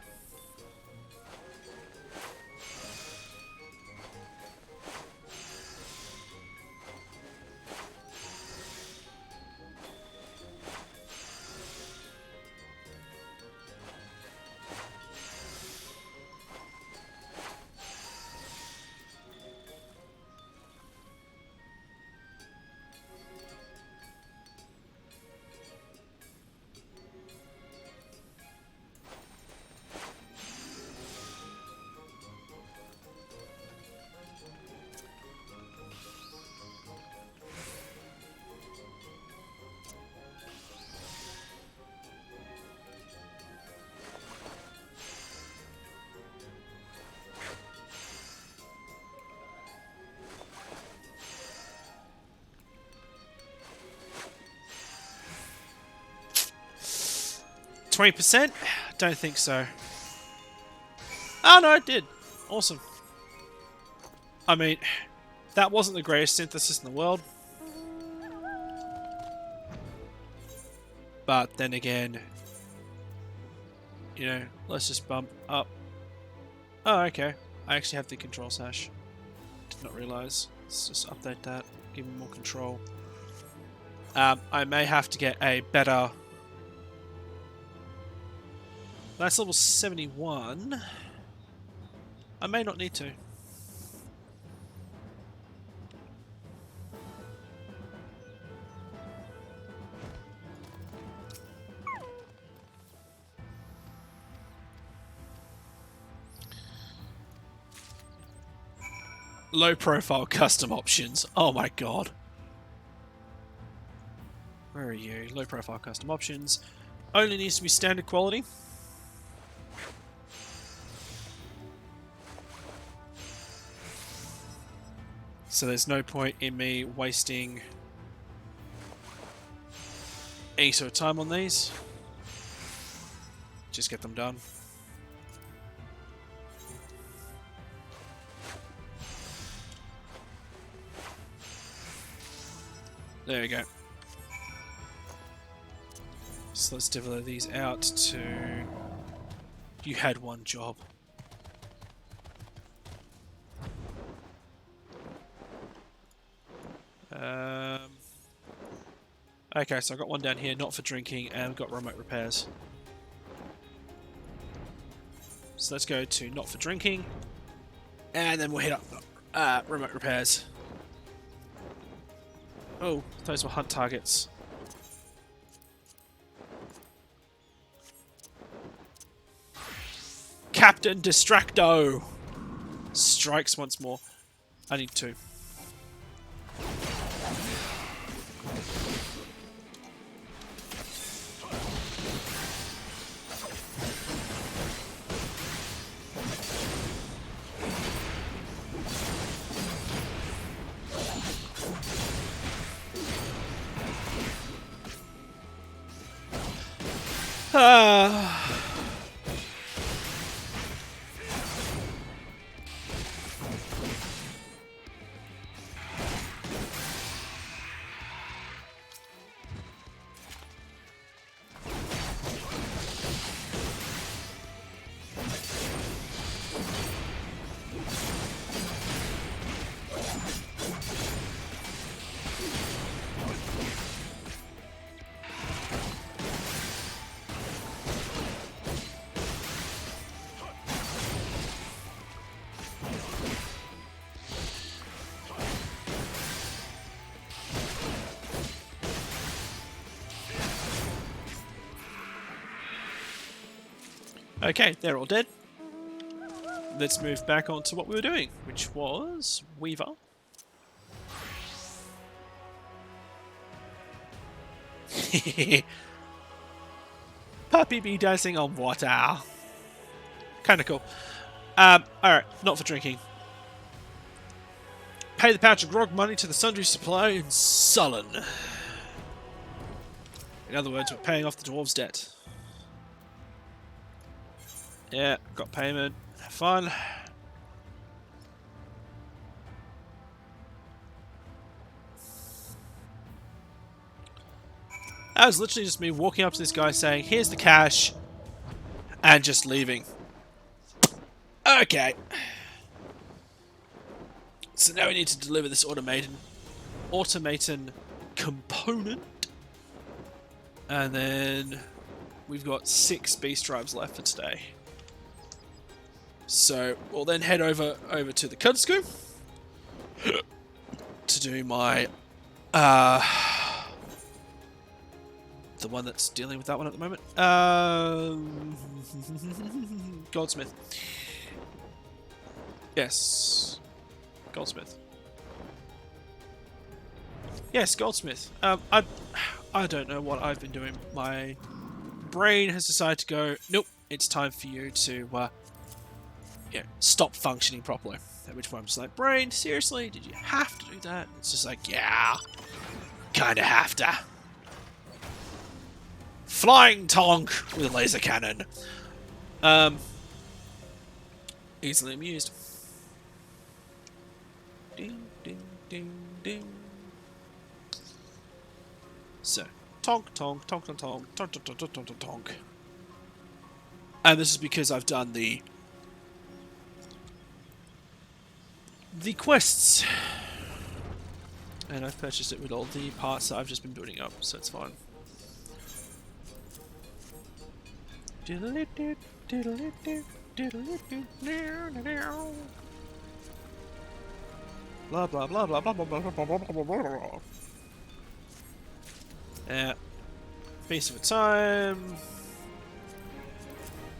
%? Don't think so. Oh no, it did. Awesome. I mean, that wasn't the greatest synthesis in the world. But then again, you know, let's just bump up. Oh, okay. I actually have the control sash. Did not realise. Let's just update that. Give me more control. I may have to get a better... That's level 71. I may not need to. Low profile custom options. Oh my god. Where are you? Low profile custom options. Only needs to be standard quality. So there's no point in me wasting any sort of time on these. Just get them done. There we go. So let's develop these out to... You had one job. Okay, so I've got one down here, not for drinking, and I've got remote repairs. So let's go to not for drinking, and then we'll hit up remote repairs. Oh, those were hunt targets. Captain Distracto strikes once more. I need two. Okay, they're all dead. Let's move back on to what we were doing, which was Weaver. Puppy be dancing on water. Kind of cool. Alright, not for drinking. Pay the pouch of grog money to the sundry supply in Sullen. In other words, we're paying off the dwarves' debt. Yeah, got payment. Have fun. That was literally just me walking up to this guy saying, here's the cash, and just leaving. Okay. So now we need to deliver this automaton component. And then we've got 6 beast drives left for today. So we'll then head over to the Kudsku to do my the one that's dealing with that one at the moment. Goldsmith. Yes. Goldsmith. Yes, Goldsmith. I don't know what I've been doing. My brain has decided to go, nope, it's time for you to stop functioning properly. At which point I'm just like, brain, seriously? Did you have to do that? It's just like, yeah, kinda have to. Flying Tonk with a laser cannon. Easily amused. Ding, ding, ding, ding. So, tonk, tonk, tonk, tonk, tonk, tonk, tonk, tonk, tonk, tonk, tonk. And this is because I've done the quests. And I've purchased it with all the parts that I've just been building up, so it's fine. Blah blah blah blah blah blah blah blah blah blah blah. Piece of a time.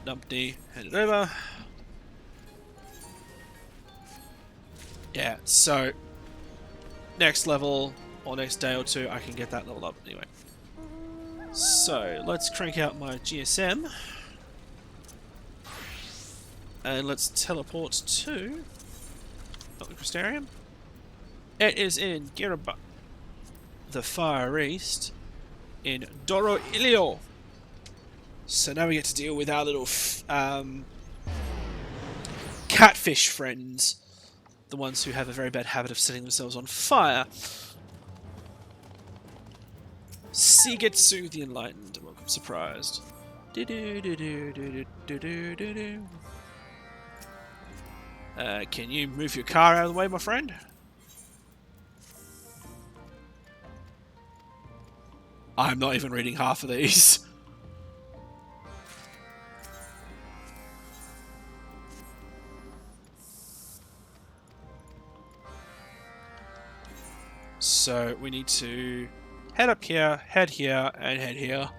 Numpty, hand it over. Yeah, so next level or next day or two I can get that leveled up anyway. So let's crank out my GSM and let's teleport to not the Crystarium. It is in Giraba, the Far East, in Doro Ilio. So now we get to deal with our little catfish friends. The ones who have a very bad habit of setting themselves on fire. Sigetsu the Enlightened. Welcome, surprised. Can you move your car out of the way, my friend? I'm not even reading half of these. So we need to head up here, head here, and head here.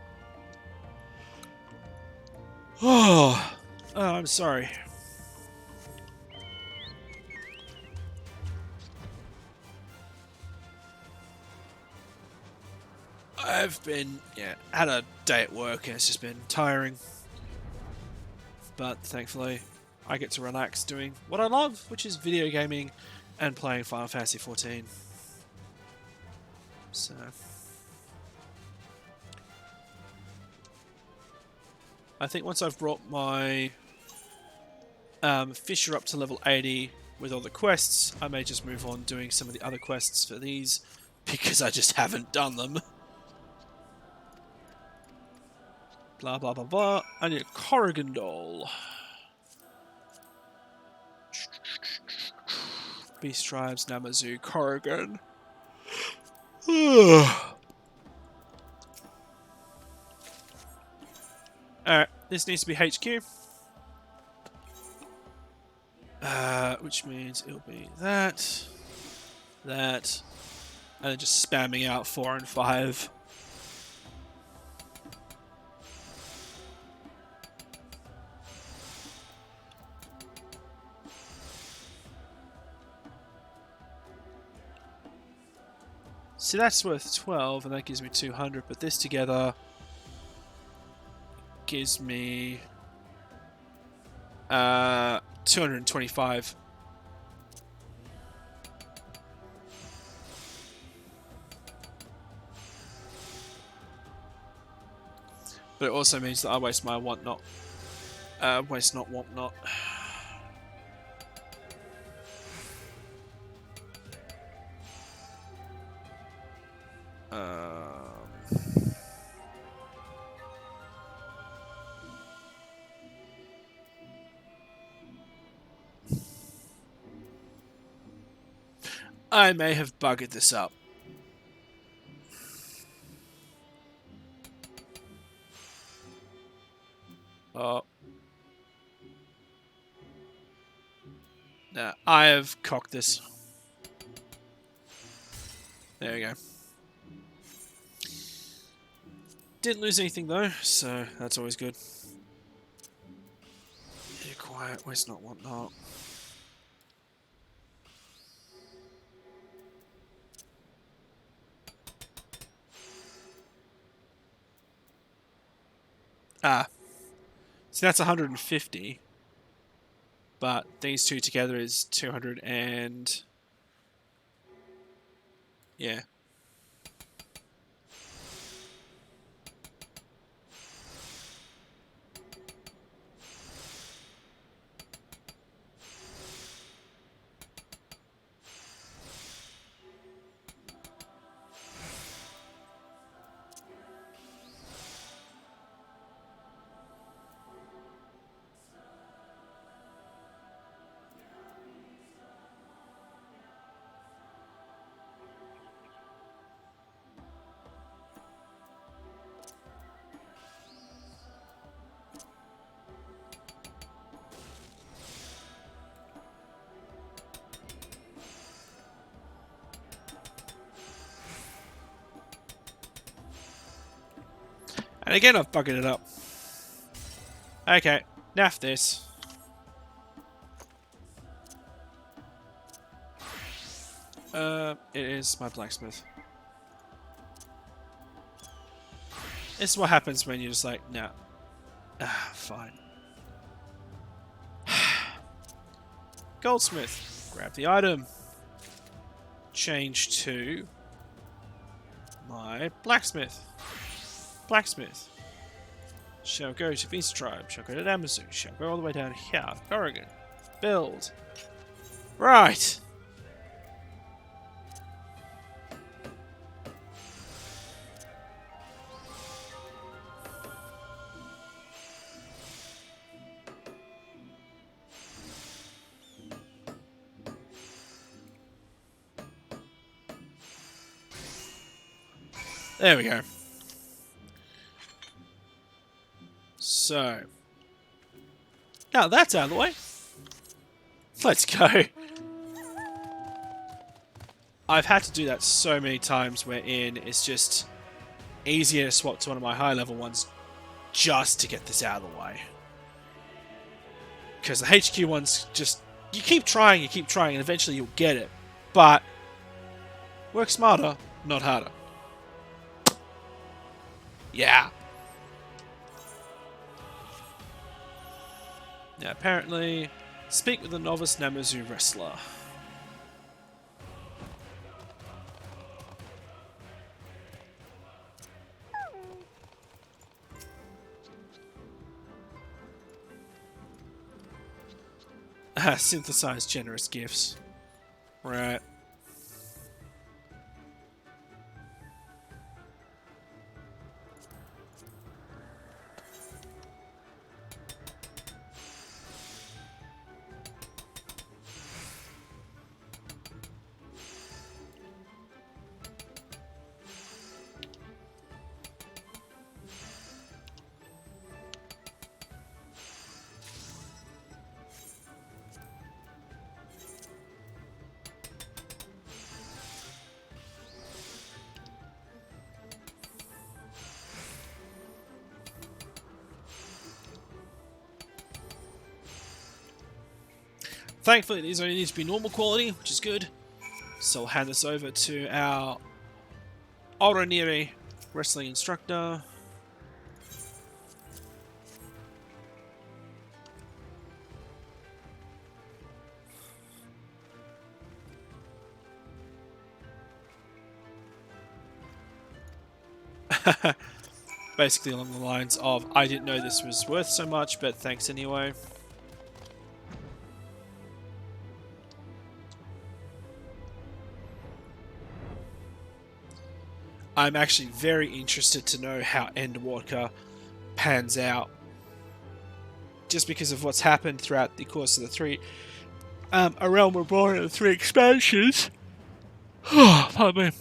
Oh, I'm sorry. I've been, had a day at work and it's just been tiring. But thankfully, I get to relax doing what I love, which is video gaming and playing Final Fantasy XIV. So, I think once I've brought my Fisher up to level 80 with all the quests, I may just move on doing some of the other quests for these, because I just haven't done them. Blah blah blah blah. I need a Corrigan doll. Beast Tribes, Namazu, Corrigan. Alright, this needs to be HQ. Which means it'll be that, and then just spamming out 4 and 5. See, that's worth 12, and that gives me 200, but this together gives me 225. But it also means that I waste my want not. Waste not, want not. I may have buggered this up. Oh. Nah, I have cocked this. There we go. Didn't lose anything though, so that's always good. Yeah, quiet, waste not, want not. Ah. So that's 150. But these two together is 200 and... yeah. And again, I've buggered it up. Okay, naff this. It is my blacksmith. This is what happens when you're just like, nah. Ah, fine. Goldsmith. Grab the item. Change to my blacksmith. Blacksmith. Shall go to Beast Tribe. Shall go to Amazon. Shall go all the way down here. Corrigan. Build. Right. There we go. So, now that's out of the way. Let's go. I've had to do that so many times wherein it's just easier to swap to one of my high level ones just to get this out of the way. Because the HQ ones just, you keep trying, and eventually you'll get it. But work smarter, not harder. Yeah. Now apparently, speak with the novice Namazu wrestler. Synthesize generous gifts. Right. Thankfully, these only need to be normal quality, which is good. So I'll hand this over to our Aviary wrestling instructor. Basically along the lines of, I didn't know this was worth so much, but thanks anyway. I'm actually very interested to know how Endwalker pans out. Just because of what's happened throughout the course of the three... A Realm Reborn and the 3 expansions. Pardon me.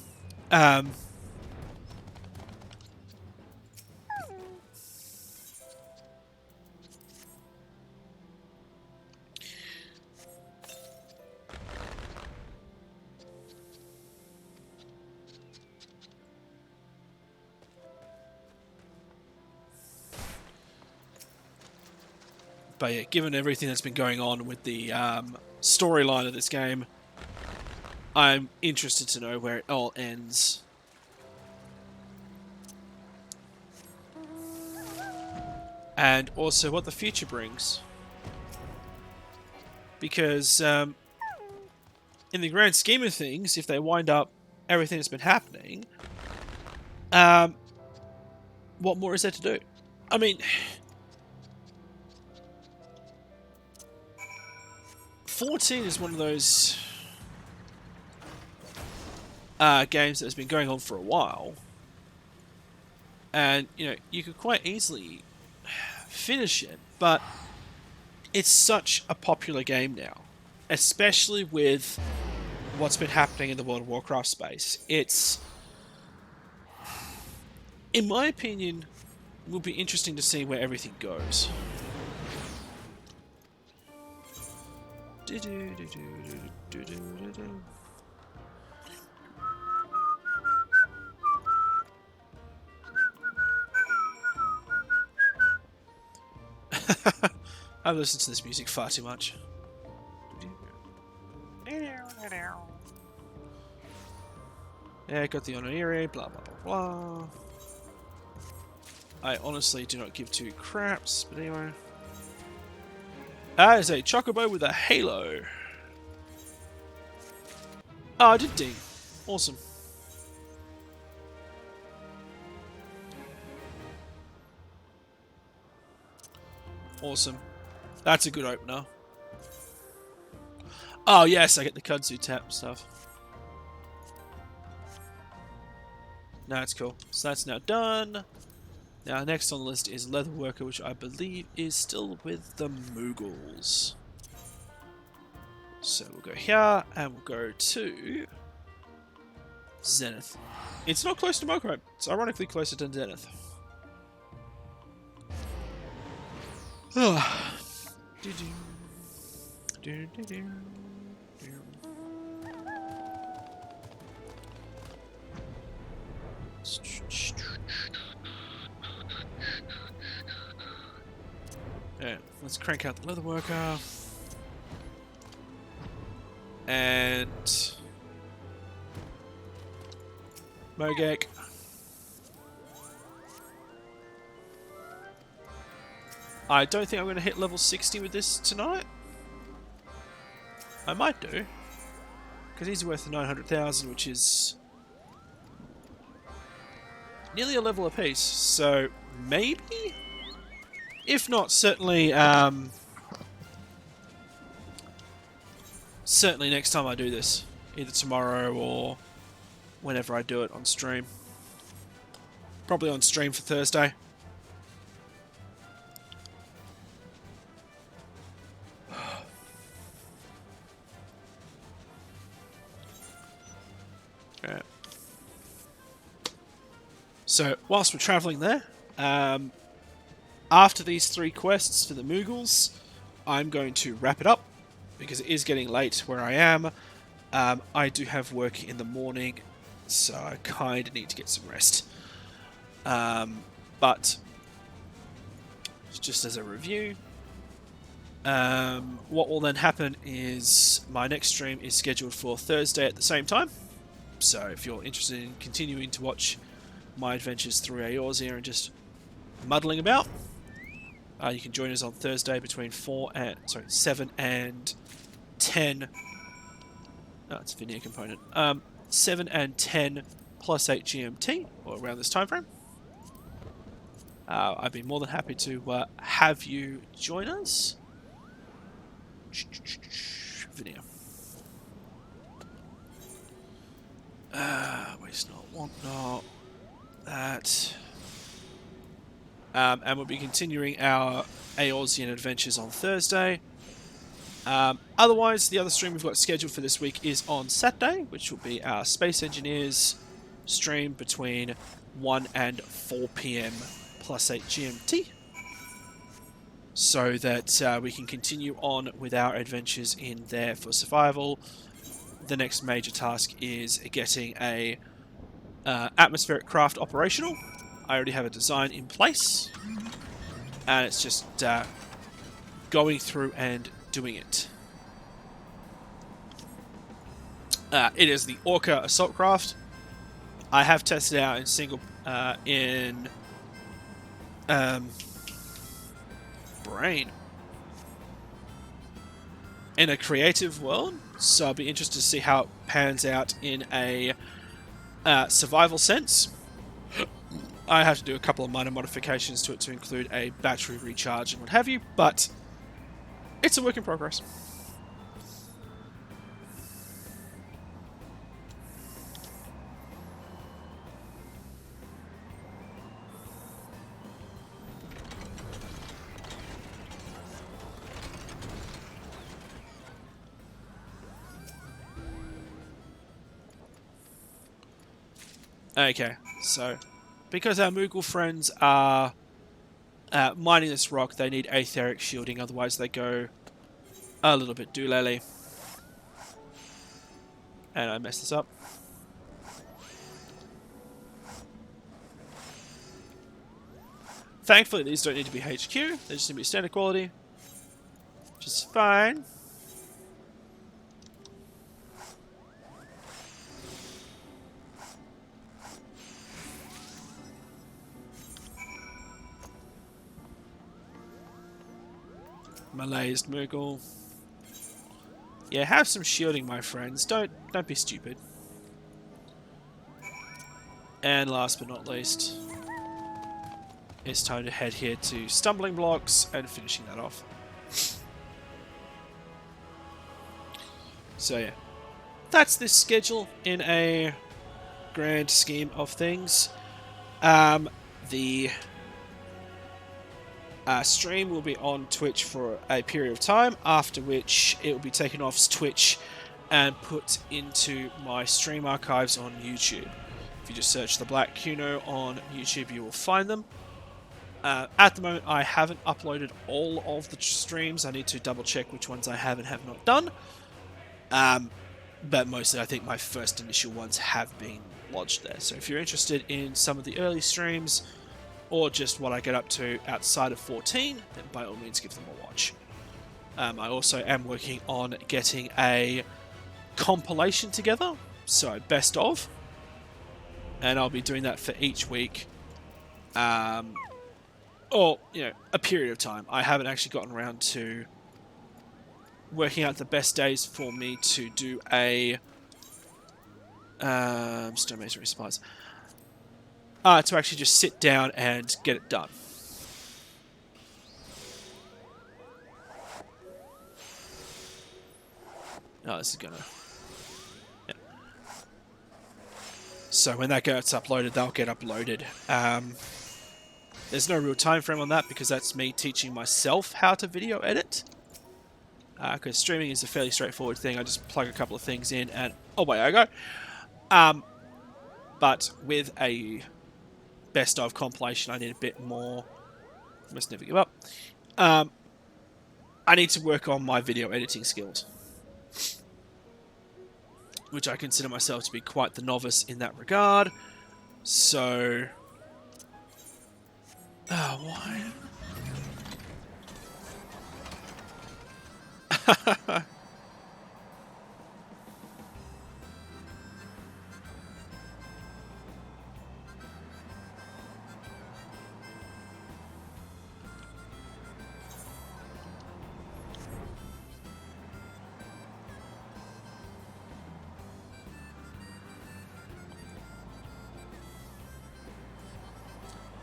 But yeah, given everything that's been going on with the storyline of this game, I'm interested to know where it all ends. And also what the future brings. Because in the grand scheme of things, if they wind up everything that's been happening, what more is there to do? I mean... 14 is one of those games that has been going on for a while, and you know you could quite easily finish it, but it's such a popular game now, especially with what's been happening in the World of Warcraft space. It's, in my opinion, will be interesting to see where everything goes. I've listened to this music far too much. Yeah, got the Aviary, blah blah blah blah. I honestly do not give two craps, but anyway. That is a chocobo with a halo. Oh, I did ding. Awesome. Awesome. That's a good opener. Oh yes, I get the kudzu tap stuff. No, that's cool. So that's now done. Now, next on the list is Leatherworker, which I believe is still with the Mughals. So we'll go here, and we'll go to Zenith. It's not close to Mokrai. It's ironically closer to Zenith. Yeah, let's crank out the Leatherworker. And Mogek. I don't think I'm going to hit level 60 with this tonight. I might do. Because he's worth 900,000, which is nearly a level apiece. So, maybe? If not, certainly, certainly next time I do this. Either tomorrow or whenever I do it on stream. Probably on stream for Thursday. Yeah. So, whilst we're travelling there, after these 3 quests for the Moogles, I'm going to wrap it up, because it is getting late where I am. I do have work in the morning, so I kind of need to get some rest. But, just as a review, what will then happen is my next stream is scheduled for Thursday at the same time. So if you're interested in continuing to watch my adventures through Eorzea and just muddling about, you can join us on Thursday between 7 and 10. Oh, it's a Veneer component. 7 and 10 plus 8 GMT, or around this time frame. I'd be more than happy to have you join us. Veneer. Waste not, want not. That. And we'll be continuing our Eorzean adventures on Thursday. Otherwise, the other stream we've got scheduled for this week is on Saturday, which will be our Space Engineers stream between 1 and 4 PM plus 8 GMT. So that we can continue on with our adventures in there for survival. The next major task is getting a atmospheric craft operational. I already have a design in place, and it's just going through and doing it. It is the Orca assault craft. I have tested out in single in a creative world, so I'll be interested to see how it pans out in a survival sense. I have to do a couple of minor modifications to it to include a battery recharge and what have you, but it's a work in progress. Okay, so because our Moogle friends are mining this rock, they need aetheric shielding, otherwise they go a little bit doolally. And I messed this up. Thankfully, these don't need to be HQ, they just need to be standard quality, which is fine. Malaised Moogle. Yeah, have some shielding, my friends. Don't be stupid. And last but not least, it's time to head here to Stumbling Blocks and finishing that off. So yeah, that's this schedule in a grand scheme of things. The stream will be on Twitch for a period of time, after which it will be taken off Twitch and put into my stream archives on YouTube. If you just search the Black Kuno on YouTube, you will find them. At the moment, I haven't uploaded all of the streams. I need to double check which ones I have and have not done. But mostly, I think my first initial ones have been lodged there. So if you're interested in some of the early streams, or just what I get up to outside of 14, then by all means give them a watch. I also am working on getting a compilation together, so best of, and I'll be doing that for each week. Or, a period of time. I haven't actually gotten around to working out the best days for me to do a stonemasonry supplies. To actually just sit down and get it done. Oh, this is gonna... Yeah. So when that gets uploaded, they'll get uploaded. There's no real time frame on that because that's me teaching myself how to video edit. Because streaming is a fairly straightforward thing. I just plug a couple of things in and away I go. But with a best of compilation, I need a bit more. Must never give up. I need to work on my video editing skills, which I consider myself to be quite the novice in that regard. So... Oh, why?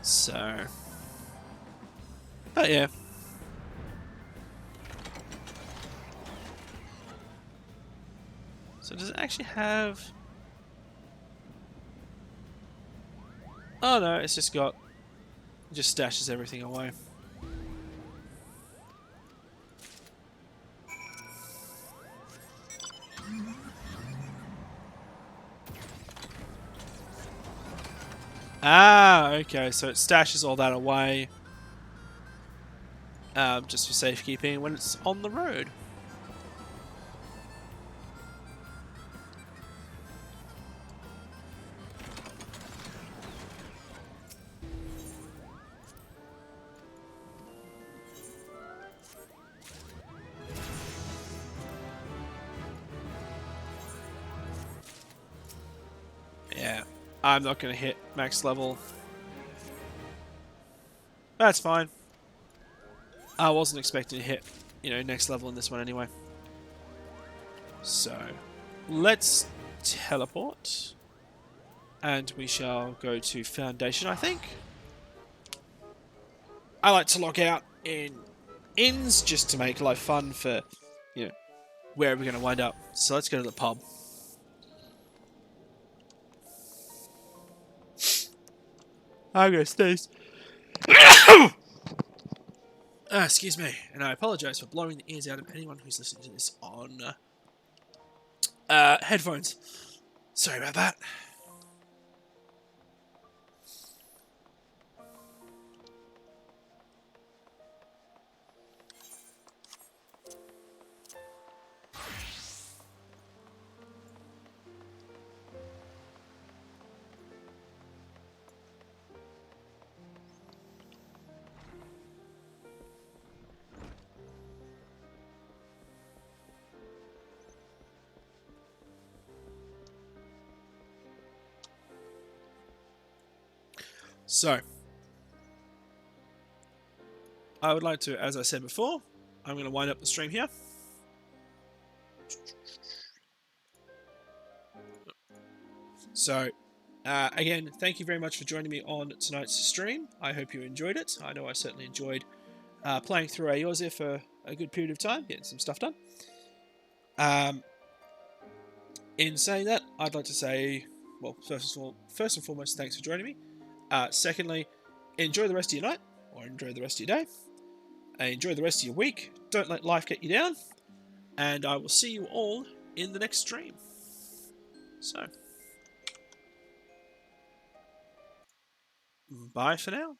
So... But yeah. So does it actually have... Oh no, it's just got... It just stashes everything away. Ah, okay, so it stashes all that away. Just for safekeeping when it's on the road. Yeah, I'm not going to hit max level. That's fine. I wasn't expecting to hit, next level in this one anyway. So, let's teleport. And we shall go to Foundation, I think. I like to log out in inns just to make life fun for, where are we going to wind up. So let's go to the pub. I'm going to sneeze. Excuse me, and I apologise for blowing the ears out of anyone who's listening to this on headphones. Sorry about that. So, I would like to, as I said before, I'm going to wind up the stream here. So, again, thank you very much for joining me on tonight's stream. I hope you enjoyed it. I know I certainly enjoyed playing through Eorzea for a good period of time, getting some stuff done. In saying that, I'd like to say, well, first and foremost, thanks for joining me. Secondly, enjoy the rest of your night, or enjoy the rest of your day. Enjoy the rest of your week. Don't let life get you down. And I will see you all in the next stream. So, bye for now.